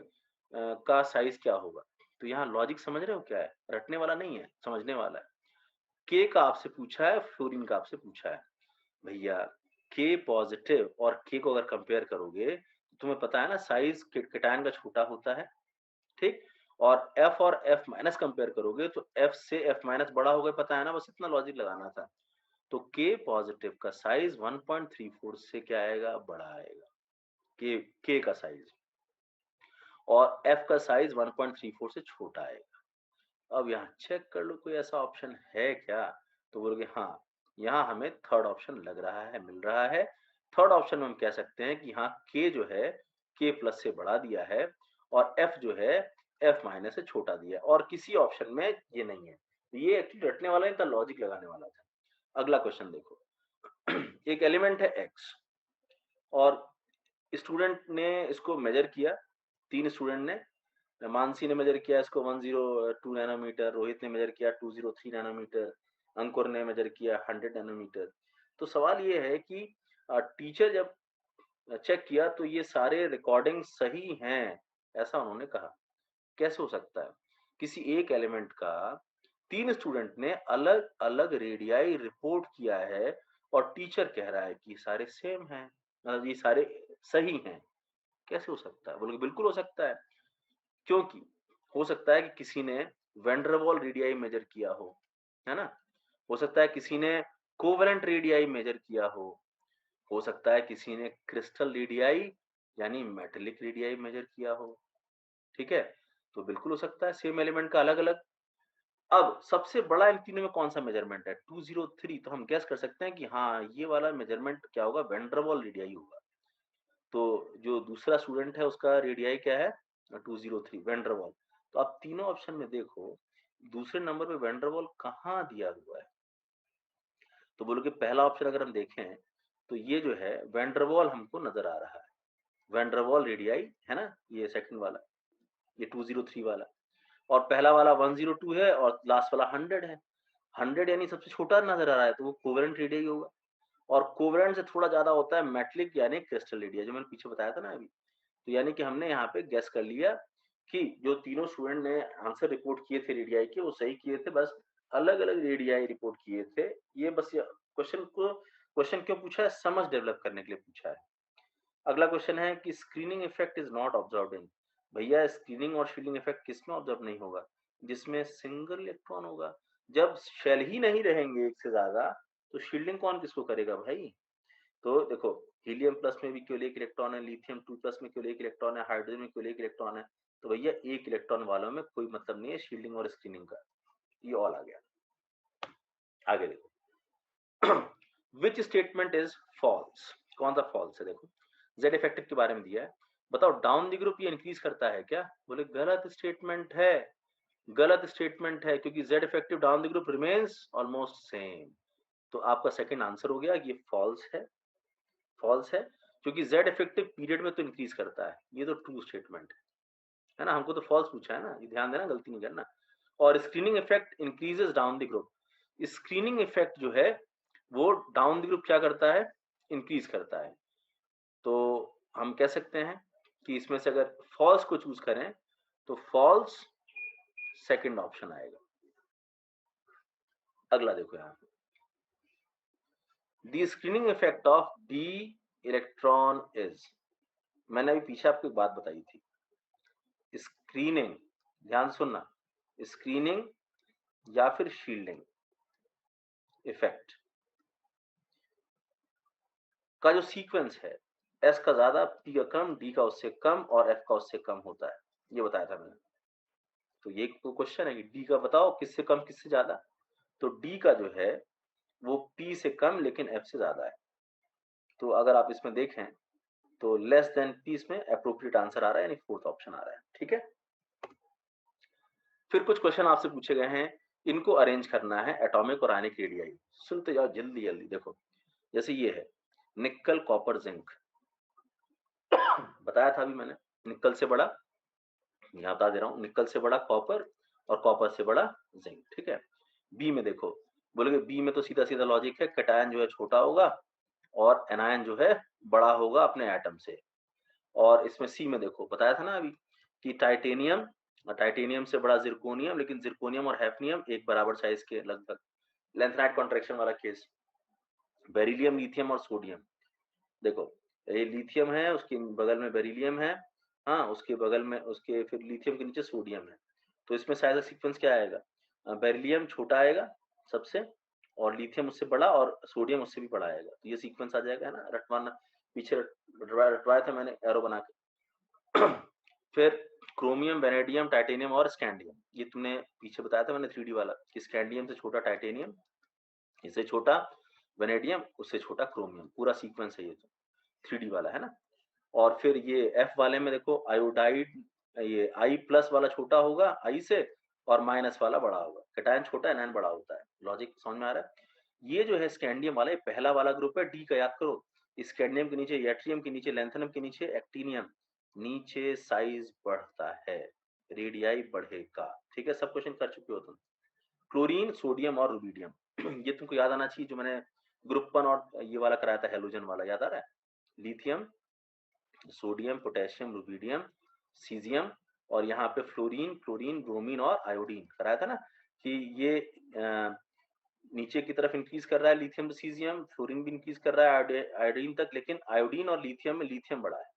का साइज क्या होगा। तो यहाँ लॉजिक समझ रहे हो क्या है, रटने वाला नहीं है, समझने वाला है। के का आपसे पूछा है, फ्लोरीन का आपसे पूछा है। भैया के पॉजिटिव और के को अगर कंपेयर करोगे तो तुम्हें पता है ना साइज कैटायन का छोटा होता है, ठीक। और एफ माइनस कंपेयर करोगे तो एफ से एफ माइनस बड़ा होगा, पता है ना, बस इतना लॉजिक लगाना था। तो के पॉजिटिव का साइज 1.34 से क्या आएगा, बड़ा आएगा, के का साइज, और एफ का साइज 1.34 से छोटा आएगा। अब यहाँ चेक कर लो कोई ऐसा ऑप्शन है क्या, तो बोलोगे हाँ, यहाँ हमें थर्ड ऑप्शन लग रहा है, मिल रहा है। थर्ड ऑप्शन में हम कह सकते हैं कि हाँ के जो है के प्लस से बड़ा दिया है, और एफ जो है एफ माइनस से छोटा दिया है, और किसी ऑप्शन में ये नहीं है। ये एक्चुअली रटने वाला नहीं था, लॉजिक लगाने वाला था। अगला क्वेश्चन देखो, एक एलिमेंट है एक्स, और स्टूडेंट ने इसको मेजर किया, 3 स्टूडेंट ने, मानसी ने मेजर किया इसको 102 नैनोमीटर, रोहित ने मेजर किया 203 नैनोमीटर, अंकुर ने मेजर किया 100 नैनोमीटर। तो सवाल ये है कि टीचर जब चेक किया तो ये सारे रिकॉर्डिंग सही हैं, ऐसा उन्होंने कहा। कैसे हो सकता है? किसी एक एलिमेंट का 3 स्टूडेंट ने अलग-अलग रेडियाई रिपोर्ट किया है और टीचर कह रहा है कि सारे सेम हैं, मतलब ये सारे सही हैं। कैसे हो सकता है? बोले बिल्कुल हो सकता है, क्योंकि हो सकता है कि किसी ने वैन डर वाल रेडियाई मेजर किया है ना? हो सकता है किसी ने कोवेलेंट रेडियाई मेजर किया हो सकता है किसी ने क्रिस्टल रेडियाई यानी मेटेलिक रेडियाई मेजर किया हो, ठीक है? तो बिल्कुल हो सकता है सेम एलिमेंट का अलग-अलग। अब सबसे बड़ा इन तीनों में कौन-सा मेजरमेंट है? 203 तो हम गेस कर सकते हैं कि हाँ, ये वाला मेजरमेंट क्या होगा? वैन डर वाल रेडियाई होगा। तो जो दूसरा स्टूडेंट है उसका रेडियाई क्या है? 203 वैन डर वाल। तो आप तीनों ऑप्शन में देखो, दूसरे नंबर पे वैन डर वाल कहाँ दिया हुआ है? तो बोलोगे पहला ऑप्शन अगर हम देखें, तो ये जो है वैन डर वाल हमको नज़र आ रहा है। वैन डर वाल रेडियाई है ना? ये सेकंड वाला, ये 203 वाला और पहला वाला 102 है और लास्ट वाला 100 है। 100 यानी सबसे छोटा नज़र आ रहा है, तो वो कोवेलेंट रेडियाई होगा और कोवेलेंट से थोड़ा ज़्यादा होता है मेटेलिक यानी क्रिस्टल रेडियाई, जो मैंने पीछे बताया था ना अभी। तो यानी कि हमने यहाँ पे गेस कर लिया कि जो तीनों स्टूडेंट ने आंसर रिपोर्ट किए थे रेडियाई के, वो सही किए थे, बस अलग-अलग रेडियाई रिपोर्ट किए थे। ये बस ये क्वेश्चन क्यों पूछा है? समझ डेवलप करने के लिए पूछा है। अगला क्वेश्चन है कि screening effect is not observed in. भैया स्क्रीनिंग और शील्डिंग इफेक्ट किसमें ऑब्जर्व नहीं होगा? जिसमें सिंगल इलेक्ट्रॉन होगा। जब शेल ही नहीं रहेंगे एक से ज्यादा, तो शील्डिंग कौन किसको करेगा भाई? तो देखो, हीलियम प्लस में भी केवल एक इलेक्ट्रॉन है, लिथियम 2 प्लस में केवल एक इलेक्ट्रॉन है, हाइड्रोजन में केवल एक इलेक्ट्रॉन है। तो भैया एक इलेक्ट्रॉन वालों में कोई मतलब नहीं है शील्डिंग और स्क्रीनिंग का। ये ऑल आ गया। आगे देखो विच स्टेटमेंट इज फॉल्स? कौन सा फॉल्स है? देखो जेड इफेक्टिव के बारे में दिया है, बताओ डाउन द ग्रुप ये इंक्रीज करता है क्या? बोले गलत स्टेटमेंट है, गलत स्टेटमेंट है, क्योंकि Z effective down the group remains almost same. तो आपका सेकंड आंसर हो गया कि ये फॉल्स है, फॉल्स है, क्योंकि जेड इफेक्टिव पीरियड में तो इंक्रीज करता है, ये तो ट्रू स्टेटमेंट है ना? हमको तो फॉल्स पूछा है ना, ये ध्यान देना, गलती नहीं करना। और screening effect increases down the group, screening effect जो है वो डाउन द ग्रुप क्या करता है? इंक्रीज करता है। तो हम कह सकते हैं कि इसमें से अगर फॉल्स को चूज करें तो फॉल्स सेकंड ऑप्शन आएगा। अगला देखो यहाँ the screening effect of D electron is. मैंने अभी पीछे आपको एक बात बताई थी, स्क्रीनिंग, ध्यान सुनना, स्क्रीनिंग या फिर शील्डिंग इफेक्ट का जो सीक्वेंस है, एस का ज्यादा, पी का कम, डी का उससे कम और एफ का उससे कम होता है, ये बताया था मैंने। तो ये तो क्वेश्चन है कि डी का बताओ किससे कम किससे ज्यादा। तो डी का जो है वो पी से कम लेकिन एफ से ज्यादा है। तो अगर आप इसमें देखें तो लेस देन पी इसमें अप्रोप्रिएट आंसर आ रहा है, यानी फोर्थ ऑप्शन आ रहा है। ठीक है, फिर कुछ क्वेश्चन आपसे पूछे गए हैं, इनको अरेंज करना है एटॉमिक और आयनिक रेडियाई। सुनते जाओ जल्दी जल्दी। देखो जैसे ये है निकल कॉपर जिंक, बताया था अभी मैंने, निकल से बड़ा, यहाँ बता दे रहा हूँ, निकल से बड़ा कॉपर और कॉपर से बड़ा जिंक। ठीक है, बी में देखो, बोलोगे बी में तो सीधा सीधा लॉजिक है, कैटायन जो है छोटा होगा और एनायन जो है बड़ा होगा अपने एटम से। और इसमें सी में देखो, बताया था ना अभी कि टाइटेनियम, टाइटेनियम से बड़ा जिरकोनियम, लेकिन जिरकोनियम और हैफनियम एक बराबर साइज के लगभग, लेंथनाइट कॉन्ट्रैक्शन वाला केस। बेरिलियम, लिथियम और सोडियम, देखो ये लिथियम है, उसके बगल में बेरिलियम है, हाँ उसके बगल में, उसके फिर लिथियम के नीचे सोडियम है। तो इसमें शायद सीक्वेंस क्या आएगा? बेरिलियम छोटा आएगा सबसे और लिथियम उससे बड़ा और सोडियम उससे भी बड़ा आएगा। तो ये सीक्वेंस आ जाएगा, है ना? रटवाना पीछे रटवाया था मैंने एरो बना के। फिर क्रोमियम, वेनेडियम, टाइटेनियम और स्कैंडियम, ये तुमने पीछे बताया था मैंने 3D वाला कि स्कैंडियम से छोटा टाइटेनियम, इससे छोटा वेनेडियम, उससे छोटा क्रोमियम, पूरा सीक्वेंस है ये तो 3D वाला, है ना? और फिर ये एफ वाले में देखो आयोडाइड, ये आई प्लस वाला छोटा होगा आई से और माइनस वाला बड़ा होगा, कैटायन छोटा एनायन बड़ा होता है। लॉजिक समझ में आ रहा है? ये जो है स्कैंडियम वाला, ये पहला वाला ग्रुप है, डी का याद करो। स्कैंडियम के नीचे यट्रियम के नीचे लैंथेनम के नीचे एक्टिनियम, नीचे साइज बढ़ता है, रेडियाई बढ़ेगा। ठीक है, सब क्वेश्चन कर चुके हो तुम। क्लोरीन, सोडियम और रुबिडियम, ये तुमको याद आना चाहिए, जो मैंने ग्रुप 1 और ये वाला कराया था, हेलोजन वाला, याद आ रहा है? Lithium, sodium, potassium, rubidium, caesium, और यहाँ पे फ्लोरीन, क्लोरीन, ब्रोमीन और आयोडीन कराया था ना कि ये नीचे की तरफ इंक्रीज कर रहा है लिथियम सीजियम, फ्लोरीन भी इंक्रीज कर रहा है आयोडीन तक, लेकिन आयोडीन और लिथियम में लिथियम बड़ा है।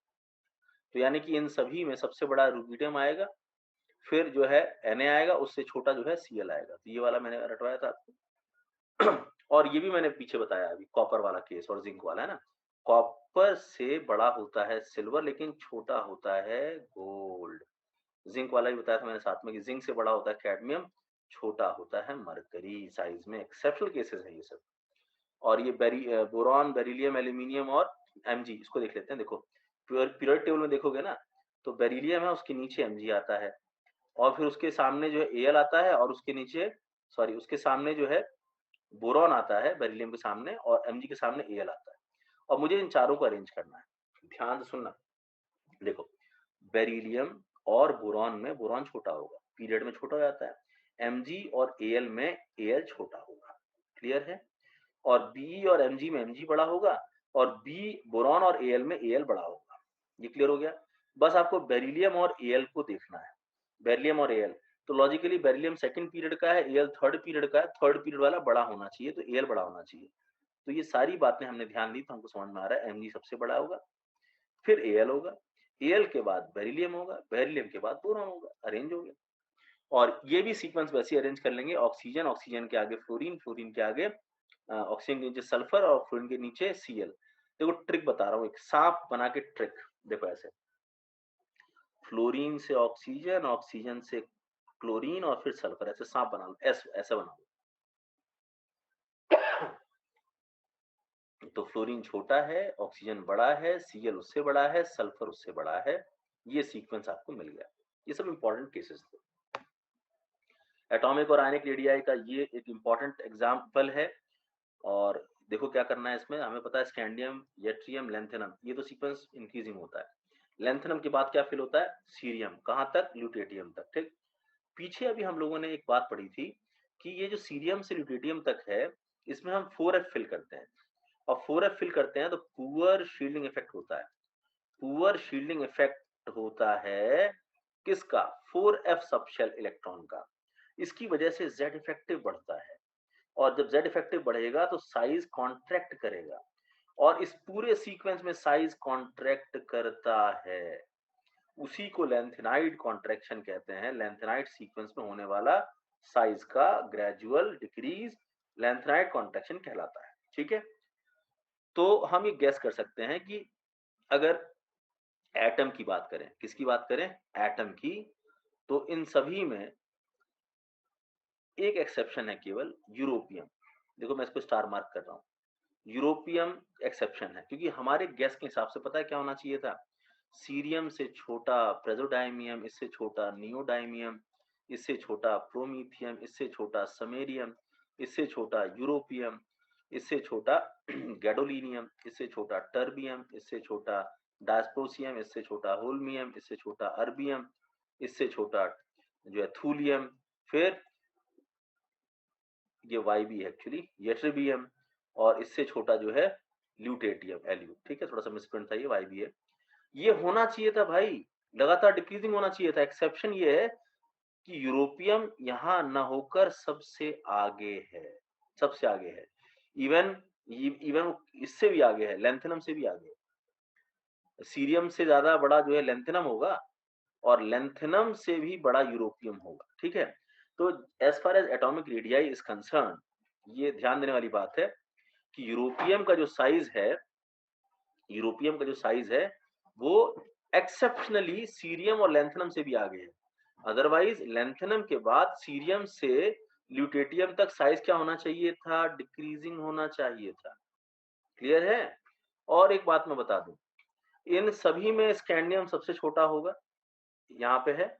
तो यानी कि इन सभी में सबसे बड़ा रुबिडियम आएगा, फिर जो है Na आएगा, उससे छोटा जो है Cl आएगा। तो ये वाला मैंने रटवाया था आपको। और ये भी मैंने पीछे बताया अभी, कॉपर वाला केस और जिंक वाला, है ना। कॉपर से बड़ा होता है सिल्वर, लेकिन छोटा होता है गोल्ड। जिंक वाला भी बताया था मैंने साथ में कि जिंक से बड़ा होता है कैडमियम, छोटा होता है मरकरी साइज में। एक्सेप्शनल केसेस है ये सब। और ये बोरॉन, बेरिलियम, एल्यूमिनियम और Mg, इसको देख लेते हैं। देखो पीरियोडिक टेबल में देखोगे ना, तो बेरिलियम है, उसके नीचे Mg आता है, और फिर उसके सामने जो है Al आता है, और उसके नीचे उसके सामने जो है बोरॉन आता है, बेरिलियम के सामने, और Mg के सामने Al आता है। और मुझे इन चारों को अरेंज करना है। ध्यान से सुनना। देखो बेरिलियम और बोरॉन में बोरॉन छोटा होगा, पीरियड में छोटा हो जाता है। Mg और Al में Al छोटा होगा। क्लियर है। और Be और Mg में Mg बड़ा होगा, और B बोरॉन और Al में Al बड़ा होगा। ये क्लियर हो गया। बस आपको बेरिलियम और Al को देखना है। बेरिलियम और Al, तो लॉजिकली बेरिलियम सेकंड पीरियड का है, Al थर्ड पीरियड का है, थर्ड पीरियड वाला बड़ा होना चाहिए, तो Al बड़ा होना चाहिए। तो ये सारी बातें हमने ध्यान दी, तो हमको समझ में आ रहा है Mg सबसे बड़ा होगा, फिर Al होगा, Al के बाद बेरिलियम होगा, बेरिलियम के बाद बोरॉन होगा। अरेंज हो गया। और ये भी सीक्वेंस वैसे अरेंज कर लेंगे, ऑक्सीजन, ऑक्सीजन के आगे फ्लोरीन, फ्लोरीन के आगे ऑक्सीजन के नीचे सल्फर, और फ्लोरीन के नीचे Cl। देखो ट्रिक बता रहा हूँ, एक सांप बना के ट्रिक। देखो ऐसे, फ्लोरीन से ऑक्सीजन, ऑक्सीजन से क्लोरीन, और फिर सल्फर, ऐसे सांप बना लो, ऐसा बना लो। तो फ्लोरीन छोटा है, ऑक्सीजन बड़ा है, Cl उससे बड़ा है, सल्फर उससे बड़ा है। ये सीक्वेंस आपको मिल गया। ये सब इंपॉर्टेंट केसेस थे। एटॉमिक और आयनिक रेडियाई का ये एक इंपॉर्टेंट एग्जाम्पल है। और देखो क्या करना है इसमें, हमें पता है स्कैंडियम, यट्रियम, लेंथेनम, ये तो सीक्वेंस इंक्रीजिंग होता है। लेंथेनम के बाद क्या फिल होता है, सीरियम, कहाँ तक, ल्यूटेटियम तक। ठीक। पीछे अभी हम लोगों ने एक बात पढ़ी थी कि ये जो सीरियम से ल्यूटेटियम तक है, इसमें हम 4f फिल करते हैं, और 4f फिल करते हैं तो पुअर शील्डिंग इफेक्ट होता है। पुअर शील्डिंग इफेक्ट होता है किसका, 4f सबशेल इलेक्ट्रॉन का। इसकी वजह से Z इफेक्टिव बढ़ता है, और जब Z इफेक्टिव बढ़ेगा तो साइज कॉन्ट्रैक्ट करेगा, और इस पूरे सीक्वेंस में साइज कॉन्ट्रैक्ट करता है। उसी को लेंथेनाइड कॉन्ट्रैक्शन कहते हैं। लेंथेनाइड सीक्वेंस में होने वाला साइज का ग्रेजुअल डिक्रीज लेंथेनाइड कॉन्ट्रैक्शन कहलाता है। ठीक है। तो हम ये गैस कर सकते हैं कि अगर एटम की बात करें, किसकी बात करें, एटम की, तो इन सभी में एक एक्सेप्शन है, केवल यूरोपियम। देखो मैं इसको स्टार मार्क कर रहा हूँ, यूरोपियम एक्सेप्शन है, क्योंकि हमारे गैस के हिसाब से पता है क्या होना चाहिए था, सीरियम से छोटा प्रेजोडाइमियम, इससे छोटा नियोडाइमियम, इससे छोटा प्रोमीथियम, इससे छोटा समेरियम, इससे छोटा यूरोपियम, इससे छोटा गैडोलिनियम, इससे छोटा टर्बियम, इससे छोटा डायस्प्रोसियम, इससे छोटा होल्मियम, इससे छोटा अर्बियम, इससे छोटा जो है थूलियम, फिर ये YB एक्चुअली यट्रिबियम, और इससे छोटा जो है ल्यूटेटियम, LU। ठीक है, थोड़ा सा मिसप्रिंट था, ये YB है। ये होना चाहिए था भाई, लगातार डिक्रीजिंग होना चाहिए था। एक्सेप्शन ये है कि यूरोपियम यहाँ न होकर सबसे आगे है, सबसे आगे है। इवन इवन इससे भी आगे है, लेंथेनम से भी आगे है। सीरियम से ज्यादा बड़ा जो है लेंथेनम होगा, और लेंथेनम से भी बड़ा यूरोपियम होगा। ठीक है। तो as far as atomic radii is concerned, ये ध्यान देने वाली बात है कि यूरोपियम का जो साइज है, यूरोपियम का जो साइज है वो एक्सेप्शनली सीरियम और लेंथेनम से भी आगे है। अदरवाइज लेंथेनम के बाद सीरियम से ल्यूटेटियम तक साइज क्या होना चाहिए था, डिक्रीजिंग होना चाहिए था। क्लियर है। और एक बात मैं बता दूं, इन सभी में स्कैंडियम सबसे छोटा होगा, यहाँ पे है,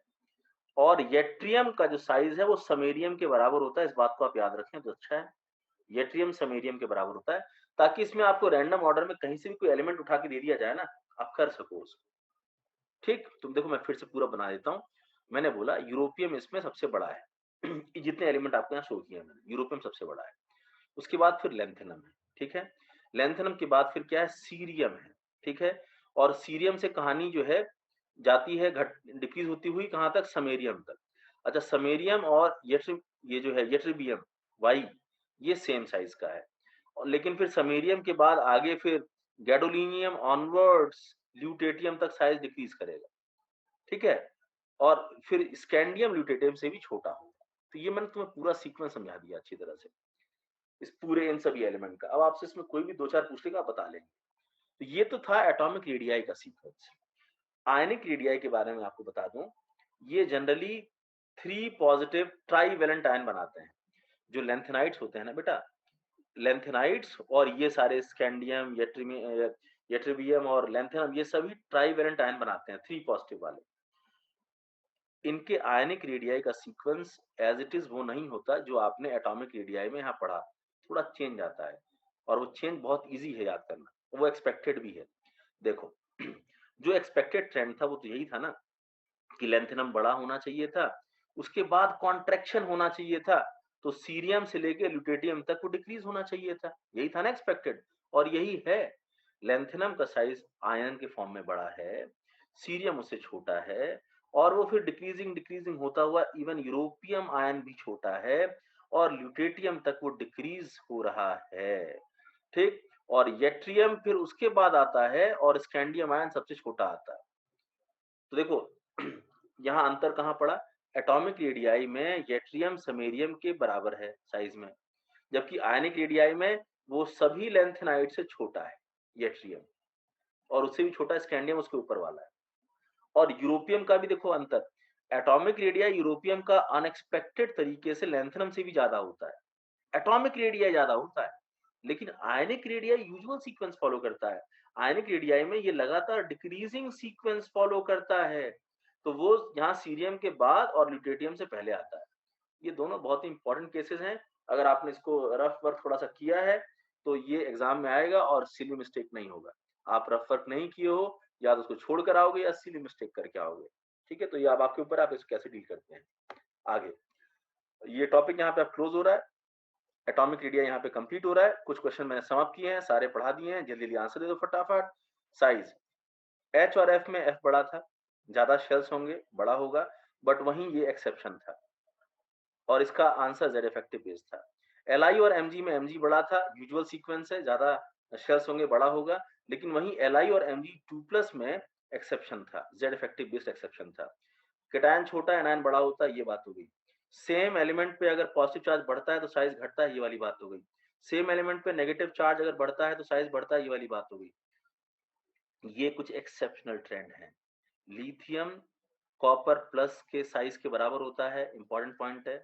और येट्रियम का जो साइज है वो समेरियम के बराबर होता है। इस बात को आप याद रखें तो अच्छा है, येट्रियम समेरियम के बराबर होता है, ताकि इसमें आपको रैंडम ऑर्डर में कहीं से भी कोई एलिमेंट उठा के दे दिया जाए ना, आप कर सको उसको। ठीक। तुम देखो मैं फिर से पूरा बना देता हूँ। मैंने बोला यूरोपियम इसमें सबसे बड़ा है। जितने एलिमेंट आपको यहाँ शो किए हैं मैंने, यूरोपियम सबसे बड़ा है। उसके बाद फिर लेंथेनम है। ठीक है। लेंथेनम के बाद फिर क्या है, सीरियम है। ठीक है। और सीरियम से कहानी जो है जाती है घट डिक्रीज होती हुई कहाँ तक, समेरियम तक। अच्छा, समेरियम और ये जो है यट्रिबियम वाई, ये सेम साइज का है। और लेकिन फिर समेरियम के बाद आगे फिर गैडोलिनियम ऑनवर्ड्स ल्यूटेटियम तक साइज डिक्रीज करेगा, ठीक है? और फिर स्कैंडियम ल्यूटेटियम से भी छोटा होगा। तो ये मैंने तुम्हें पूरा सीक्वेंस समझा दिया अच्छी तरह से, इस पूरे इन सभी एलिमेंट का। अब आपसे इसमें कोई भी 2-4 पूछ लेगा, आप बता लेंगे। तो ये तो था एटॉमिक रेडियाई का सीक्वेंस। आयनिक रेडियाई के बारे में आपको बता दूं, ये जनरली 3 पॉजिटिव ट्राइवेलेंट आयन बनाते हैं। जो लैंथेनाइड्स होते हैं ना बेटा, लैंथेनाइड्स और ये सारे स्कैंडियम, यट्रिबियम और लैंथेनम, ये सभी ट्राइवेलेंट आयन बनाते हैं, 3 पॉजिटिव वाले। इनके आयनिक रेडियाई का सीक्वेंस एज इट इज वो नहीं होता जो आपने एटॉमिक रेडियाई में यहाँ पढ़ा, थोड़ा चेंज आता है, और वो चेंज बहुत इजी है याद करना, वो एक्सपेक्टेड भी है। देखो जो एक्सपेक्टेड ट्रेंड था वो तो यही था ना कि लैंथेनम बड़ा होना चाहिए था, उसके बाद कॉन्ट्रैक्शन होना चाहिए था, तो सीरियम से लेके ल्यूटेटियम तक वो डिक्रीज होना चाहिए था, यही था ना एक्सपेक्टेड, और यही है। लैंथेनम का साइज आयन के फॉर्म में बड़ा है, सीरियम उससे छोटा है, और वो फिर डिक्रीजिंग डिक्रीजिंग होता हुआ इवन यूरोपियम आयन भी छोटा है, और ल्यूटेटियम तक वो डिक्रीज हो रहा है, ठीक। और यट्रियम फिर उसके बाद आता है, और स्कैंडियम आयन सबसे छोटा आता है। तो देखो यहाँ अंतर कहाँ पड़ा, एटॉमिक रेडियाई में यट्रियम समेरियम के बराबर है साइज में, जबकि आयनिक रेडियाई में वो सभी लैंथेनाइड से छोटा है यट्रियम, और उससे भी छोटा स्कैंडियम उसके ऊपर वाला है। और यूरोपियम का भी देखो अंतर, एटॉमिक रेडियाई यूरोपियम का अनएक्सपेक्टेड तरीके से लैंथेनम से भी ज्यादा होता है, एटॉमिक रेडियाई ज्यादा होता है, लेकिन ionic radii usual sequence follow करता है। आयनिक रेडियाई में ये लगातार डिक्रीजिंग सीक्वेंस फॉलो करता है, तो वो यहाँ सीरियम के बाद और ल्यूटेटियम से पहले आता है। ये दोनों बहुत ही इंपॉर्टेंट केसेस हैं। अगर आपने इसको रफ वर्क थोड़ा सा किया है तो ये एग्जाम में आएगा और सिली मिस्टेक नहीं होगा। आप रफ वर्क नहीं किए हो, या तो उसको छोड़ कर आओगे या सिली मिस्टेक करके आओगे, ठीक है? तो ये अब आपके ऊपर, आप इसको कैसे डील करते हैं आगे। ये टॉपिक यहाँ पे अब क्लोज हो रहा है, एटॉमिक रेडिया यहाँ पे कंप्लीट हो रहा है। कुछ क्वेश्चन मैंने समाप्त किए हैं, सारे पढ़ा दिए हैं, जल्दी जल्दी आंसर दे दो फटाफट। साइज एच और एफ में एफ बड़ा था, ज्यादा शेल्स होंगे, बड़ा होगा, बट वहीं ये एक्सेप्शन था, और इसका आंसर जेड इफेक्टिव बेस था। एल आई और एमजी में एमजी बड़ा था, यूजुअल सीक्वेंस है, ज्यादा शेल्स होंगे, बड़ा होगा, लेकिन वहीं एल आई और एमजी 2+ में एक्सेप्शन था, जेड इफेक्टिव बेस्ड एक्सेप्शन था। केटायन छोटा, एनायन बड़ा होता है, ये बात हो गई। सेम एलिमेंट पे अगर पॉजिटिव चार्ज बढ़ता है तो साइज घटता है, ये वाली बात हो गई। सेम एलिमेंट पे नेगेटिव चार्ज अगर बढ़ता है तो साइज बढ़ता है, ये वाली बात हो गई। ये कुछ एक्सेप्शनल ट्रेंड है। लिथियम कॉपर प्लस के साइज के बराबर होता है, इंपॉर्टेंट पॉइंट है,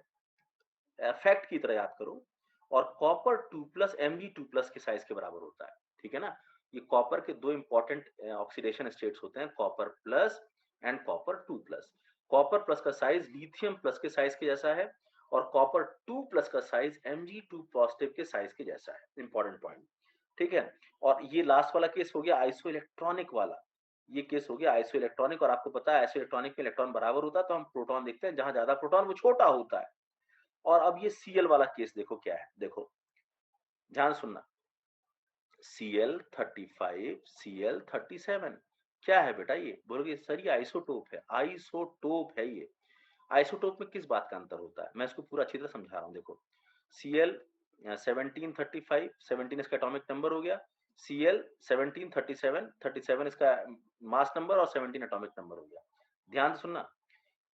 फैक्ट की तरह याद करो। और कॉपर 2+ Mg2+ के साइज के बराबर होता है, ठीक है ना? ये कॉपर के दो इंपॉर्टेंट ऑक्सीडेशन स्टेट्स होते हैं, copper plus and copper 2+। Copper plus का साइज लिथियम प्लस के साइज के जैसा है, और कॉपर 2+ का साइज Mg2 पॉजिटिव के साइज के जैसा है, इंपॉर्टेंट पॉइंट, ठीक है? और ये लास्ट वाला केस हो गया आइसो इलेक्ट्रॉनिक वाला, ये केस हो गया आइसो इलेक्ट्रॉनिक। और आपको पता है आइसो इलेक्ट्रॉनिक में इलेक्ट्रॉन बराबर होता है, तो हम प्रोटॉन देखते हैं, जहां ज्यादा प्रोटॉन वो छोटा होता है। और अब ये Cl वाला केस देखो क्या है, देखो ध्यान सुनना, Cl35 Cl37 क्या है बेटा? ये बोलोगे सर ये आइसोटोप है, आइसोटोप है ये। आइसोटोप में किस बात का अंतर होता है, मैं इसको पूरा अच्छी तरह समझा रहा हूँ। देखो Cl 1735, 17 इसका एटॉमिक नंबर हो गया, Cl 1737, 37 इसका मास नंबर, और 17 एटॉमिक नंबर हो गया। ध्यान से सुनना,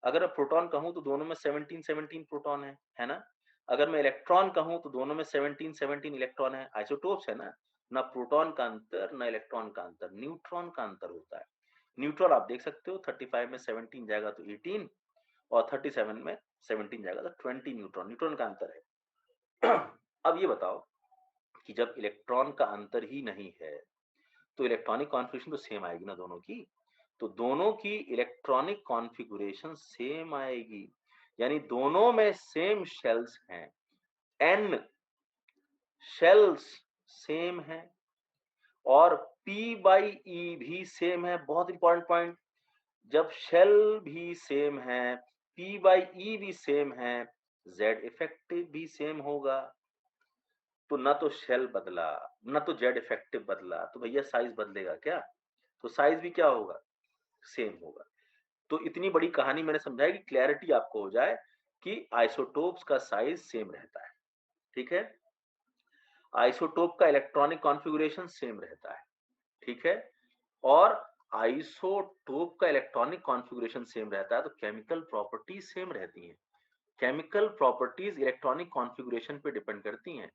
अगर मैं प्रोटॉन कहूं तो दोनों में 17 प्रोटॉन है ना? अगर मैं इलेक्ट्रॉन कहूं तो दोनों में 17 इलेक्ट्रॉन है, आइसोटोप्स है ना? ना प्रोटॉन का अंतर, ना इलेक्ट्रॉन का अंतर, न्यूट्रॉन का अंतर होता है। न्यूट्रॉन आप देख सकते हो, 35 में 17 जाएगा तो 18, और 37 में 17 जाएगा तो 20 न्यूट्रॉन, न्यूट्रॉन का अंतर है। अब ये बताओ कि जब इलेक्ट्रॉन का अंतर ही नहीं है तो इलेक्ट्रॉनिक कॉन्फ़िगरेशन तो सेम आएगी ना दोनों की, तो दोनों की इलेक्ट्रॉनिक कॉन्फ़िगरेशन सेम आएगी, यानी दोनों में सेम शेल्स हैं, n शेल्स सेम है, और p/e भी सेम है। बहुत इंपॉर्टेंट पॉइंट, जब शेल भी सेम है, p/e भी सेम है, z इफेक्टिव भी सेम होगा। तो ना तो शेल बदला, ना तो z इफेक्टिव बदला, तो भैया साइज बदलेगा क्या? तो साइज भी क्या होगा, सेम होगा। तो इतनी बड़ी कहानी मैंने समझाई कि क्लैरिटी आपको हो जाए कि आइसोटोप्स का साइज सेम रहता है, ठीक है। आइसोटोप का इलेक्ट्रॉनिक कॉन्फ़िगरेशन सेम रहता है, ठीक है। और आइसोटोप का इलेक्ट्रॉनिक कॉन्फ़िगरेशन सेम रहता है तो केमिकल प्रॉपर्टीज सेम रहती हैं। केमिकल प्रॉपर्टीज इलेक्ट्रॉनिक कॉन्फ़िगरेशन पे डिपेंड करती हैं।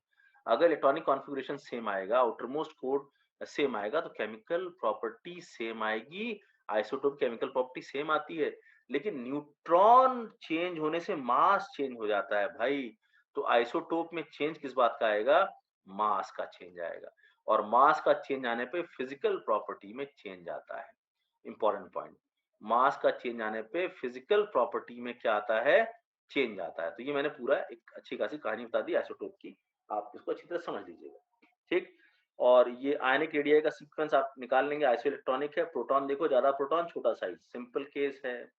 अगर इलेक्ट्रॉनिक कॉन्फ़िगरेशन सेम आएगा, आउटरमोस्ट कोड सेम आएगा तो केमिकल प्रॉपर्टी सेम आएगी, आइसोटोप केमिकल प्रॉपर्टी सेम आती है। लेकिन न्यूट्रॉन चेंज होने से मास चेंज हो जाता है भाई। तो आइसोटोप में चेंज किस बात का आएगा, मास का चेंज आएगा। और मास का चेंज आने पे फिजिकल प्रॉपर्टी में चेंज आता है। इंपॉर्टेंट पॉइंट, मास का चेंज आने पे फिजिकल प्रॉपर्टी में क्या आता है, चेंज आता है। तो ये मैंने पूरा एक अच्छी खासी कहानी बता दी आइसोटोप की, आप इसको अच्छी तरह समझ लीजिएगा, ठीक। और ये आयनिक रेडियाई का सीक्वेंस आप निकाल लेंगे, आइसोइलेक्ट्रॉनिक है, प्रोटॉन देखो ज्यादा प्रोटॉन छोटा साइज, सिंपल केस है।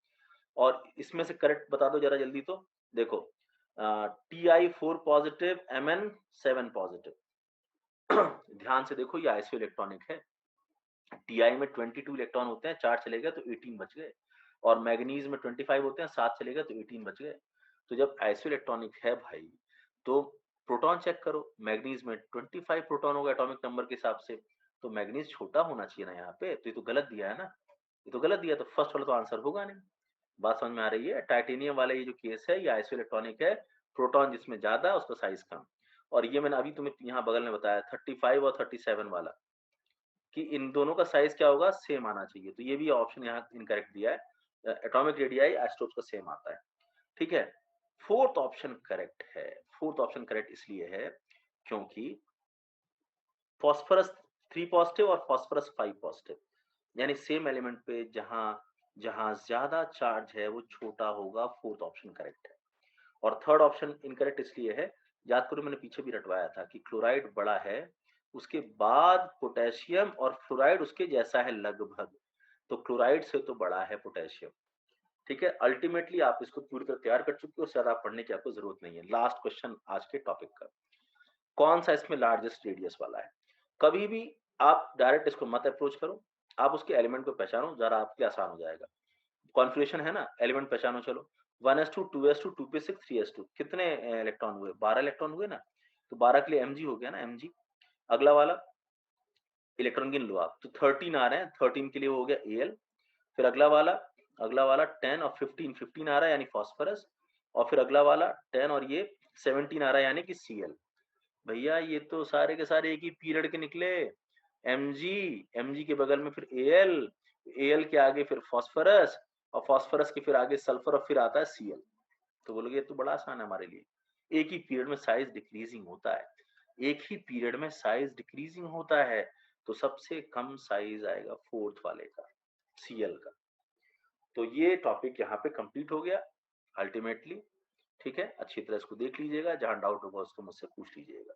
और इसमें से करेक्ट बता दो जरा जल्दी, तो देखो Ti4 पॉजिटिव, Mn7 पॉजिटिव। ध्यान से देखो ये आइसोइलेक्ट्रॉनिक है। Ti में 22 इलेक्ट्रॉन होते हैं, 4 चले गए तो 18 बच गए। और मैग्नीज में 25 होते हैं, 7 चले गए तो 18 बच गए। तो जब आइसोइलेक्ट्रॉनिक है भाई, तो प्रोटॉन चेक करो, मैग्नीज में 25 प्रोटॉन होगा एटॉमिक नंबर के हिसाब से, तो मैग्नीज छोटा होना चाहिए ना यहाँ पे, तो ये तो गलत दिया है ना, ये तो गलत दिया, तो फर्स्ट वाला तो आंसर होगा नहीं। बात समझ में आ रही है। टाइटेनियम वाला ये जो केस है ये आइसोइलेक्ट्रॉनिक है, प्रोटॉन जिसमें ज्यादा उसका साइज कम। और ये मैंने अभी तुम्हें यहाँ बगल में बताया 35 और 37 वाला, कि इन दोनों का साइज क्या होगा, सेम आना चाहिए। तो ये भी ऑप्शन यहाँ इनकरेक्ट दिया है, एटॉमिक रेडियाई आइसोटोप्स का सेम आता है, ठीक है। फोर्थ ऑप्शन करेक्ट है। फोर्थ ऑप्शन करेक्ट इसलिए है क्योंकि फॉस्फोरस 3 पॉजिटिव और फॉस्फोरस 5 पॉजिटिव, यानी सेम एलिमेंट पे जहां जहां ज्यादा चार्ज है वो छोटा होगा, फोर्थ ऑप्शन करेक्ट है। और थर्ड ऑप्शन इनकरेक्ट इसलिए है, याद करो मैंने पीछे भी रटवाया था कि क्लोराइड बड़ा है, उसके बाद पोटेशियम, और फ्लोराइड उसके जैसा है लगभग, तो क्लोराइड से तो बड़ा है पोटेशियम, ठीक है। अल्टीमेटली आप इसको पूरी तरह तैयार कर चुके हो, उससे ज्यादा पढ़ने की आपको जरूरत नहीं है। लास्ट क्वेश्चन आज के टॉपिक का, कौन सा इसमें लार्जेस्ट रेडियस वाला है। कभी भी आप डायरेक्ट इसको मत अप्रोच करो, आप उसके एलिमेंट को पहचानो, जरा आपके लिए आसान हो जाएगा। कॉन्फ़िगरेशन है ना, एलिमेंट पहचानो चलो, 1s2 2s2 2p6 3s2, कितने इलेक्ट्रॉन हुए, 12 इलेक्ट्रॉन हुए ना, तो 12 के लिए mg हो गया ना, mg। अगला वाला इलेक्ट्रॉन गिन लो आप, तो 13 आ रहे हैं, 13 के लिए हो गया al। फिर अगला वाला 10 और 15, 15 आ रहा है यानी फॉस्फोरस। और फिर अगला वाला 10 और ये 17 आ रहा है यानी कि Cl। भैया ये तो सारे के सारे एक ही पीरियड के निकले, Mg, Mg के बगल में फिर Al, Al के आगे फिर फॉस्फोरस, और फॉस्फोरस के फिर आगे सल्फर, और फिर आता है Cl। तो बोलोगे ये तो बड़ा आसान है हमारे लिए। एक ही पीरियड में साइज डिक्रीजिंग होता है, एक ही पीरियड में साइज डिक्रीजिंग होता है, तो सबसे कम साइज आएगा फोर्थ वाले का, Cl का। तो ये टॉपिक यहाँ पे कंप्लीट हो गया अल्टीमेटली, ठीक है। अच्छी तरह इसको देख लीजिएगा, जहां डाउट होगा उसको मुझसे पूछ लीजिएगा।